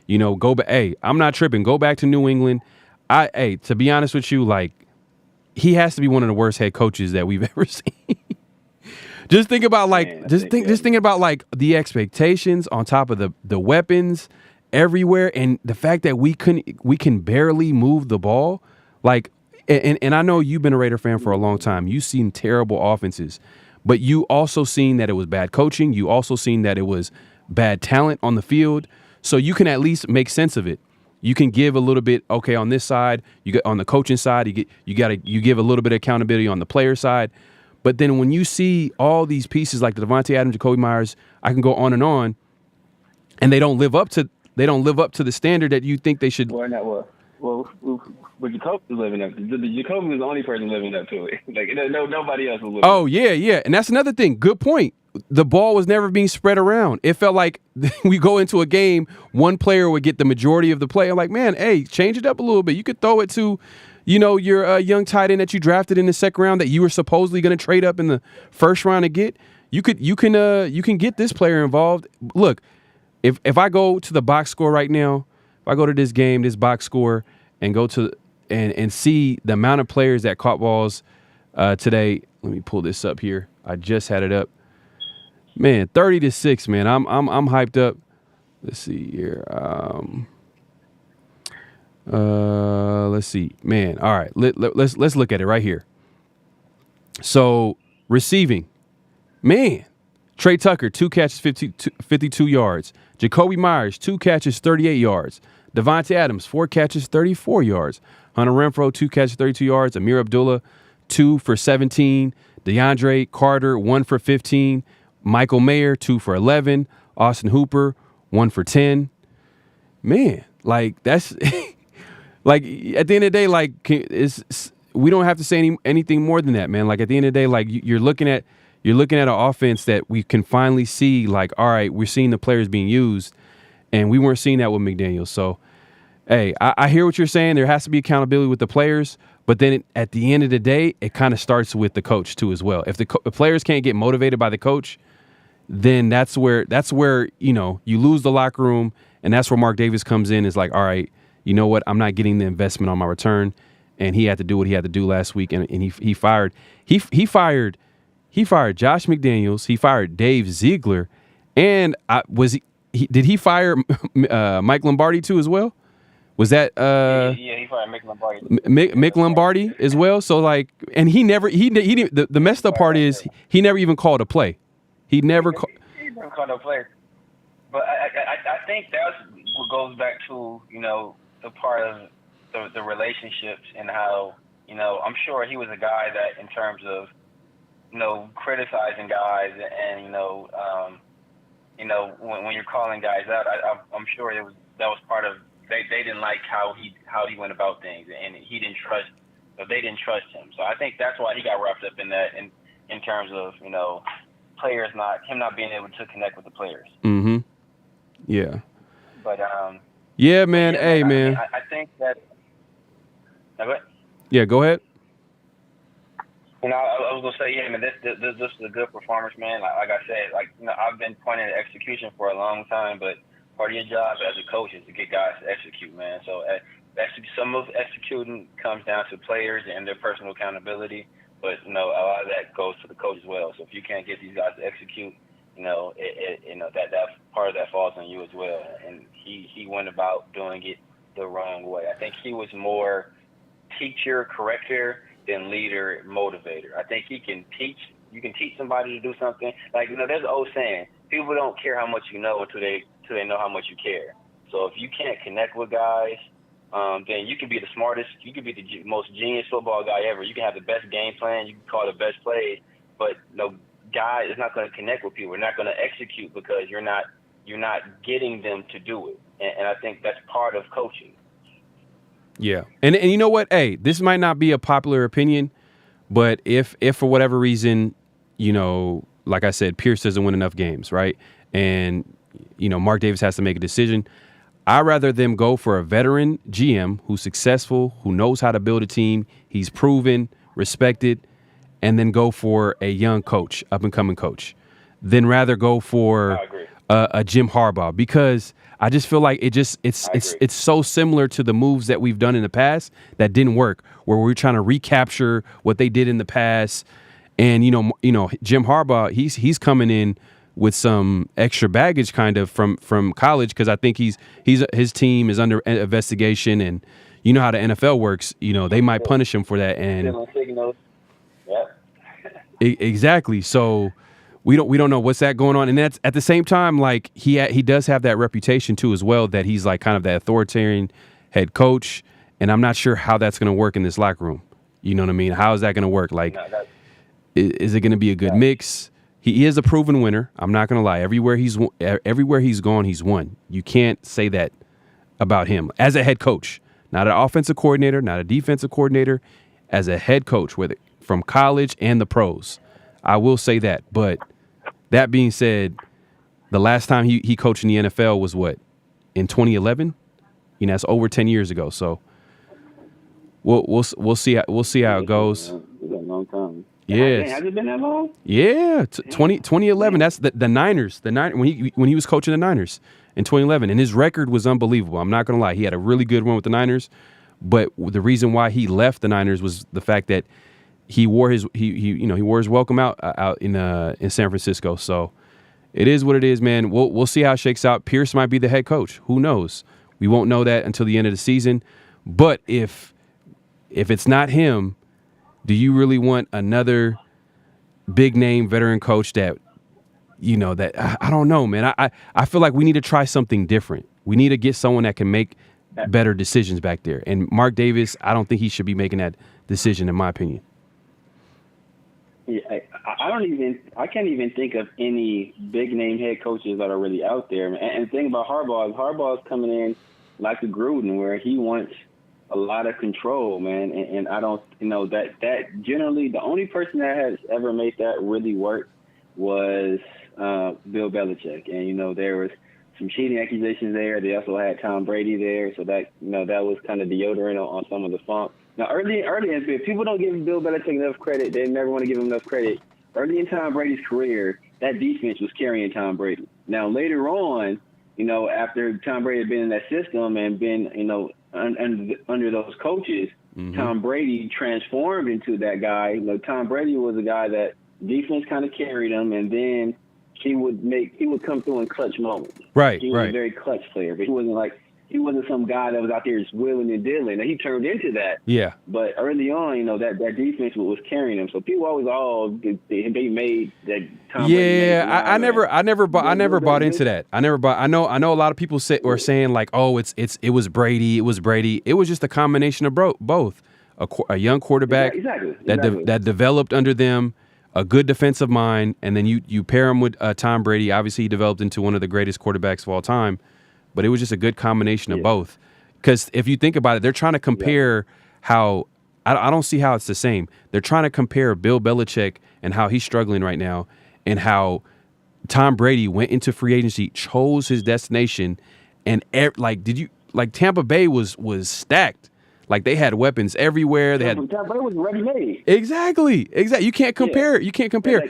Go back. Hey, I'm not tripping. Go back to New England. To be honest with you, like, he has to be one of the worst head coaches that we've ever seen. Just think about thinking about like the expectations on top of the weapons everywhere, and the fact that we can barely move the ball. Like, and I know you've been a Raider fan for a long time. You've seen terrible offenses, but you also seen that it was bad coaching. You also seen that it was bad talent on the field. So you can at least make sense of it. You can give a little bit, okay, on this side, you get on the coaching side, you give a little bit of accountability on the player side. But then when you see all these pieces like the Devontae Adams, Jacoby Myers, I can go on, and they don't live up to the standard that you think they should. Well, but Jacoby was living up. Jacoby was the only person living up to it. Like nobody else was living. Oh yeah, and that's another thing. Good point. The ball was never being spread around. It felt like we go into a game, one player would get the majority of the play. I'm like, man, hey, change it up a little bit. You could throw it to, your young tight end that you drafted in the second round that you were supposedly going to trade up in the first round to get. You can get this player involved. Look, if I go to the box score right now, if I go to this game, this box score, and go to and see the amount of players that caught balls today. Let me pull this up here. I just had it up. Man, 30-6, man. I'm hyped up. Let's see here. Let's see. Man, all right. Let's look at it right here. So, receiving. Man, Trey Tucker, 2 catches, 52 yards. Jacoby Myers, 2 catches, 38 yards. Devontae Adams, 4 catches, 34 yards. Hunter Renfrow, 2 catches, 32 yards. Amir Abdullah, 2 for 17. DeAndre Carter, 1 for 15. Michael Mayer, 2 for 11. Austin Hooper, 1 for 10. Man, like that's like at the end of the day, like we don't have to say anything more than that, man. Like at the end of the day, like you're looking at an offense that we can finally see. Like, all right, we're seeing the players being used, and we weren't seeing that with McDaniels. So, hey, I hear what you're saying. There has to be accountability with the players, but then at the end of the day, it kind of starts with the coach too as well. If the players can't get motivated by the coach, then that's where you lose the locker room, and that's where Mark Davis comes in. Is like, all right, you know what? I'm not getting the investment on my return, and he had to do what he had to do last week, and he fired Josh McDaniels. He fired Dave Ziegler, and did he fire Mike Lombardi too as well? Was that yeah, he fired Mick Lombardi. Mick Lombardi as well? So like, and he didn't. The messed up part is he never even called a play. He never called no player. But I think that's what goes back to the part of the relationships and how I'm sure he was a guy that in terms of criticizing guys and when you're calling guys out, I'm sure that was part of they didn't like how he went about things, and he didn't trust, they didn't trust him. So I think that's why he got wrapped up in that in terms of players not being able to connect with the players. Mm-hmm. Yeah. But yeah, man. Yeah, hey, man. I think that. Go ahead. Yeah, go ahead. I was gonna say, yeah, man. This is a good performance, man. Like I said, I've been pointing at execution for a long time, but part of your job as a coach is to get guys to execute, man. So some of executing comes down to players and their personal accountability, but a lot of that goes to the coach as well. So if you can't get these guys to execute, that part of that falls on you as well. And he went about doing it the wrong way. I think he was more teacher, corrector than leader, motivator. I think he can teach. You can teach somebody to do something. Like there's an old saying: people don't care how much you know until they know how much you care. So if you can't connect with guys, then you can be the smartest. You can be the most genius football guy ever. You can have the best game plan. You can call the best plays, but guy is not going to connect with people. We're not going to execute because you're not getting them to do it. And I think that's part of coaching. Yeah. And you know what? Hey, this might not be a popular opinion, but if for whatever reason, like I said, Pierce doesn't win enough games, right? And, Mark Davis has to make a decision. I'd rather them go for a veteran GM who's successful, who knows how to build a team. He's proven, respected, and then go for a young coach, up-and-coming coach, than rather go for a Jim Harbaugh, because I just feel like it's so similar to the moves that we've done in the past that didn't work, where we're trying to recapture what they did in the past. And Jim Harbaugh, he's coming in with some extra baggage kind of from college, because I think his team is under investigation, and you know how the NFL works. They might punish him for that, and exactly. So we don't know what's that going on, and that's at the same time, like he does have that reputation too as well, that he's like kind of that authoritarian head coach, and I'm not sure how that's going to work in this locker room. You know what I mean? How is that going to work? Like, is it going to be a good mix? He is a proven winner. I'm not going to lie. Everywhere he's gone, he's won. You can't say that about him as a head coach. not an offensive coordinator, not a defensive coordinator, as a head coach, whether from college and the pros. I will say that. But that being said, the last time he coached in the NFL was what? In 2011? You know, that's over 10 years ago. So we'll see how it goes. It's a long time. Yes. Has it been that long? Yeah, 2011. That's the Niners. When he was coaching the Niners in 2011, and his record was unbelievable. I'm not gonna lie, he had a really good run with the Niners, but the reason why he left the Niners was the fact that he wore his welcome out in San Francisco. So it is what it is, man. We'll see how it shakes out. Pierce might be the head coach. Who knows? We won't know that until the end of the season. But if it's not him, do you really want another big name veteran coach that, you know, that I don't know, man. I feel like we need to try something different. We need to get someone that can make better decisions back there. And Mark Davis, I don't think he should be making that decision, in my opinion. Yeah, I can't even think of any big name head coaches that are really out there. And the thing about Harbaugh's coming in like a Gruden, where he wants a lot of control, man. And I don't, that generally the only person that has ever made that really work was Bill Belichick. And, there was some cheating accusations there. They also had Tom Brady there. So that, that was kind of deodorant on some of the funk. Now, early in people don't give Bill Belichick enough credit. They never want to give him enough credit. Early in Tom Brady's career, that defense was carrying Tom Brady. Now, later on, after Tom Brady had been in that system and been, under those coaches, Tom Brady transformed into that guy. Tom Brady was a guy that defense kind of carried him, and then he would come through in clutch moments. Right, he was a very clutch player, but he wasn't some guy that was out there just willing and dealing. Now, he turned into that. Yeah. But early on, that defense was carrying him. So people always they made that Tom Brady. Yeah, I never bought into that. I know a lot of people were saying like, oh, it was Brady. It was just a combination of both. A young quarterback that developed under them, a good defensive mind, and then you pair him with Tom Brady. Obviously, he developed into one of the greatest quarterbacks of all time. But it was just a good combination of both. Because if you think about it, they're trying to compare how – I don't see how it's the same. They're trying to compare Bill Belichick and how he's struggling right now and how Tom Brady went into free agency, chose his destination, and Tampa Bay was stacked. Like they had weapons everywhere. Tampa Bay was ready-made. Exactly. You can't compare. You can't compare.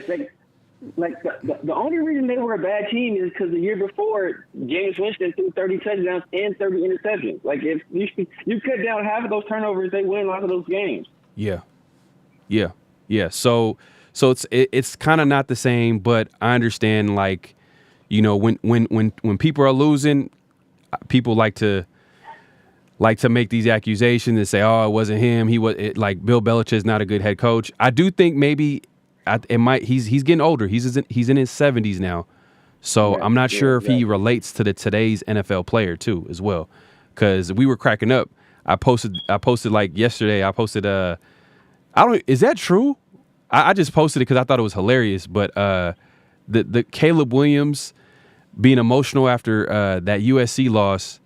The only reason they were a bad team is because the year before, James Winston threw 30 touchdowns and 30 interceptions. Like, if you cut down half of those turnovers, they win a lot of those games. Yeah. So it's kind of not the same, but I understand. Like, when people are losing, people like to make these accusations and say, "Oh, it wasn't him. Like Bill Belichick's not a good head coach." I do think maybe. He's getting older. He's in his 70s now, so I'm not sure if he relates to today's NFL player too as well. Because we were cracking up. I posted like yesterday. Is that true? I just posted it because I thought it was hilarious. But the Caleb Williams being emotional after that USC loss,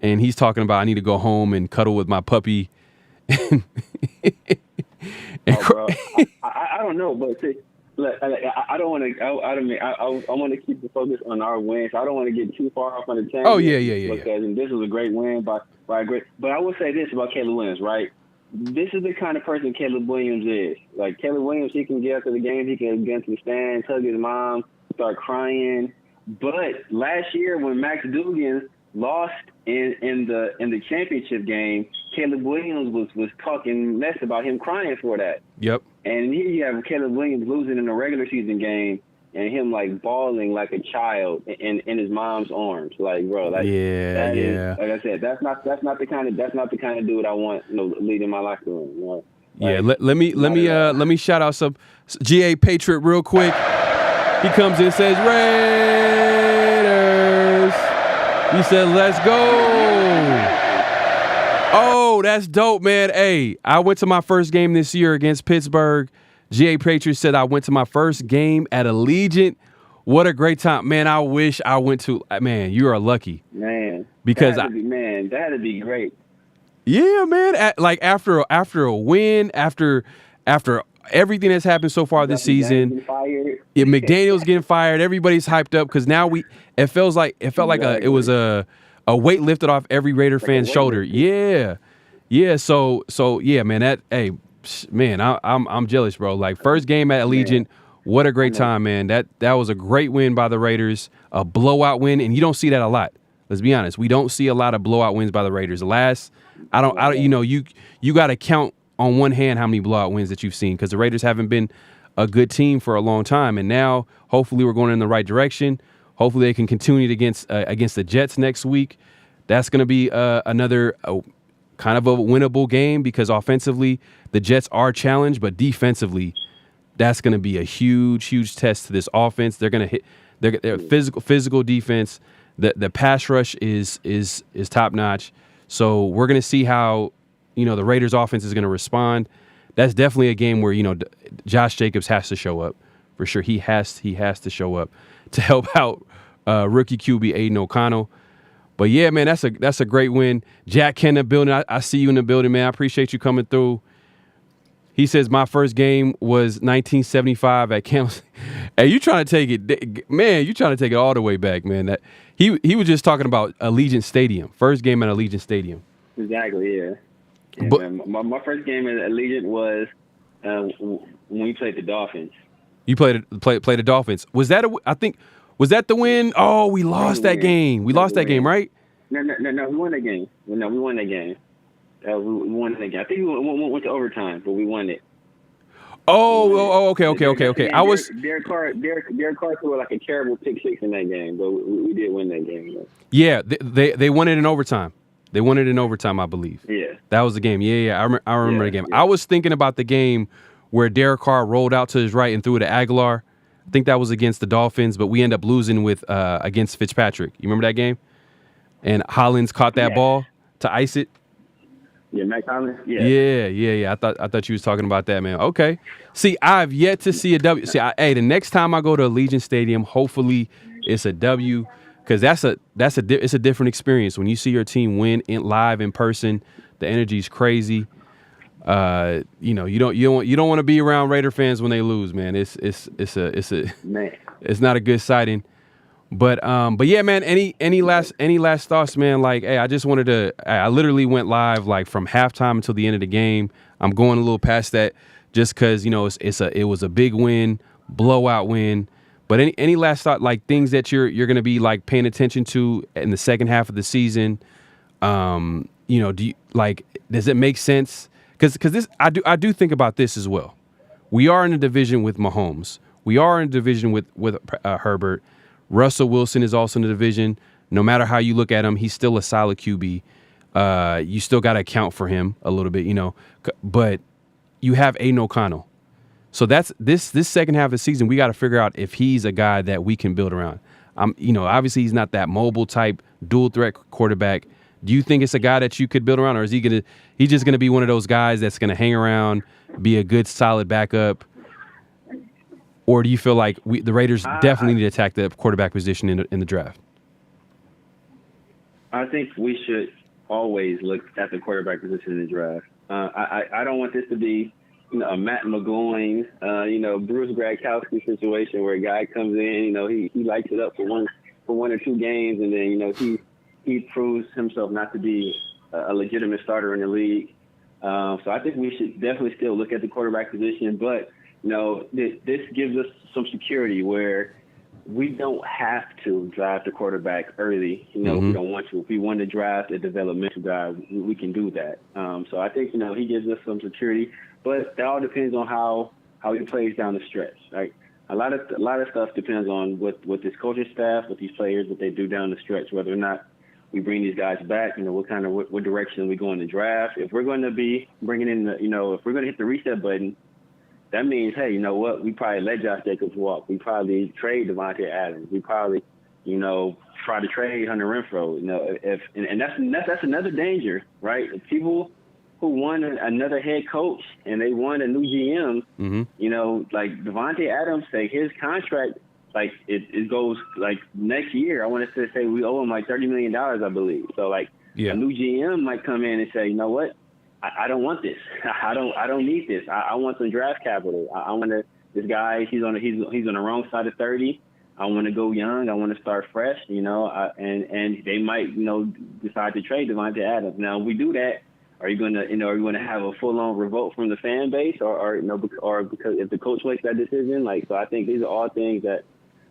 and he's talking about I need to go home and cuddle with my puppy. I don't know, but see, look, I don't want to. I want to keep the focus on our wins. I don't want to get too far off on the tangent. Oh yeah. Because this was a great win by a great. But I will say this about Caleb Williams, right? This is the kind of person Caleb Williams is. Like Caleb Williams, he can get after the game. He can get into the stands, hug his mom, start crying. But last year when Max Duggan lost in the championship game, Caleb Williams was talking mess about him crying for that. Yep. And here you have Caleb Williams losing in a regular season game and him like bawling like a child in his mom's arms. Like, bro, is, like I said, that's not the kind of dude I want leading my locker room. Let me shout out some GA Patriot real quick. He comes in and says Raiders. He said, let's go. Oh, that's dope, man. Hey, I went to my first game this year against Pittsburgh. G.A. Patriot said I went to my first game at Allegiant. What a great time. Man, I wish I went to – man, you are lucky. Man. Because that'd be great. Yeah, man. After a win, after everything that's happened so far this season, yeah, McDaniel's getting fired. Everybody's hyped up because now it felt like it was a weight lifted off every Raider fan's shoulder. Yeah, yeah. So yeah, man. I'm jealous, bro. Like first game at Allegiant, what a great time, man. That was a great win by the Raiders, a blowout win, and you don't see that a lot. Let's be honest. We don't see a lot of blowout wins by the Raiders. I don't. You got to count on one hand how many blowout wins that you've seen because the Raiders haven't been a good team for a long time, and now hopefully we're going in the right direction. Hopefully they can continue against the Jets next week. That's going to be another kind of a winnable game because offensively the Jets are challenged, but defensively that's going to be a huge test to this offense. They're going to hit their physical defense. The pass rush is top notch. So we're going to see how the Raiders offense is going to respond. That's definitely a game where Josh Jacobs has to show up for sure. He has to show up to help out rookie QB Aiden O'Connell. But yeah, man, that's a great win. Jack Ken in the building. I see you in the building, man. I appreciate you coming through. He says my first game was 1975 at Kansas. Hey, you trying to take it, man? You trying to take it all the way back, man? That he was just talking about Allegiant Stadium. First game at Allegiant Stadium. Exactly. Yeah. But man, my first game at Allegiant was when we played the Dolphins. You played the Dolphins. Was that was that the win? Oh, we lost that game. We lost that game, right? No, we won that game. No, we won that game. We won that game. I think we went to overtime, but we won it. Okay. I was Derek Carr threw like a terrible pick six in that game, but we did win that game. Though. Yeah, they won it in overtime. They won it in overtime, I believe. Yeah, that was the game. Yeah. I remember the game. Yeah. I was thinking about the game where Derek Carr rolled out to his right and threw it to Aguilar. I think that was against the Dolphins, but we end up losing against Fitzpatrick. You remember that game? And Hollins caught that ball to ice it. Yeah, Mac Hollins. Yeah. Yeah. I thought you was talking about that, man. Okay. See, I've yet to see a W. See, the next time I go to Allegiant Stadium, hopefully it's a W, because it's a different experience when you see your team win live in person. The energy's crazy. You don't want to be around Raider fans when they lose, man. It's not a good sighting. But yeah, man. Any last thoughts, man? Like, hey, I just wanted to. I literally went live like from halftime until the end of the game. I'm going a little past that just because it was a big win, blowout win. But any last thought, like things that you're gonna be like paying attention to in the second half of the season? Do you does it make sense? Because this I do think about this as well. We are in a division with Mahomes. We are in a division with Herbert. Russell Wilson is also in the division. No matter how you look at him, he's still a solid QB. You still got to account for him a little bit, But you have Aiden O'Connell. So that's this second half of the season. We got to figure out if he's a guy that we can build around. Obviously he's not that mobile type dual threat quarterback. Do you think it's a guy that you could build around, or is he's just gonna be one of those guys that's gonna hang around, be a good solid backup? Or do you feel like the Raiders definitely need to attack the quarterback position in the draft? I think we should always look at the quarterback position in the draft. I don't want this to be a Matt McGloin, Bruce Gradkowski situation where a guy comes in, he lights it up for one or two games, and then he proves himself not to be a legitimate starter in the league. So I think we should definitely still look at the quarterback position, but this gives us some security where we don't have to draft a quarterback early. We don't want to. If we want to draft a developmental guy, we can do that. So I think he gives us some security, but that all depends on how he plays down the stretch. Right? A lot of stuff depends on what this coaching staff, with these players, what they do down the stretch, whether or not we bring these guys back. What direction we go in the draft. If we're going to be bringing in if we're going to hit the reset button, that means, hey, you know what? We probably let Josh Jacobs walk. We probably trade Devontae Adams. We probably, try to trade Hunter Renfrow. That's another danger, right? If people who won another head coach and they won a new GM, like Devontae Adams, his contract, it goes like next year. I want to say we owe him like $30 million, I believe. So A new GM might come in and say, you know what, I don't want this. I don't need this. I want some draft capital. I want to. This guy, he's on the wrong side of 30. I want to go young. I want to start fresh. And they might decide to trade Davante Adams. Now, if we do that, are you going to have a full-on revolt from the fan base, or because if the coach makes that decision? So I think these are all things that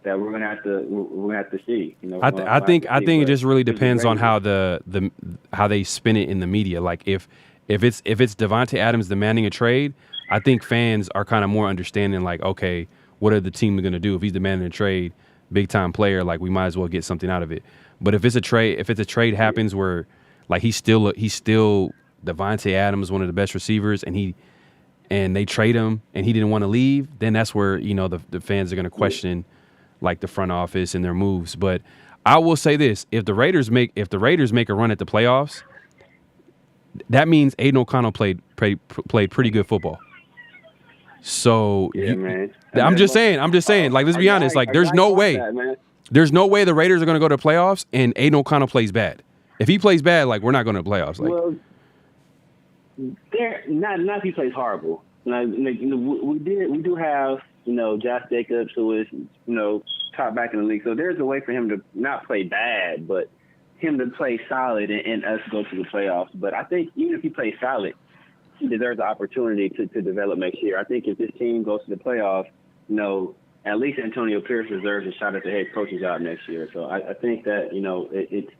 we're gonna have to see. I think it just really depends on how how they spin it in the media. Like if it's Davante Adams demanding a trade, I think fans are kind of more understanding. Like, okay, what are the team going to do if he's demanding a trade? Big time player, like we might as well get something out of it. But if it's a trade happens where like he's still Davante Adams, one of the best receivers, and they trade him and he didn't want to leave, then that's where the fans are going to question like the front office and their moves. But I will say this: if the Raiders make a run at the playoffs, that means Aiden O'Connell played pretty good football. So man. I'm just saying. Like, let's be honest. Like, there's no way the Raiders are going to go to the playoffs and Aiden O'Connell plays bad. If he plays bad, like, we're not going to the playoffs. Like, well, not if he plays horrible. We do have Josh Jacobs, who is top back in the league. So there's a way for him to not play bad, but him to play solid and us go to the playoffs. But I think even if he plays solid, he deserves the opportunity to develop next year. I think if this team goes to the playoffs, at least Antonio Pierce deserves a shot at the head coaching job next year. So I think that, it's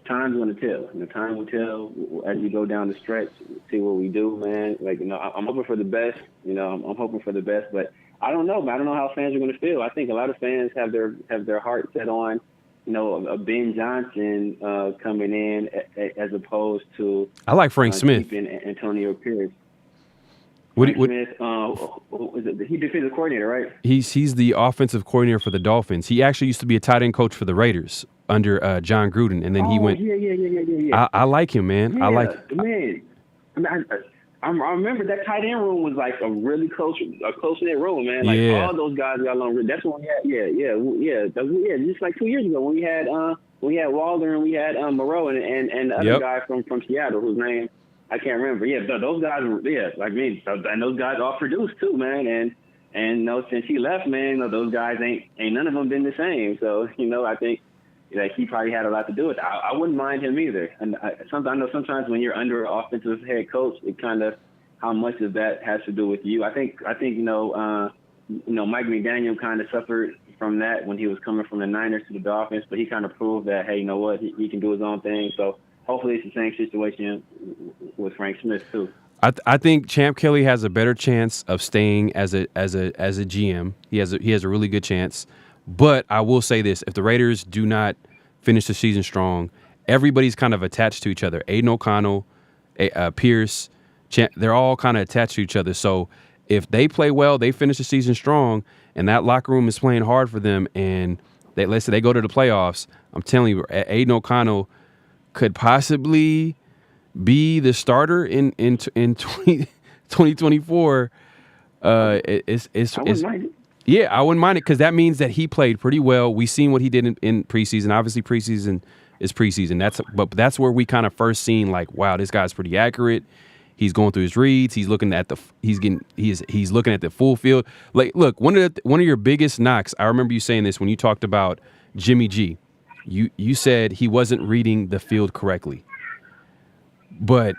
time's going to tell. Time will tell as you go down the stretch, see what we do, man. Like, I'm hoping for the best. I'm hoping for the best, but I don't know, man. I don't know how fans are going to feel. I think a lot of fans have their heart set on, a Ben Johnson coming in as opposed to I like Frank Smith. Keeping Antonio Pierce. Smith, he defensive coordinator, right? He's the offensive coordinator for the Dolphins. He actually used to be a tight end coach for the Raiders under John Gruden, and then he went. Yeah. I like him, man. Yeah, I like. Man, I remember that tight end room was like a really close-knit room, man. Like all those guys got along. That's when we had, just like 2 years ago when we had Walder and we had Moreau and the other guy from Seattle whose name I can't remember. Yeah, but those guys were and those guys all produced too, man. And since he left, man, those guys ain't none of them been the same. So I think he probably had a lot to do with it. I wouldn't mind him either. And I know sometimes when you're under an offensive head coach, it kind of how much of that has to do with you. I think Mike McDaniel kind of suffered from that when he was coming from the Niners to the Dolphins, but he kind of proved that, hey, you know what, he can do his own thing. So hopefully it's the same situation with Frank Smith too. I think Champ Kelly has a better chance of staying as a GM. He has a really good chance. But I will say this: if the Raiders do not finish the season strong, everybody's kind of attached to each other. Aiden O'Connell, Pierce, they're all kind of attached to each other. So if they play well, they finish the season strong, and that locker room is playing hard for them, and let's say they go to the playoffs, I'm telling you, Aiden O'Connell could possibly be the starter in 2024. Yeah, I wouldn't mind it because that means that he played pretty well. We've seen what he did in preseason. Obviously, preseason is preseason. That's where we kind of first seen like, wow, this guy's pretty accurate. He's going through his reads. He's looking at the full field. Like, look, one of your biggest knocks. I remember you saying this when you talked about Jimmy G. You said he wasn't reading the field correctly. But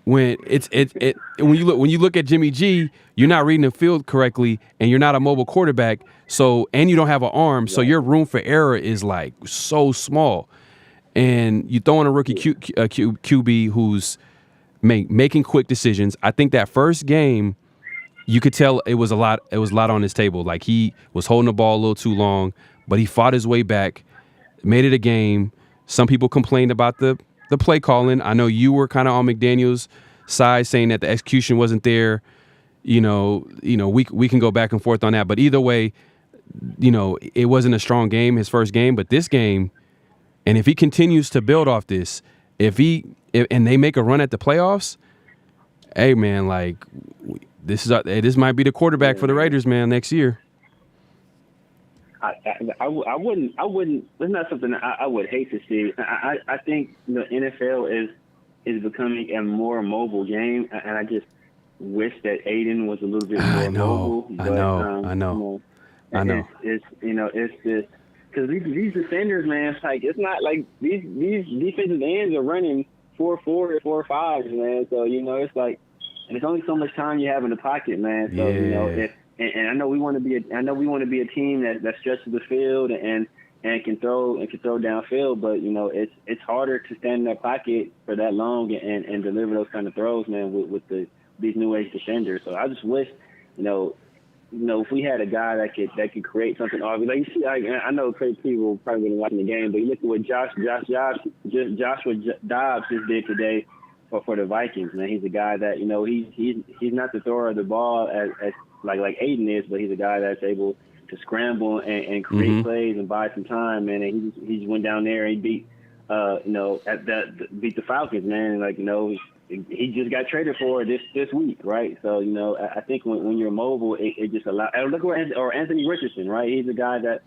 when you look at Jimmy G, you're not reading the field correctly, and you're not a mobile quarterback. So, and you don't have an arm, so your room for error is like so small. And you throw in a rookie QB who's making quick decisions. I think that first game, you could tell it was a lot on his table. Like, he was holding the ball a little too long, but he fought his way back, made it a game. Some people complained about the play calling. I know you were kind of on McDaniel's side, saying that the execution wasn't there. We can go back and forth on that, but either way, it wasn't a strong game, his first game. But this game, and if he continues to build off this, and they make a run at the playoffs, hey man, like this might be the quarterback for the Raiders, man, next year. I wouldn't. It's not something I would hate to see. I think the NFL is becoming a more mobile game, and I just wish that Aiden was a little bit more mobile. But, I know. It's just because these defenders, man. It's like it's not like these defensive ends are running 4.4 or 4.5s, man. So it's like, and it's only so much time you have in the pocket, man. So And I know we want to be a team that stretches the field and can throw downfield, but it's harder to stand in that pocket for that long and deliver those kind of throws, man, with these new age defenders. So I just wish, if we had a guy that could create something. Like you see, I know people probably been watching the game, but you look at what Joshua Dobbs just did today for the Vikings, man. He's a guy that he's not the thrower of the ball as like Aiden is, but he's a guy that's able to scramble and create plays and buy some time, man. And he just went down there and he beat beat the Falcons, man. He just got traded for this week, right? So I think when you're mobile, it just allows. Look or Anthony Richardson, right? He's a guy that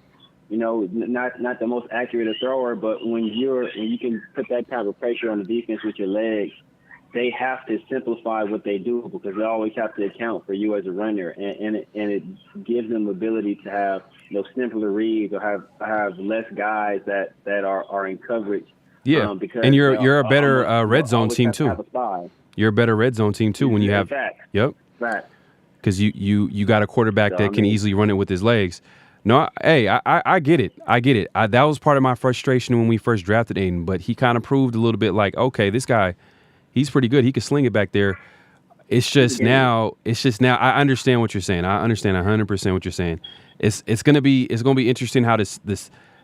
not the most accurate thrower, but when you can put that type of pressure on the defense with your legs, they have to simplify what they do because they always have to account for you as a runner, and it gives them the ability to have simpler reads or have less guys that are in coverage. Yeah, because and you're a better red zone team too. You're a better red zone team too when you have. Yep. Because you got a quarterback that can easily run it with his legs. No, I get it. That was part of my frustration when we first drafted Aiden, but he kind of proved a little bit like, okay, this guy, he's pretty good. He could sling it back there. It's just now. I understand what you're saying. I understand 100% what you're saying. It's gonna be interesting how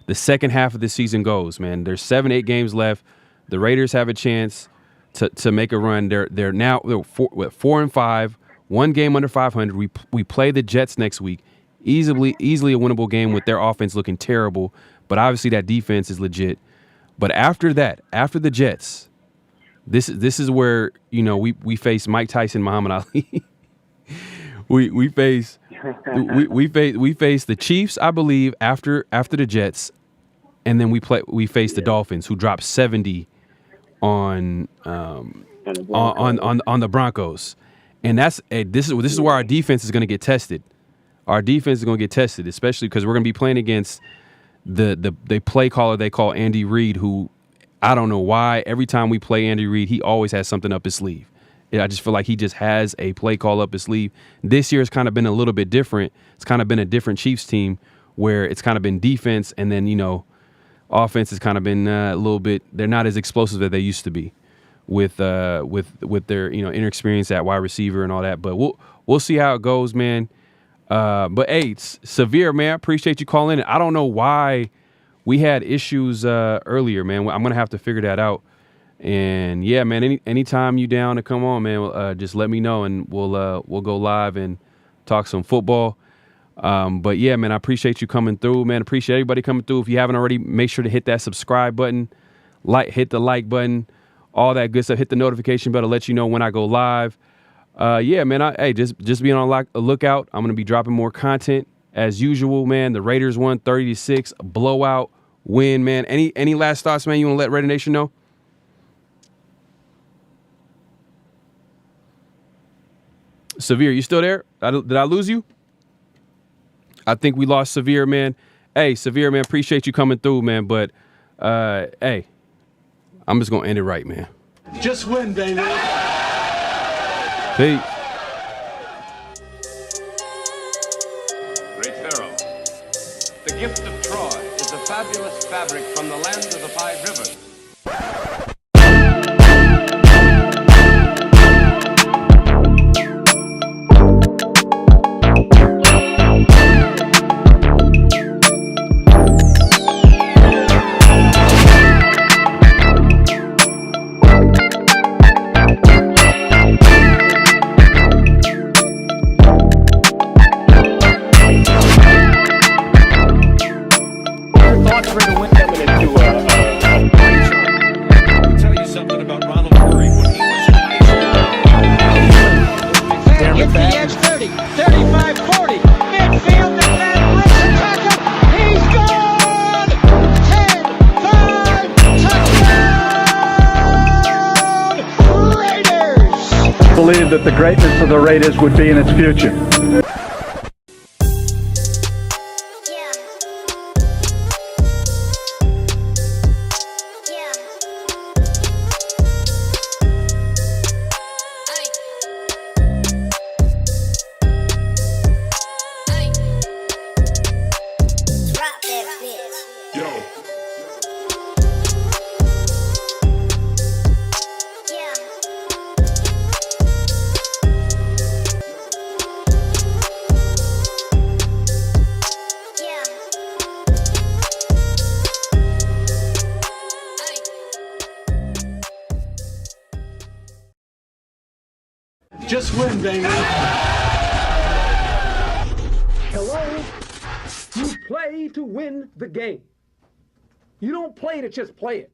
the second half of the season goes, man. There's 7-8 games left. The Raiders have a chance to make a run. They're 4-5, one game under 500. We play the Jets next week. Easily a winnable game with their offense looking terrible, but obviously that defense is legit. But after that, after the Jets, this is where we face Mike Tyson, Muhammad Ali. we face the Chiefs, I believe, after the Jets, and then we face the Dolphins, who dropped 70 on the Broncos, and this is where our defense is going to get tested. Our defense is going to get tested, especially because we're going to be playing against the play caller they call Andy Reid, who I don't know why every time we play Andy Reid, he always has something up his sleeve. I just feel like he just has a play call up his sleeve. This year has kind of been a little bit different. It's kind of been a different Chiefs team where it's kind of been defense, and then offense has kind of been a little bit. They're not as explosive as they used to be with their inexperience at wide receiver and all that. But we'll see how it goes, man. But hey, Severe, man, I appreciate you calling in. I don't know why we had issues earlier, man. I'm gonna have to figure that out. And yeah, man, anytime you down to come on, man, just let me know and we'll go live and talk some football. But yeah, man, I appreciate you coming through, man. Appreciate everybody coming through. If you haven't already, make sure to hit that subscribe button, hit the like button, all that good stuff. Hit the notification bell to let you know when I go live. Yeah, man. Just being on a lookout. I'm gonna be dropping more content as usual, man. The Raiders won 30-6, blowout win, man. Any last thoughts, man? You want to let Raider Nation know? Severe, you still there? Did I lose you? I think we lost Severe, man. Hey, Severe, man. Appreciate you coming through, man. But hey, I'm just gonna end it right, man. Just win, baby. Peace. Great Pharaoh, the gift of Troy is a fabulous fabric from the land of the 5 rivers. Thoughts for the win coming into believed that the greatness of the Raiders would be in its future. Just win, baby. Hello? You play to win the game. You don't play to just play it.